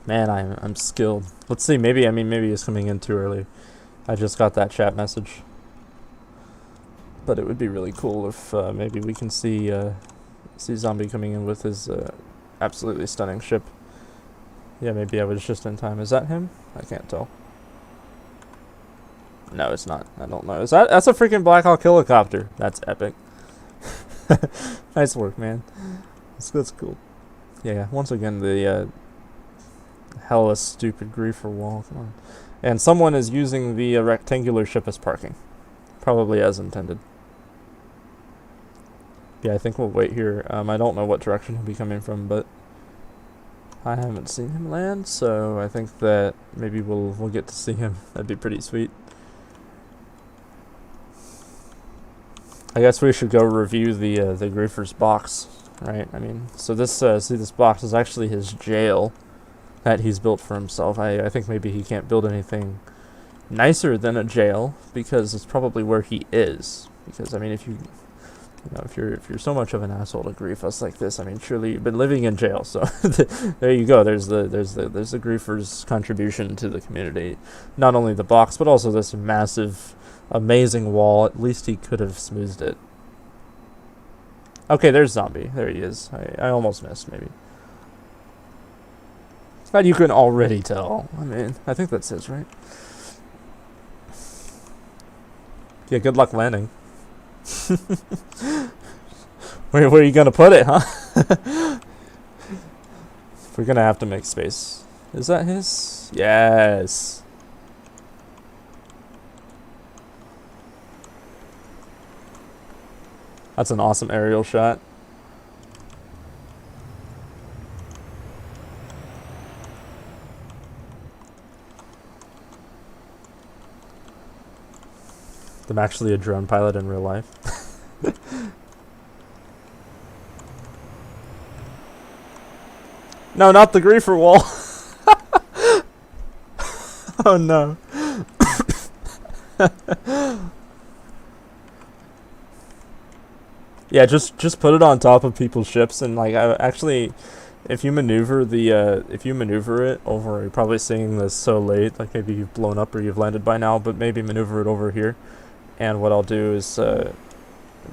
Man, I'm skilled. Let's see. Maybe it's coming in too early. I just got that chat message. But it would be really cool if maybe we can see Zombie coming in with his absolutely stunning ship. Yeah, maybe I was just in time. Is that him? I can't tell. No, it's not. I don't know. That's a freaking Black Hawk helicopter. That's epic. Nice work, man. That's cool. Yeah, once again, the hella stupid griefer wall. Come on. And someone is using the rectangular ship as parking. Probably as intended. Yeah, I think we'll wait here. I don't know what direction he'll be coming from, but I haven't seen him land, so I think that maybe we'll get to see him. That'd be pretty sweet. I guess we should go review the griefer's box. Right, I mean, so this this box is actually his jail that he's built for himself. I think maybe he can't build anything nicer than a jail because it's probably where he is. Because I mean, if you're so much of an asshole to grief us like this, I mean, surely you've been living in jail. So there you go. There's the griefer's contribution to the community. Not only the box, but also this massive, amazing wall. At least he could have smoothed it. Okay, there's Zombie. There he is. I almost missed, maybe. But you can already tell. I mean, I think that says right. Yeah, good luck landing. Where are you gonna put it, huh? We're gonna have to make space. Is that his? Yes. That's an awesome aerial shot. I'm actually a drone pilot in real life. No, not the griefer wall. Oh no. Yeah, just put it on top of people's ships, and like actually, if you maneuver it over, you're probably seeing this so late, like maybe you've blown up or you've landed by now, but maybe maneuver it over here, and what I'll do is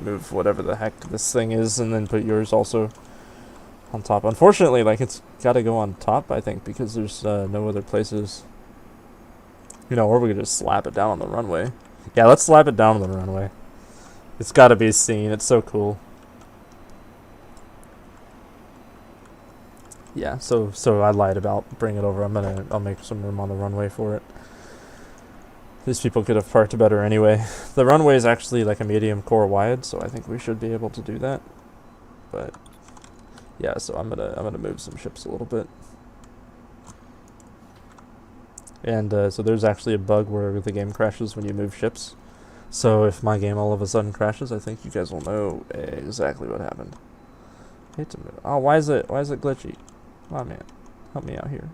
move whatever the heck this thing is, and then put yours also on top. Unfortunately, like it's got to go on top, I think, because there's no other places. You know, or we could just slap it down on the runway. Yeah, let's slap it down on the runway. It's got to be seen. It's so cool. Yeah, so I lied about bring it over. I'll make some room on the runway for it. These people could have parked better anyway. The runway is actually like a medium core wide, so I think we should be able to do that. But yeah, so I'm gonna move some ships a little bit. And so there's actually a bug where the game crashes when you move ships. So if my game all of a sudden crashes, I think you guys will know exactly what happened. Hate to move. Oh, why is it glitchy? Oh man, help me out here.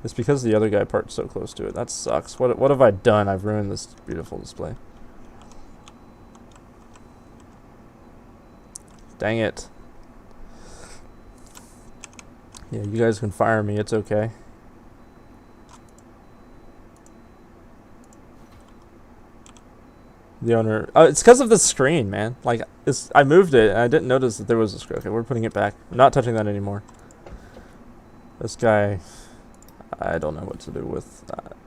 It's because the other guy parked so close to it. That sucks. What have I done? I've ruined this beautiful display. Dang it. Yeah, you guys can fire me. It's okay. The owner. It's because of the screen, man. Like, I moved it and I didn't notice that there was a screen. Okay, we're putting it back. I'm not touching that anymore. This guy, I don't know what to do with.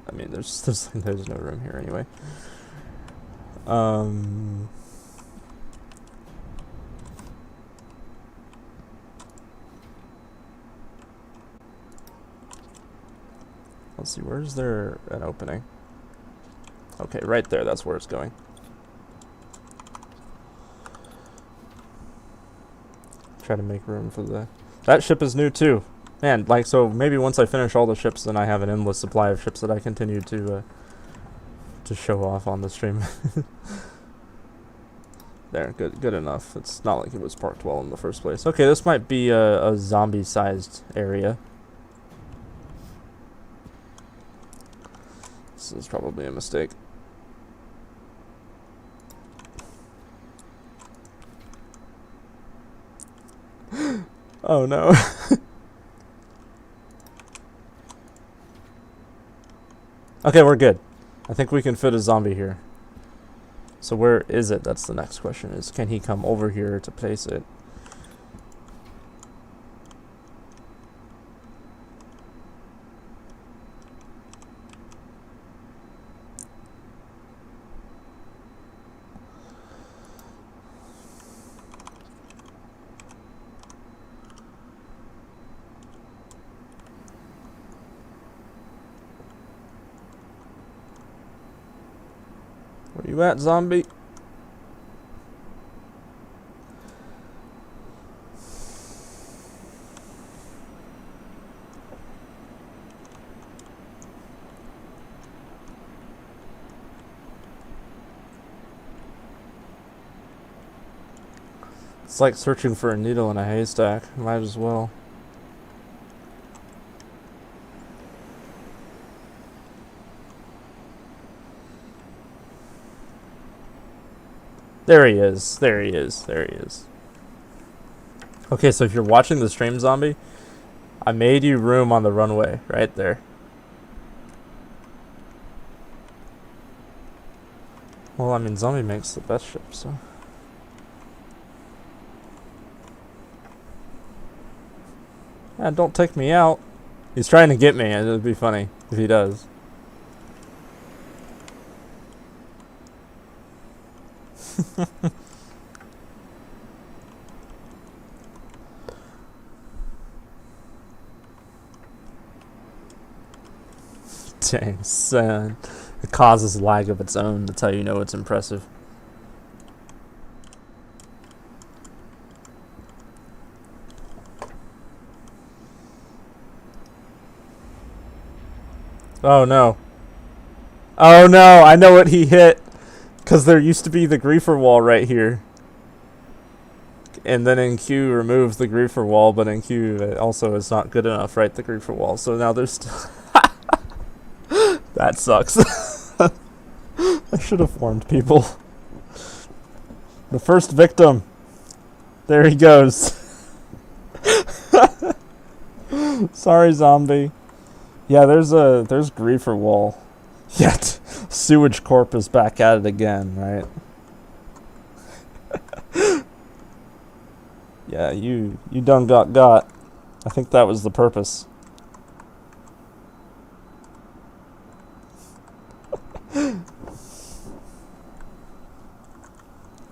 I mean, there's no room here anyway. Let's see. Where's there an opening? Okay, right there. That's where it's going. Try to make room for that ship is new too, man. Like, so maybe once I finish all the ships, then I have an endless supply of ships that I continue to show off on the stream. There, good enough. It's not like it was parked well in the first place. Okay, this might be a zombie-sized area. This is probably a mistake. Oh no. Okay, we're good. I think we can fit a zombie here. So where is it? That's the next question, is can he come over here to place it? Where you at, zombie? It's like searching for a needle in a haystack. Might as well. There he is. There he is. There he is. Okay, so if you're watching the stream, zombie, I made you room on the runway right there. Well, I mean, zombie makes the best ship, so. Yeah, don't take me out. He's trying to get me. It'd be funny if he does. Dang, son. It causes lag of its own. That's how you know it's impressive. Oh no. Oh no, I know what he hit. Because there used to be the griefer wall right here. And then in Q removes the griefer wall, but in Q also is not good enough, right? The griefer wall. So now there's still... That sucks. I should have warned people. The first victim. There he goes. Sorry, zombie. Yeah, there's griefer wall. Yet Sewage Corp is back at it again, right? Yeah, you done got. I think that was the purpose.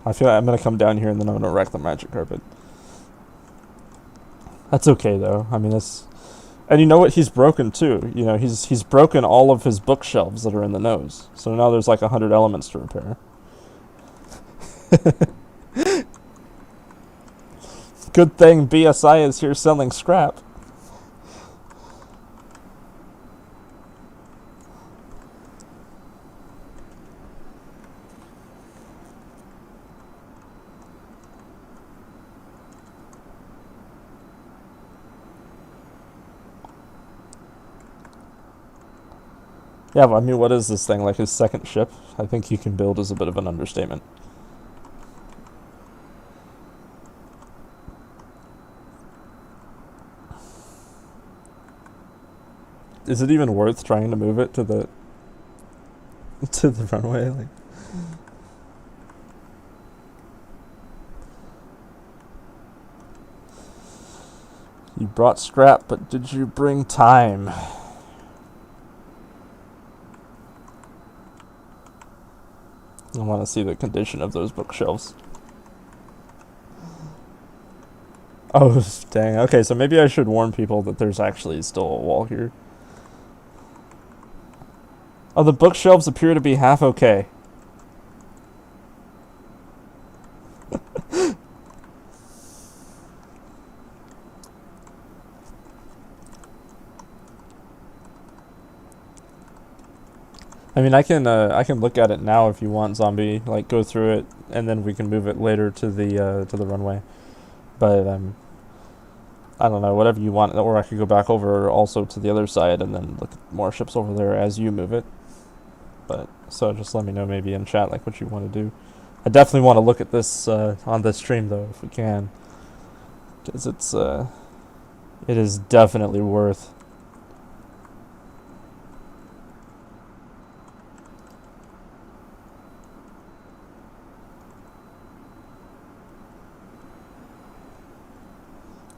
I feel like I'm gonna come down here and then I'm gonna wreck the magic carpet. That's okay though. I mean, it's, and you know what? He's broken too. You know, he's broken all of his bookshelves that are in the nose. So now there's like 100 elements to repair. Good thing BSI is here selling scrap. Yeah, but I mean, what is this thing? Like his second ship? I think he can build is a bit of an understatement. Is it even worth trying to move it to the runway? Like, you brought scrap, but did you bring time? I want to see the condition of those bookshelves. Oh, dang. Okay, so maybe I should warn people that there's actually still a wall here. Oh, the bookshelves appear to be half okay. I mean, I can look at it now if you want, zombie. Like, go through it, and then we can move it later to the runway. But I don't know, whatever you want, or I could go back over also to the other side and then look at more ships over there as you move it. But so just let me know maybe in chat like what you want to do. I definitely want to look at this on this stream though if we can, because it is definitely worth.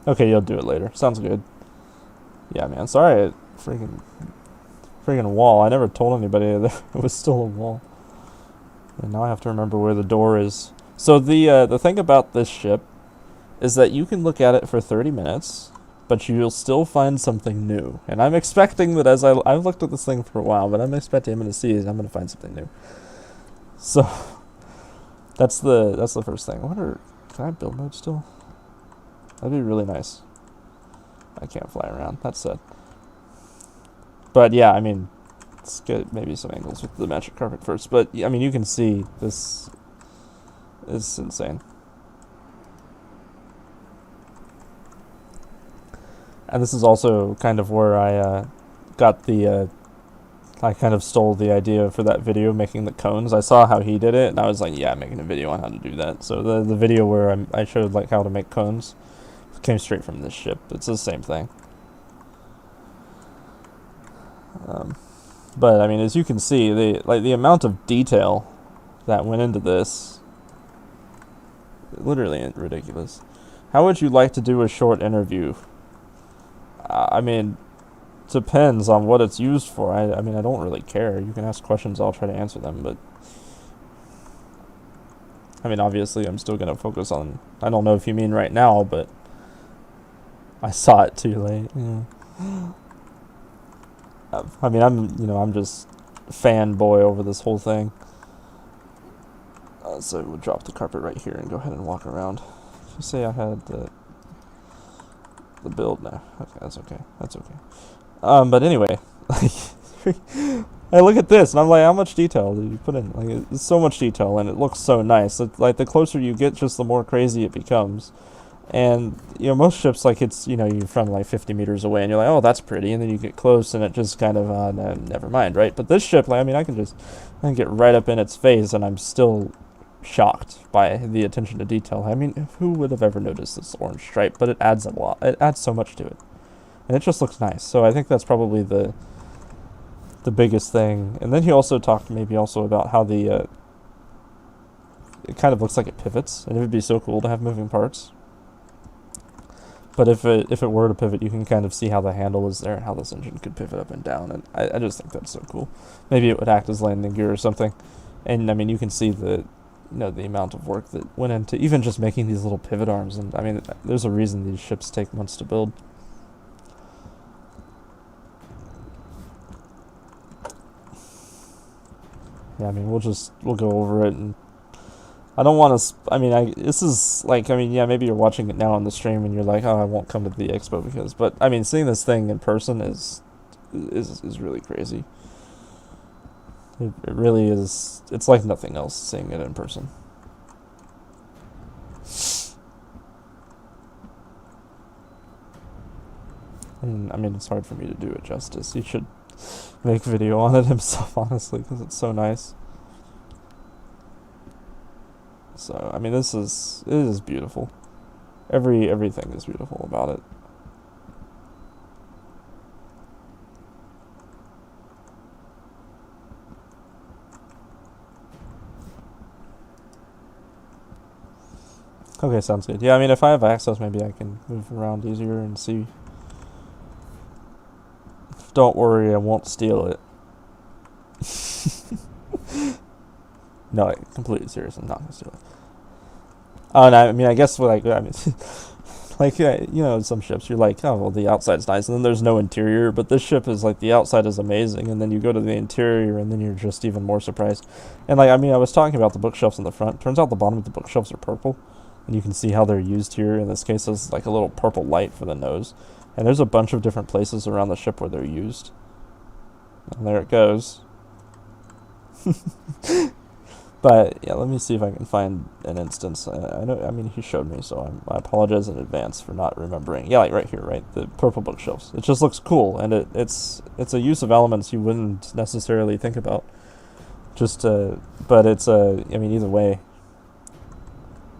Okay, you'll do it later. Sounds good. Yeah, man. Sorry, freaking wall. I never told anybody that it was still a wall. And now I have to remember where the door is. So the thing about this ship is that you can look at it for 30 minutes, but you'll still find something new. And I'm expecting that as I've looked at this thing for a while, but I'm expecting I'm going to see it. I'm going to find something new. So that's the first thing. I wonder, can I build mode still? That'd be really nice. I can't fly around. That's sad. But yeah, I mean, let's get maybe some angles with the magic carpet first. But I mean, you can see this is insane. And this is also kind of where I got the I kind of stole the idea for that video making the cones. I saw how he did it, and I was like, yeah, I'm making a video on how to do that. So the video where I showed like how to make cones came straight from this ship. It's the same thing. But I mean, as you can see, the amount of detail that went into this, literally ridiculous. How would you like to do a short interview? I mean, depends on what it's used for. I mean, I don't really care. You can ask questions, I'll try to answer them, but I mean, obviously I'm still going to focus on, I don't know if you mean right now, but I saw it too late. Yeah. I mean, I'm just fanboy over this whole thing. So we'll drop the carpet right here and go ahead and walk around. If you say I had the build now. Okay, that's okay. That's okay. But anyway, I look at this and I'm like, how much detail did you put in? Like, it's so much detail and it looks so nice. It's like the closer you get, just the more crazy it becomes. And, most ships, like, it's, you're from, like, 50 meters away, and you're like, oh, that's pretty, and then you get close, and it just kind of, no, never mind, right? But this ship, like, I mean, I can get right up in its face, and I'm still shocked by the attention to detail. I mean, who would have ever noticed this orange stripe? But it adds a lot. It adds so much to it. And it just looks nice. So I think that's probably the biggest thing. And then he also talked maybe also about how it kind of looks like it pivots, and it would be so cool to have moving parts. But if it were to pivot, you can kind of see how the handle is there and how this engine could pivot up and down. And I just think that's so cool. Maybe it would act as landing gear or something. And I mean, you can see the amount of work that went into even just making these little pivot arms. And I mean, there's a reason these ships take months to build. Yeah, I mean, we'll go over it, and I don't want to. This is like, yeah, maybe you're watching it now on the stream and you're like, oh, I won't come to the expo because, but I mean, seeing this thing in person is really crazy. It really is. It's like nothing else seeing it in person. And I mean, it's hard for me to do it justice. He should make video on it himself, honestly, because it's so nice. So, I mean, it is beautiful. Everything is beautiful about it. Okay, sounds good. Yeah, I mean, if I have access, maybe I can move around easier and see. Don't worry, I won't steal it. No, completely serious. I'm not gonna steal it. Oh, and I mean, I guess like some ships you're like, oh well, the outside's nice, and then there's no interior. But this ship is like the outside is amazing, and then you go to the interior, and then you're just even more surprised. And like, I mean, I was talking about the bookshelves in the front. Turns out the bottom of the bookshelves are purple, and you can see how they're used here. In this case, there's like a little purple light for the nose, and there's a bunch of different places around the ship where they're used. And there it goes. But yeah, let me see if I can find an instance. I know. I mean, he showed me, so I apologize in advance for not remembering. Yeah, like right here, right, the purple bookshelves. It just looks cool, and it's a use of elements you wouldn't necessarily think about. But it's I mean, either way,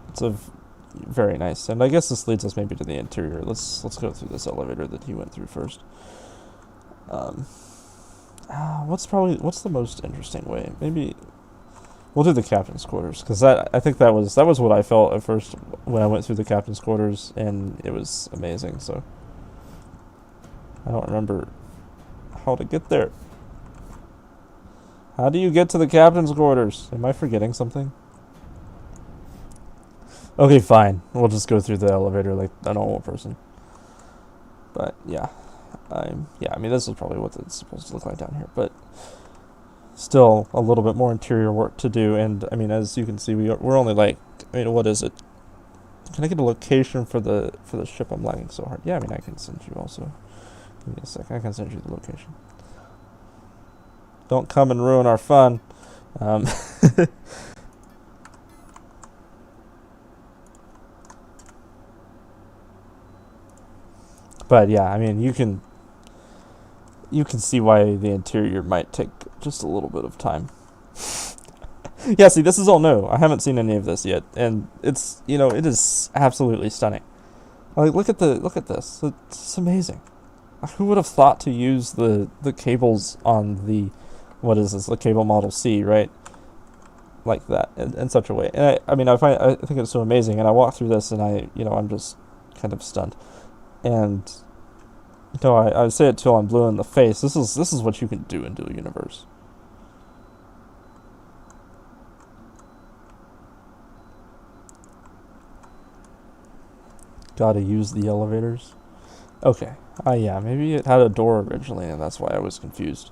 it's very nice. And I guess this leads us maybe to the interior. Let's go through this elevator that he went through first. What's the most interesting way? Maybe we'll do the captain's quarters, because I think that was what I felt at first when I went through the captain's quarters, and it was amazing. So I don't remember how to get there. How do you get to the captain's quarters? Am I forgetting something? Okay, fine. We'll just go through the elevator like a normal person. But yeah, I mean, this is probably what it's supposed to look like down here, but still a little bit more interior work to do. And I mean, as you can see, we're only like, I mean, what is it? Can I get a location for the ship? I'm lagging so hard. Yeah, I mean, I can send you also. Give me a second. I can send you the location. Don't come and ruin our fun. But yeah, I mean, you can see why the interior might take just a little bit of time. Yeah, see, this is all new. I haven't seen any of this yet, and it's, it is absolutely stunning. Like, look at this. It's amazing. Who would have thought to use the cables on the, what is this, the cable model C, right? Like that, in such a way. And I think it's so amazing, and I walk through this, and I'm just kind of stunned. And No, I say it till I'm blue in the face. This is what you can do in Dual Universe. Gotta use the elevators. Okay. Yeah, maybe it had a door originally, and that's why I was confused.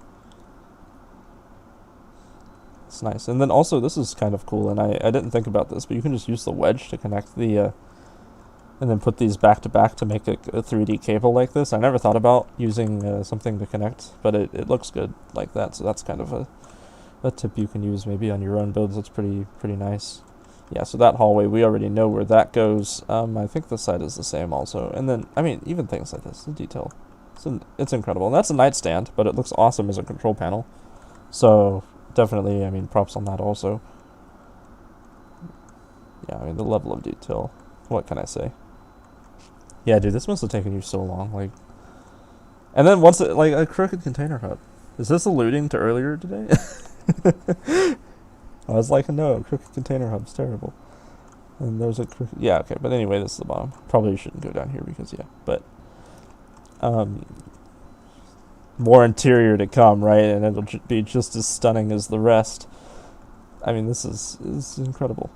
It's nice. And then also, this is kind of cool, and I didn't think about this, but you can just use the wedge to connect the, and then put these back to back to make a 3D cable like this. I never thought about using something to connect, but it looks good like that, so that's kind of a tip you can use maybe on your own builds. That's pretty nice. Yeah, so that hallway, we already know where that goes. I think the side is the same also. And then, I mean, even things like this, the detail, it's incredible. And that's a nightstand, but it looks awesome as a control panel. So definitely, I mean, props on that also. Yeah, I mean, the level of detail, what can I say? Yeah, dude, this must have taken you so long. Like, and then once it, like, a crooked container hub. Is this alluding to earlier today? I was like, no, crooked container hub's terrible. And there's a crooked, yeah, okay, but anyway, this is the bottom. Probably shouldn't go down here because, yeah, but more interior to come, right? And it'll be just as stunning as the rest. I mean, this is incredible.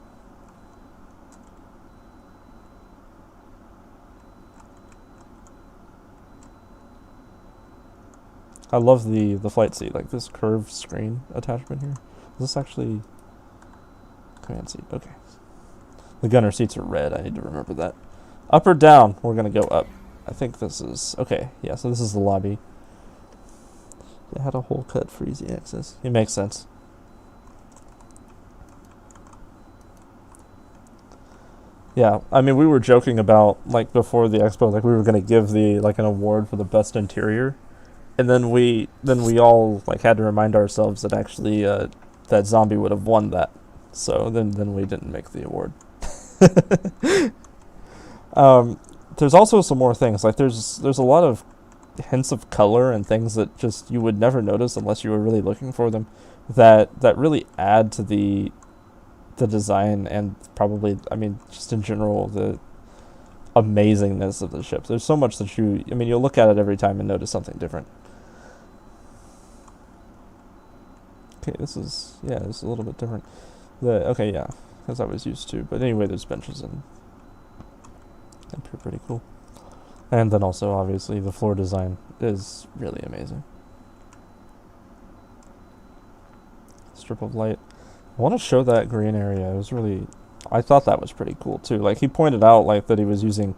I love the flight seat, like this curved screen attachment here. Is this actually command seat? Okay. The gunner seats are red. I need to remember that. Up or down? We're gonna go up. I think this is okay. Yeah, so this is the lobby. It had a hole cut for easy access. It makes sense. Yeah, I mean, we were joking about, like, before the expo, like, we were gonna give like an award for the best interior. And then we all like had to remind ourselves that actually that zombie would have won that. So then we didn't make the award. There's also some more things. Like there's a lot of hints of color and things that just you would never notice unless you were really looking for them. That really add to the design and probably, I mean, just in general, the amazingness of the ship. There's so much that you'll look at it every time and notice something different. Okay, this is a little bit different. Okay, yeah, as I was used to. But anyway, there's benches and pretty cool. And then also, obviously, the floor design is really amazing. Strip of light. I want to show that green area. I thought that was pretty cool too. Like he pointed out, like that he was using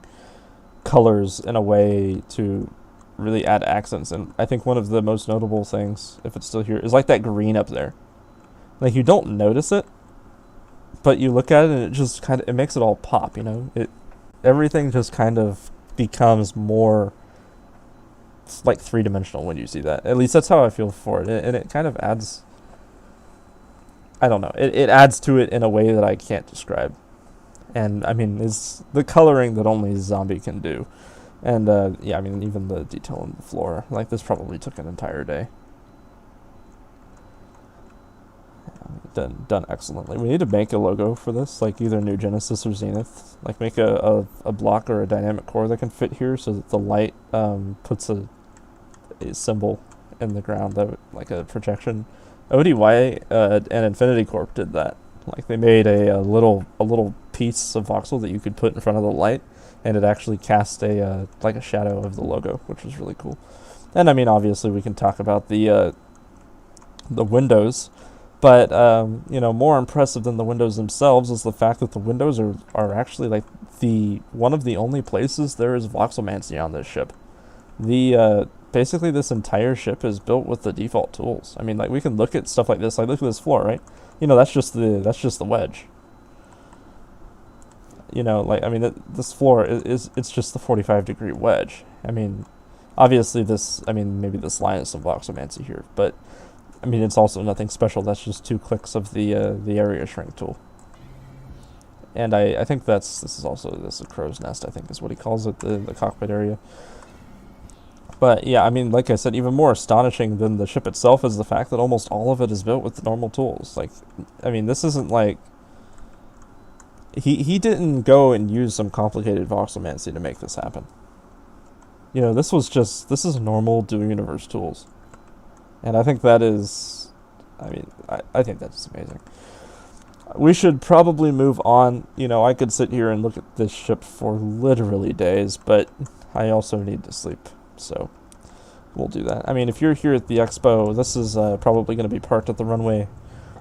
colors in a way to really add accents, and I think one of the most notable things, if it's still here, is like that green up there. Like you don't notice it, but you look at it and it just it makes it all pop, you know? Everything just kind of becomes more like three-dimensional when you see that. At least that's how I feel for it, and it kind of adds, I don't know, it adds to it in a way that I can't describe. And I mean, it's the coloring that only Zombie can do. And yeah, I mean, even the detail on the floor, like this probably took an entire day. Done excellently. We need to make a logo for this, like either New Genesis or Zenith. Like make a block or a dynamic core that can fit here, so that the light puts a symbol in the ground, that like a projection. ODY and Infinity Corp did that. Like they made a little piece of voxel that you could put in front of the light, and it actually cast like a shadow of the logo, which was really cool. And I mean, obviously, we can talk about the windows, but more impressive than the windows themselves is the fact that the windows are actually like one of the only places there is voxelmancy on this ship. Basically this entire ship is built with the default tools. I mean, like we can look at stuff like this. Like look at this floor, right? That's just the wedge. Like I mean, this floor it's just the 45-degree wedge. I mean, obviously maybe this line is some voxelmancy here, but I mean it's also nothing special. That's just 2 clicks of the area shrink tool. And I think this is a crow's nest, I think is what he calls it, the cockpit area. But yeah, I mean, like I said, even more astonishing than the ship itself is the fact that almost all of it is built with the normal tools. Like, I mean, this isn't like he didn't go and use some complicated voxelmancy to make this happen. You know, this is normal Dual Universe tools. And I think that is, I mean, I think that's amazing. We should probably move on. You know, I could sit here and look at this ship for literally days, but I also need to sleep, so we'll do that. I mean, if you're here at the Expo, this is probably going to be parked at the runway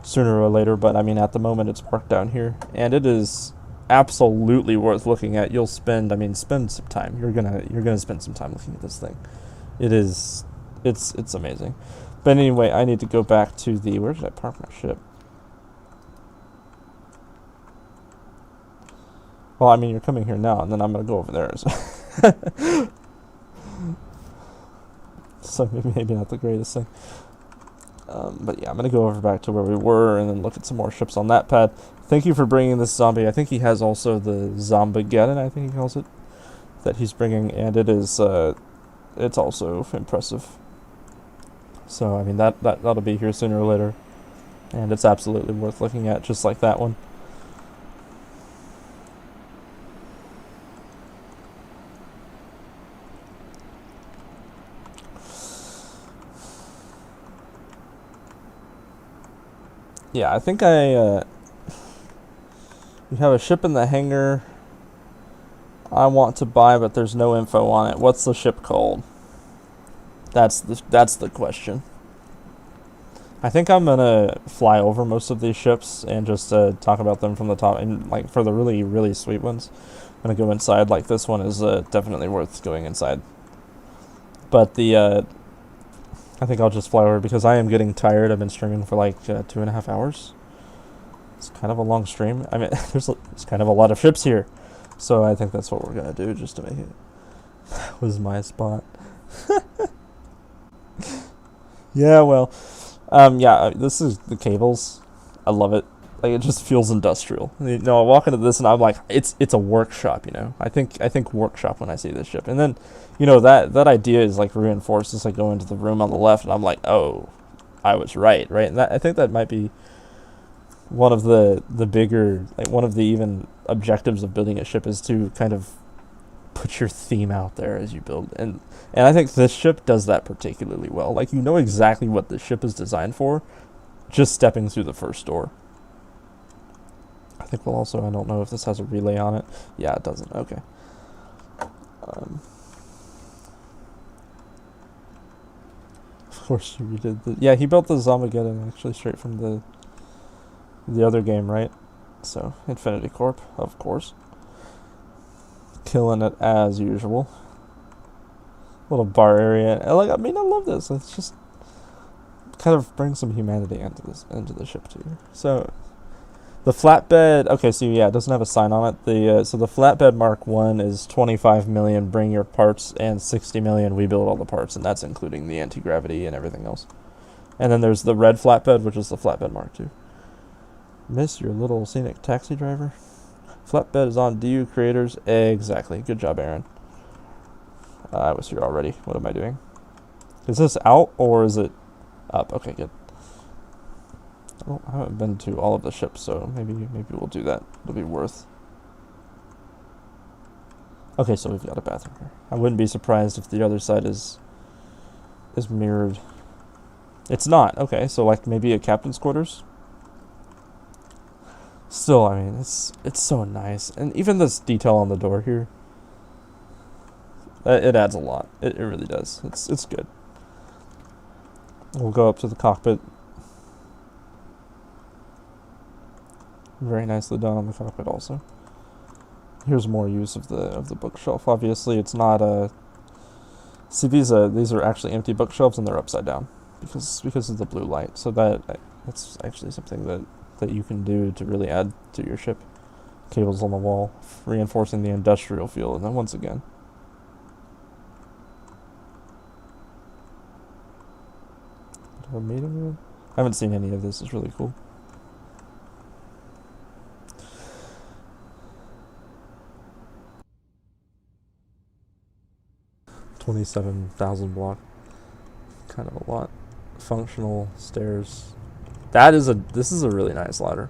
sooner or later, but I mean, at the moment it's parked down here, and it is absolutely worth looking at. You'll spend some time. You're gonna spend some time looking at this thing. It's amazing. But anyway, I need to go back to the, where did I park my ship? Well, I mean, you're coming here now, and then I'm gonna go over there. So maybe not the greatest thing. But yeah, I'm going to go over back to where we were and then look at some more ships on that pad. Thank you for bringing this zombie. I think he has also the Zombageddon, I think he calls it, that he's bringing, and it is, it's also impressive. So, I mean, that'll be here sooner or later, and it's absolutely worth looking at, just like that one. Yeah, I think we have a ship in the hangar I want to buy, but there's no info on it. What's the ship called? That's the question. I think I'm gonna fly over most of these ships and just talk about them from the top. And like for the really, really sweet ones, I'm gonna go inside. Like this one is definitely worth going inside. But the I think I'll just fly over because I am getting tired. I've been streaming for like 2.5 hours. It's kind of a long stream. I mean, there's kind of a lot of ships here. So I think that's what we're going to do just to make it. That was my spot. Yeah, well. Yeah, this is the cables. I love it. Like, it just feels industrial. You know, I walk into this and I'm like, it's a workshop, you know. I think workshop when I see this ship. And then, you know, that idea is like reinforced as I go into the room on the left and I'm like, oh, I was right? And I think that might be one of the bigger, like one of the even objectives of building a ship is to kind of put your theme out there as you build. And I think this ship does that particularly well. Like, you know exactly what the ship is designed for just stepping through the first door. I think we'll also, I don't know if this has a relay on it. Yeah, it doesn't. Okay. Of course you redid the... Yeah, he built the Zombageddon actually straight from the other game, right? So, Infinity Corp, of course. Killing it as usual. Little bar area. I love this. It's just kind of brings some humanity into the ship too. So... The flatbed, okay, so yeah, it doesn't have a sign on it. So the flatbed Mark 1 is 25 million, bring your parts, and 60 million, we build all the parts, and that's including the anti-gravity and everything else. And then there's the red flatbed, which is the flatbed Mark 2. Miss your little scenic taxi driver. Flatbed is on DU creators. Exactly. Good job, Aaron. I was here already. What am I doing? Is this out, or is it up? Okay, good. Well, I haven't been to all of the ships, so maybe we'll do that. It'll be worth. Okay, so we've got a bathroom here. I wouldn't be surprised if the other side is mirrored. It's not. Okay, so like maybe a captain's quarters. Still, I mean, it's so nice, and even this detail on the door here. It adds a lot. It really does. It's good. We'll go up to the cockpit. Very nicely done on the cockpit also. Here's more use of the bookshelf. Obviously, it's not a... See, these are actually empty bookshelves and they're upside down because of the blue light. So that's actually something that you can do to really add to your ship. Cables on the wall, reinforcing the industrial feel. And then once again, a meeting room. I haven't seen any of this. It's really cool. $27,000 block, kind of a lot. Functional stairs. This is a really nice ladder.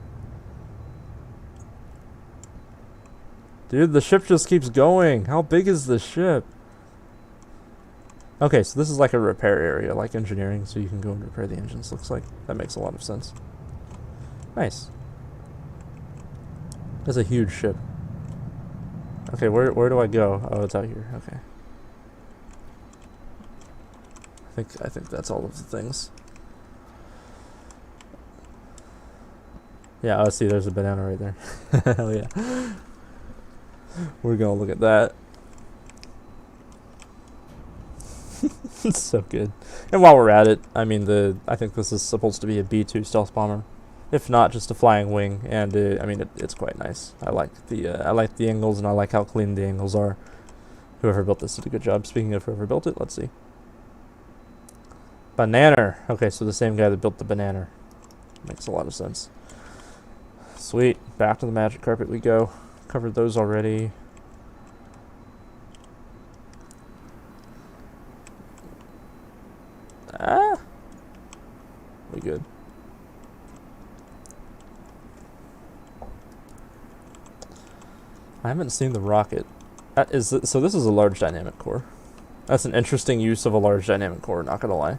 Dude, the ship just keeps going. How big is this ship? Okay, so this is like a repair area, like engineering, so you can go and repair the engines, looks like. That makes a lot of sense. Nice. That's a huge ship. Okay, where do I go? Oh, it's out here. Okay. I think that's all of the things. Yeah, oh, see, there's a banana right there. Hell yeah. We're gonna look at that. It's so good. And while we're at it, I mean, I think this is supposed to be a B-2 stealth bomber, if not just a flying wing. And I mean, it's quite nice. I like the angles, and I like how clean the angles are. Whoever built this did a good job. Speaking of whoever built it, let's see. Banana. Okay, so the same guy that built the banana. Makes a lot of sense. Sweet. Back to the magic carpet we go. Covered those already. Ah. We good. I haven't seen the rocket. So this is a large dynamic core. That's an interesting use of a large dynamic core, not gonna lie.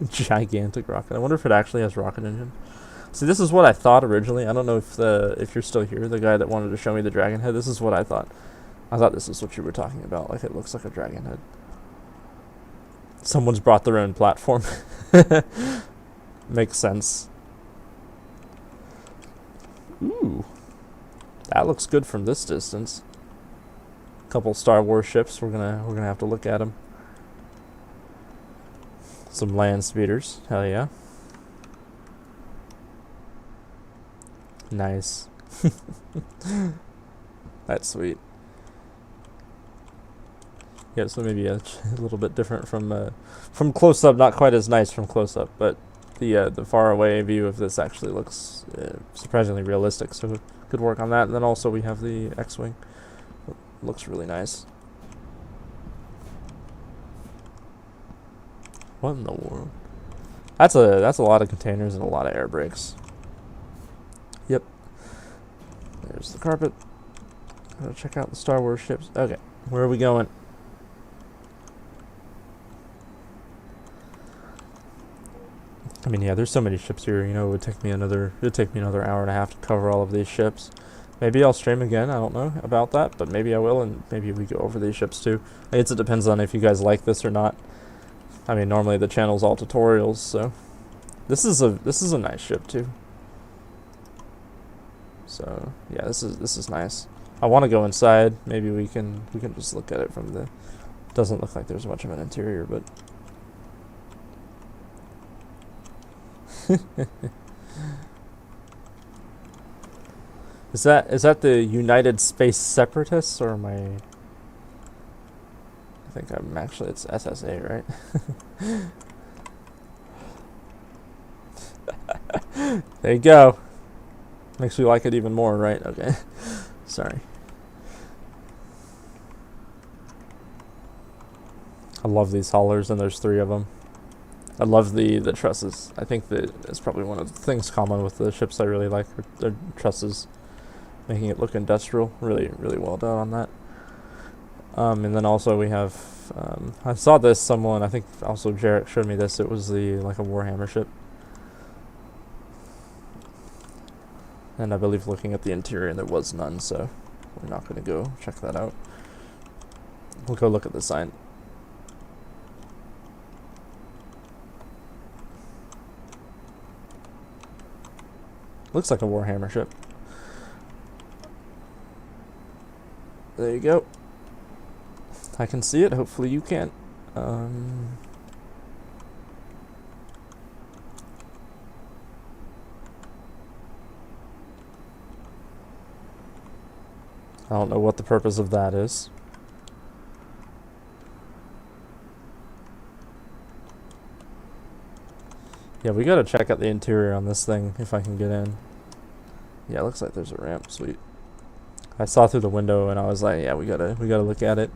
Gigantic rocket. I wonder if it actually has rocket engine. See, this is what I thought originally. I don't know if you're still here, the guy that wanted to show me the dragon head. This is what I thought. I thought this is what you were talking about. Like, it looks like a dragon head. Someone's brought their own platform. Makes sense. Ooh, that looks good from this distance. Couple Star Wars ships. We're gonna have to look at them. Some land speeders. Hell yeah. Nice. That's sweet. Yeah, so maybe a little bit different from close up. Not quite as nice from close up, but the far away view of this actually looks surprisingly realistic. So good work on that. And then also we have the X-wing. Looks really nice. What in the world? That's a lot of containers and a lot of air brakes. Yep. There's the carpet. Gotta check out the Star Wars ships. Okay, where are we going? I mean, yeah, there's so many ships here. You know, it'd take me another hour and a half to cover all of these ships. Maybe I'll stream again. I don't know about that, but maybe I will, and maybe we go over these ships too. I guess it depends on if you guys like this or not. I mean, normally the channel's all tutorials, so this is a nice ship too. So yeah, this is nice. I want to go inside. Maybe we can just look at it from the. Doesn't look like there's much of an interior, but. Is that the United Space Separatists, or am I think I'm actually, it's SSA, right? There you go. Makes me like it even more, right? Okay. Sorry. I love these haulers, and there's 3 of them. I love the trusses. I think that it's probably one of the things common with the ships I really like, their trusses, making it look industrial. Really, really well done on that. And then also we have, I saw this, someone, I think also Jarrett showed me this, it was like a Warhammer ship. And I believe looking at the interior, and there was none, so we're not going to go check that out. We'll go look at the sign. Looks like a Warhammer ship. There you go. I can see it. Hopefully you can't. I don't know what the purpose of that is. Yeah, we gotta check out the interior on this thing if I can get in. Yeah, it looks like there's a ramp. Sweet. I saw through the window and I was like, yeah, we gotta look at it.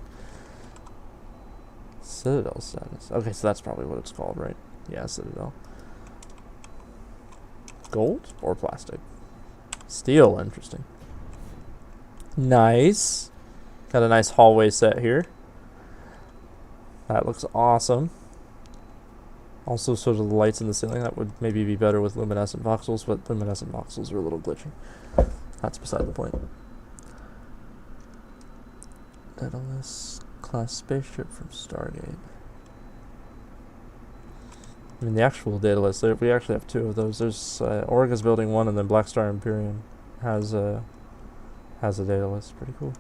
Citadel status. Okay, so that's probably what it's called, right? Yeah, Citadel. Gold or plastic? Steel. Interesting. Nice. Got a nice hallway set here. That looks awesome. Also, sort of the lights in the ceiling. That would maybe be better with luminescent voxels, but luminescent voxels are a little glitchy. That's beside the point. Daedalus class spaceship from Stargate. I mean, the actual Daedalus, we actually have two of those. There's Orga's building one, and then Blackstar Imperium has a Daedalus. Pretty cool.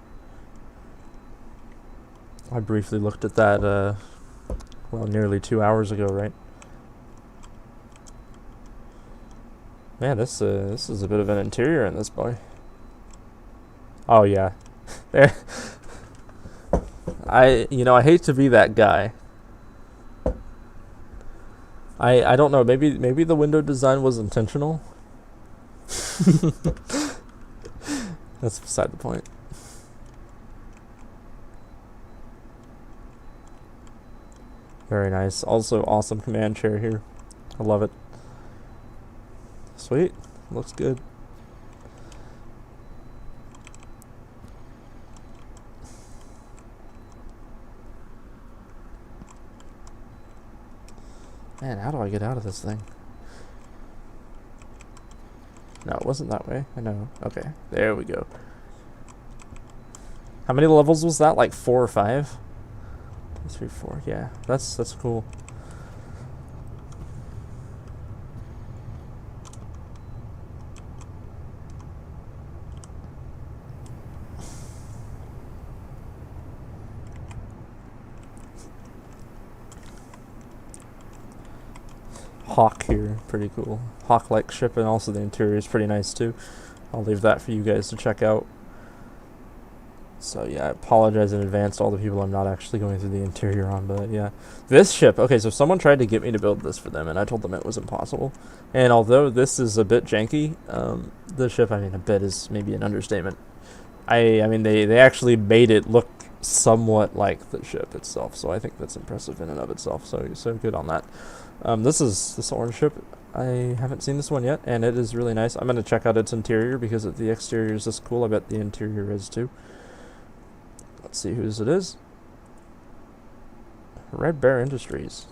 I briefly looked at that, well, nearly 2 hours ago, right? Man, this is a bit of an interior in this boy. Oh yeah, there. I hate to be that guy. I don't know. Maybe the window design was intentional. That's beside the point. Very nice. Also, awesome command chair here. I love it. Sweet. Looks good. Man, how do I get out of this thing? No, it wasn't that way. I know. Okay, there we go. How many levels was that? Like 4 or 5? 3, 4. Yeah, that's cool. Hawk here, pretty cool. Hawk-like ship, and also the interior is pretty nice too. I'll leave that for you guys to check out. So yeah, I apologize in advance to all the people I'm not actually going through the interior on, but yeah. This ship, okay, so someone tried to get me to build this for them, and I told them it was impossible. And although this is a bit janky, the ship, I mean, a bit is maybe an understatement. I mean, they actually made it look somewhat like the ship itself, so I think that's impressive in and of itself, so good on that. This is this orange ship. I haven't seen this one yet, and it is really nice. I'm going to check out its interior because the exterior is this cool. I bet the interior is too. Let's see whose it is. Red Bear Industries.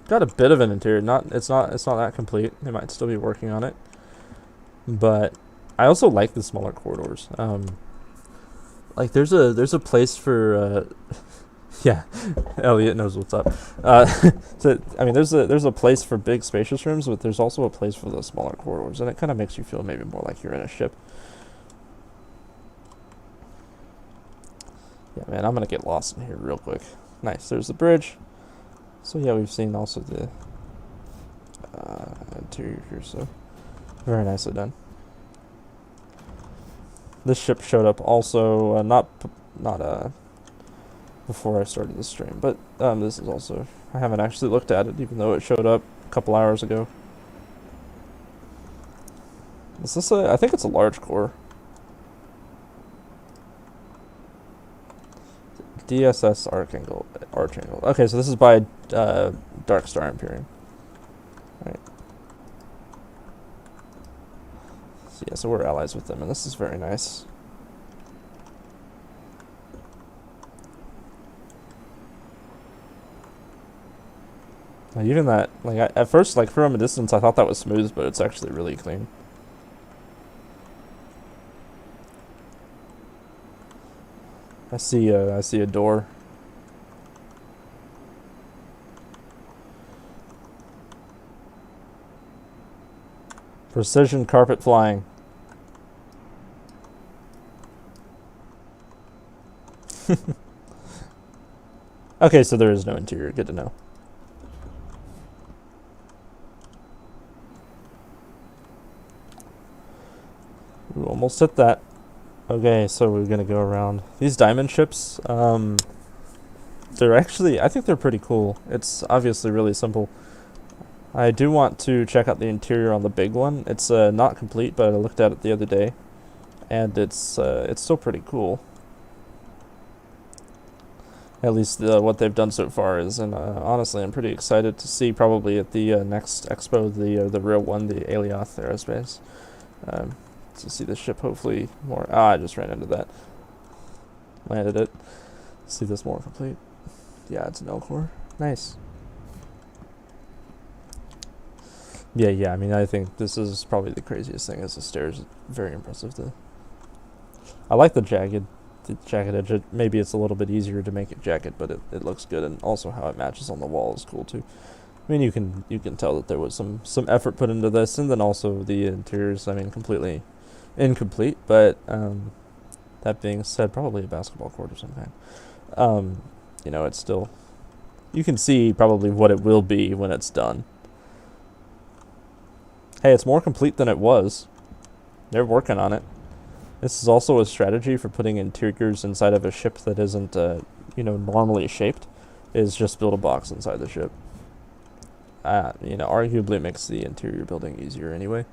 Got a bit of an interior. It's not that complete. They might still be working on it. But I also like the smaller corridors. Like there's a place for yeah, Elliot knows what's up. So I mean, there's a place for big spacious rooms, but there's also a place for the smaller corridors, and it kind of makes you feel maybe more like you're in a ship. Yeah, man, I'm gonna get lost in here real quick. Nice, there's the bridge. So yeah, we've seen also the interior here, so very nicely done. This ship showed up also, not before I started the stream, but this is also, I haven't actually looked at it, even though it showed up a couple hours ago. Is this I think it's a large core. DSS Archangel. Okay, so this is by Darkstar Imperium. Right. So yeah, so we're allies with them, and this is very nice. Like even that, like at first, like from a distance, I thought that was smooth, but it's actually really clean. I see a door. Precision carpet flying. Okay, so there is no interior. Good to know. Ooh, almost hit that. Okay, so we're gonna go around these diamond ships. They're actually, I think they're pretty cool. It's obviously really simple. I do want to check out the interior on the big one. It's not complete, but I looked at it the other day, and it's still pretty cool. At least what they've done so far is, and honestly, I'm pretty excited to see probably at the next Expo the real one, the Alioth Aerospace, to see the ship hopefully more. I just ran into that. Landed it. See this more complete. Yeah, it's an L-core. Nice. Yeah. I mean, I think this is probably the craziest thing. Is the stairs. Very impressive. I like the jagged edge. Maybe it's a little bit easier to make it jagged, but it looks good, and also how it matches on the wall is cool too. I mean, you can tell that there was some effort put into this, and then also the interiors. I mean, completely incomplete, but that being said, probably a basketball court of some kind. It's still, you can see probably what it will be when it's done. Hey, it's more complete than it was. They're working on it. This is also a strategy for putting interiors inside of a ship that isn't, normally shaped, is just build a box inside the ship. Arguably makes the interior building easier anyway.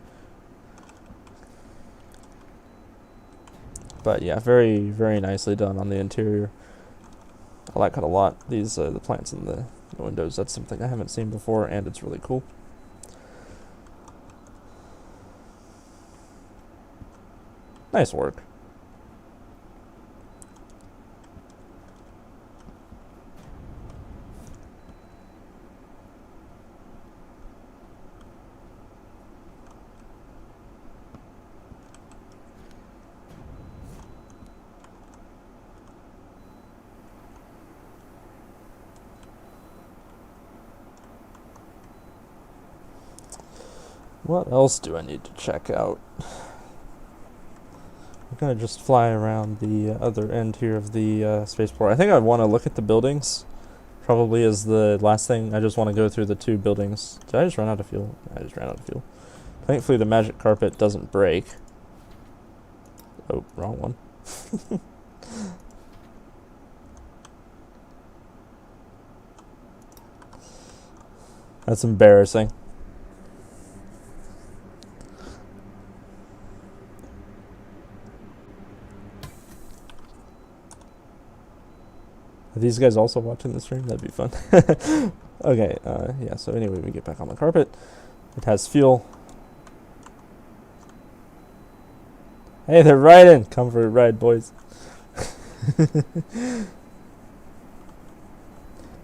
But yeah, very, very nicely done on the interior. I like it a lot. These, the plants in the windows, that's something I haven't seen before, and it's really cool. Nice work. What else do I need to check out? I'm going to just fly around the other end here of the spaceport. I think I want to look at the buildings. Probably is the last thing. I just want to go through the two buildings. Did I just run out of fuel? I just ran out of fuel. Thankfully the magic carpet doesn't break. Oh, wrong one. That's embarrassing. Are these guys also watching the stream? That'd be fun. Okay, yeah, so anyway, we get back on the carpet. It has fuel. Hey, they're riding! Come for a ride, boys.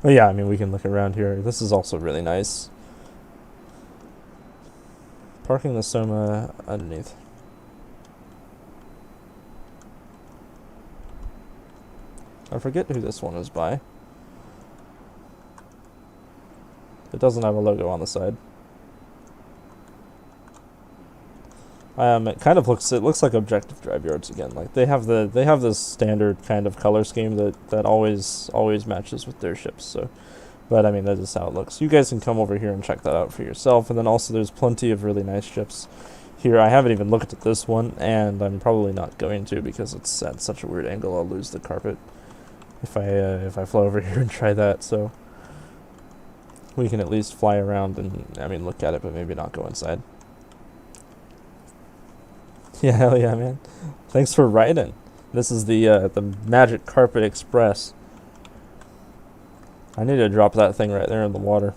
Well, yeah, I mean, we can look around here. This is also really nice. Parking the Soma underneath. I forget who this one is by. It doesn't have a logo on the side. It kind of looks like Objective Drive Yards again. Like they have this standard kind of color scheme that always matches with their ships. So, but I mean, that is how it looks. You guys can come over here and check that out for yourself. And then also there's plenty of really nice ships here. I haven't even looked at this one, and I'm probably not going to because it's at such a weird angle. I'll lose the carpet if I fly over here and try that. So we can at least fly around and look at it, but maybe not go inside. Yeah, hell yeah, man. Thanks for riding. This is the Magic Carpet Express. I need to drop that thing right there in the water.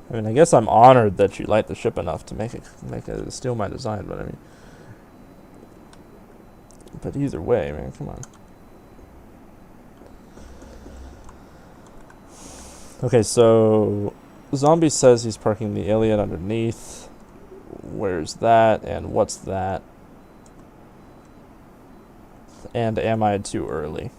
I mean, I guess I'm honored that you like the ship enough to make it steal my design, but either way, man, come on. Okay, so Zombie says he's parking the alien underneath. Where's that? And what's that? And am I too early?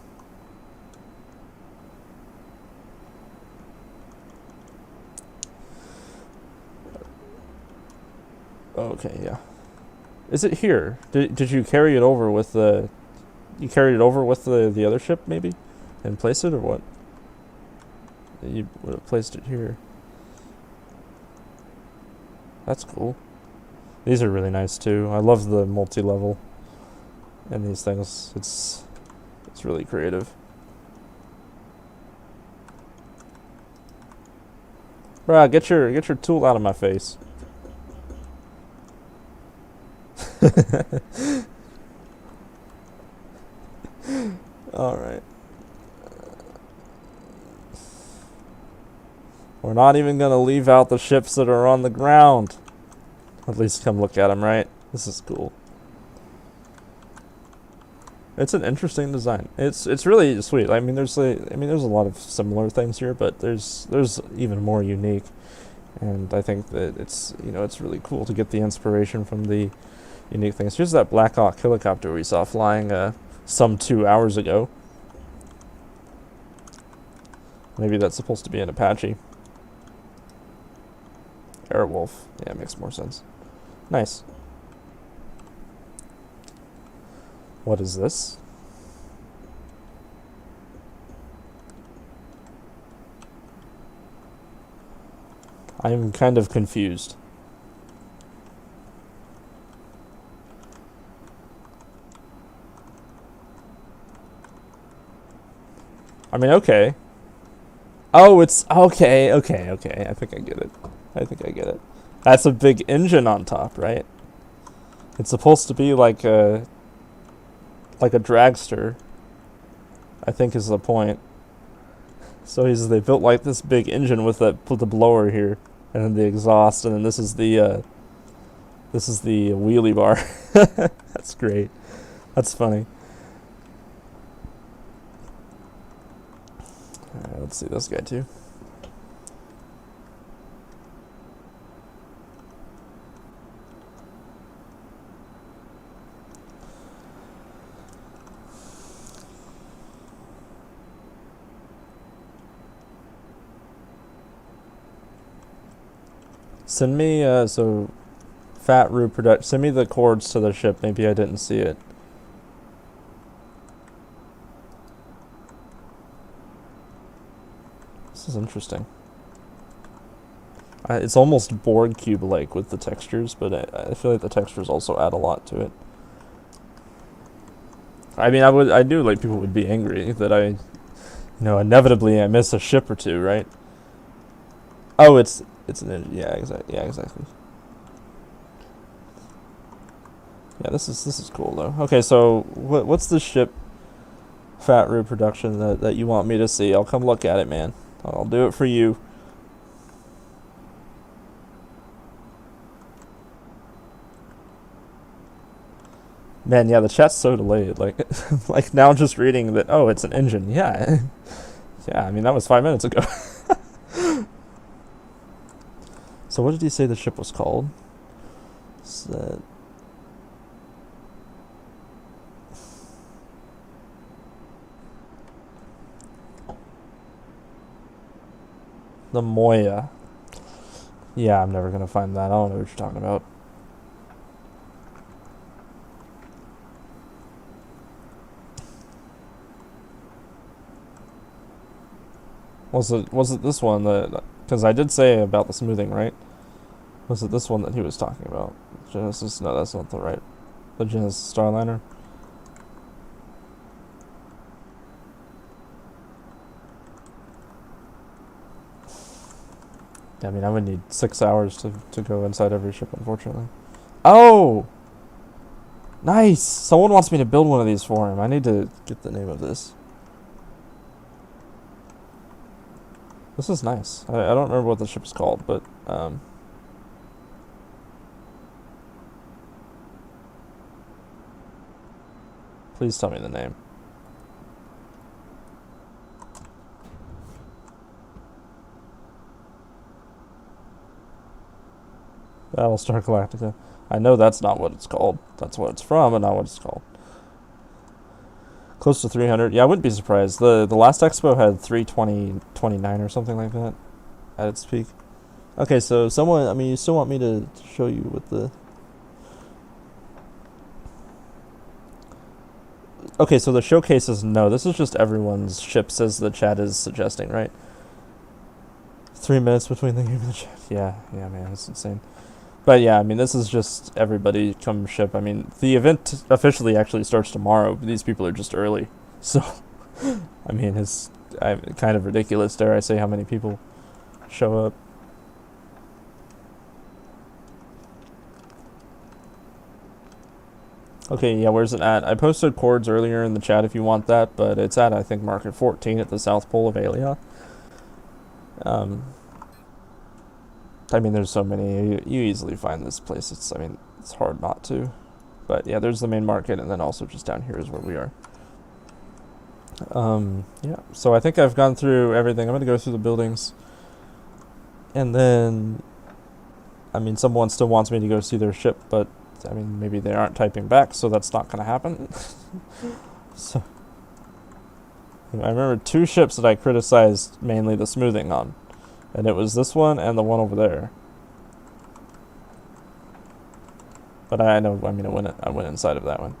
Okay, yeah. Is it here? Did you carry it over with the... You carried it over with the other ship, maybe? And place it, or what? You would have placed it here. That's cool. These are really nice too. I love the multi-level in these things. It's really creative. Bruh, get your tool out of my face. Alright. We're not even gonna leave out the ships that are on the ground. At least come look at them, right? This is cool. It's an interesting design. It's really sweet. I mean, there's a lot of similar things here, but there's even more unique. And I think that it's really cool to get the inspiration from the unique things. Here's that Black Hawk helicopter we saw flying some 2 hours ago. Maybe that's supposed to be an Apache. Airwolf. Yeah, it makes more sense. Nice. What is this? I'm kind of confused. I mean, okay. Oh, it's okay. I think I get it. That's a big engine on top, right? It's supposed to be like a dragster, I think is the point. So they built like this big engine with the blower here, and then the exhaust, and then this is the wheelie bar. That's great. That's funny. Alright, let's see this guy too. Send me, so, Fat Roo Product, send me the coords to the ship, maybe I didn't see it. This is interesting. It's almost board cube-like with the textures, but I feel like the textures also add a lot to it. I mean, I knew like people would be angry that inevitably I miss a ship or two, right? Oh, it's an yeah, exactly. Yeah, this is cool though. Okay, so what's the ship Fat Roo production that you want me to see? I'll come look at it, man. I'll do it for you. Man, yeah, the chat's so delayed. Like, like now just reading that. Oh, it's an engine. Yeah, yeah. I mean, that was 5 minutes ago. So what did he say the ship was called? Said the Moya. Yeah, I'm never gonna find that. I don't know what you're talking about. Was it this one that? Because I did say about the smoothing, right? Was it this one that he was talking about? Genesis? No, that's not the Genesis Starliner. I mean, I would need 6 hours to go inside every ship, unfortunately. Oh! Nice! Someone wants me to build one of these for him. I need to get the name of this. This is nice. I don't remember what the ship's called, but please tell me the name. Battlestar Galactica. I know that's not what it's called. That's what it's from, but not what it's called. Close to 300. Yeah, I wouldn't be surprised. The last Expo had 329 or something like that at its peak. Okay, so someone, I mean, you still want me to show you what the... Okay, so the showcase is no. This is just everyone's ships, as the chat is suggesting, right? 3 minutes between the game and the chat. Yeah, man, it's insane. But yeah, I mean, this is just everybody come ship. I mean, the event officially actually starts tomorrow, but these people are just early. So, I mean, it's kind of ridiculous, dare I say, how many people show up. Okay, yeah, where's it at? I posted chords earlier in the chat if you want that, but it's at, I think, market 14 at the South Pole of Aelia. I mean, there's so many. You easily find this place. I mean, it's hard not to. But yeah, there's the main market, and then also just down here is where we are. Yeah, so I think I've gone through everything. I'm going to go through the buildings. And then, I mean, someone still wants me to go see their ship, but, I mean, maybe they aren't typing back, so that's not going to happen. So, I remember 2 ships that I criticized mainly the smoothing on. And it was this one and the one over there. But I know, I mean, I went inside of that one.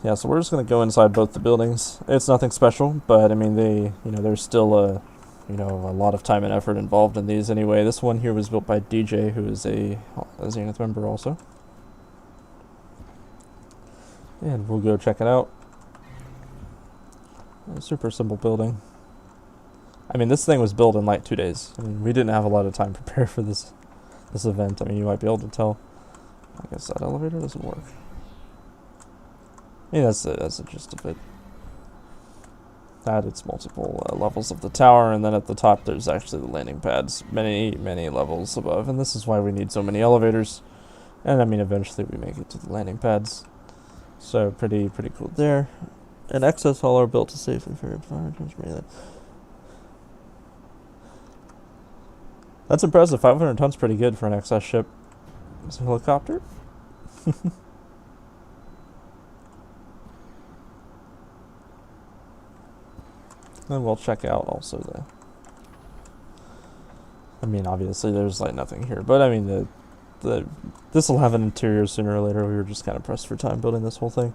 Yeah, so we're just going to go inside both the buildings. It's nothing special, but, I mean, there's still a lot of time and effort involved in these anyway. This one here was built by DJ, who is a Zenith member also. And we'll go check it out. A super simple building. I mean, this thing was built in like 2 days. I mean, we didn't have a lot of time to prepare for this event. I mean, you might be able to tell. I guess that elevator doesn't work. I mean, that's the gist of it. That it's multiple levels of the tower, and then at the top there's actually the landing pads, many levels above, and this is why we need so many elevators. And I mean, eventually we make it to the landing pads. So pretty cool there. An excess hull are built to safely ferry 500 tons per minute. That's impressive. 500 tons pretty good for an excess ship. It's a helicopter. Then we'll check out also I mean, obviously there's like nothing here, but I mean this will have an interior sooner or later. We were just kind of pressed for time building this whole thing.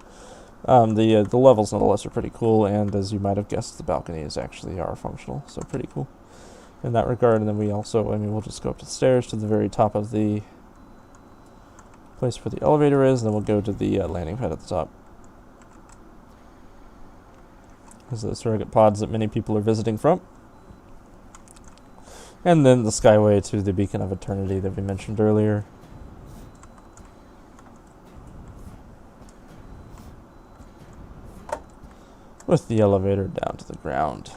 The levels nonetheless are pretty cool, and as you might have guessed, the balconies actually are functional, so pretty cool in that regard. And then we also, I mean, we'll just go up the stairs to the very top of the place where the elevator is, and then we'll go to the landing pad at the top. These are the surrogate pods that many people are visiting from. And then the skyway to the Beacon of Eternity that we mentioned earlier. With the elevator down to the ground.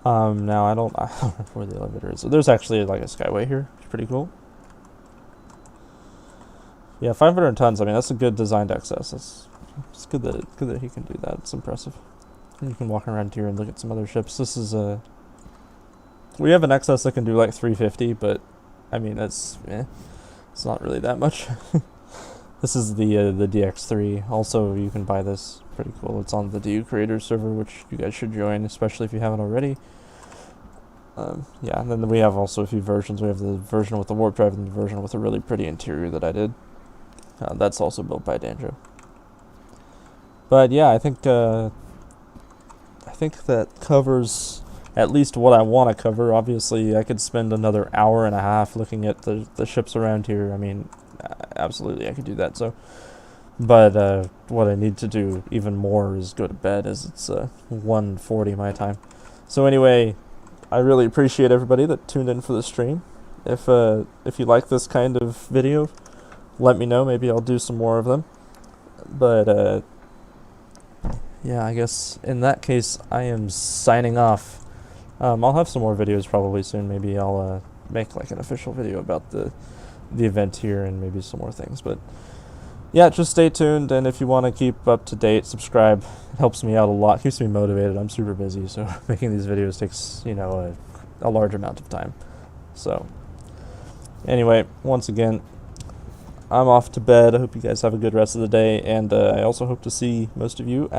Now I don't remember where the elevator is. So there's actually like a skyway here. It's pretty cool. Yeah, 500 tons. I mean, that's a good designed excess. It's good that he can do that. It's impressive. And you can walk around here and look at some other ships. This is we have an excess that can do like 350, but I mean it's not really that much. This is the DX3. Also, you can buy this. Pretty cool. It's on the DU Creators server, which you guys should join, especially if you haven't already. Yeah, and then we have also a few versions. We have the version with the warp drive and the version with a really pretty interior that I did. That's also built by Danjo. But yeah, I think that covers at least what I want to cover. Obviously, I could spend another hour and a half looking at the ships around here. I mean, absolutely, I could do that. So, but what I need to do even more is go to bed, as it's 1:40 my time. So anyway, I really appreciate everybody that tuned in for the stream. If you like this kind of video, let me know. Maybe I'll do some more of them. But yeah, I guess in that case, I am signing off. I'll have some more videos probably soon. Maybe I'll make like an official video about the event here and maybe some more things. But yeah, just stay tuned, and if you want to keep up to date, subscribe. It helps me out a lot, keeps me motivated. I'm super busy, so making these videos takes, a large amount of time. So anyway, once again, I'm off to bed. I hope you guys have a good rest of the day, and I also hope to see most of you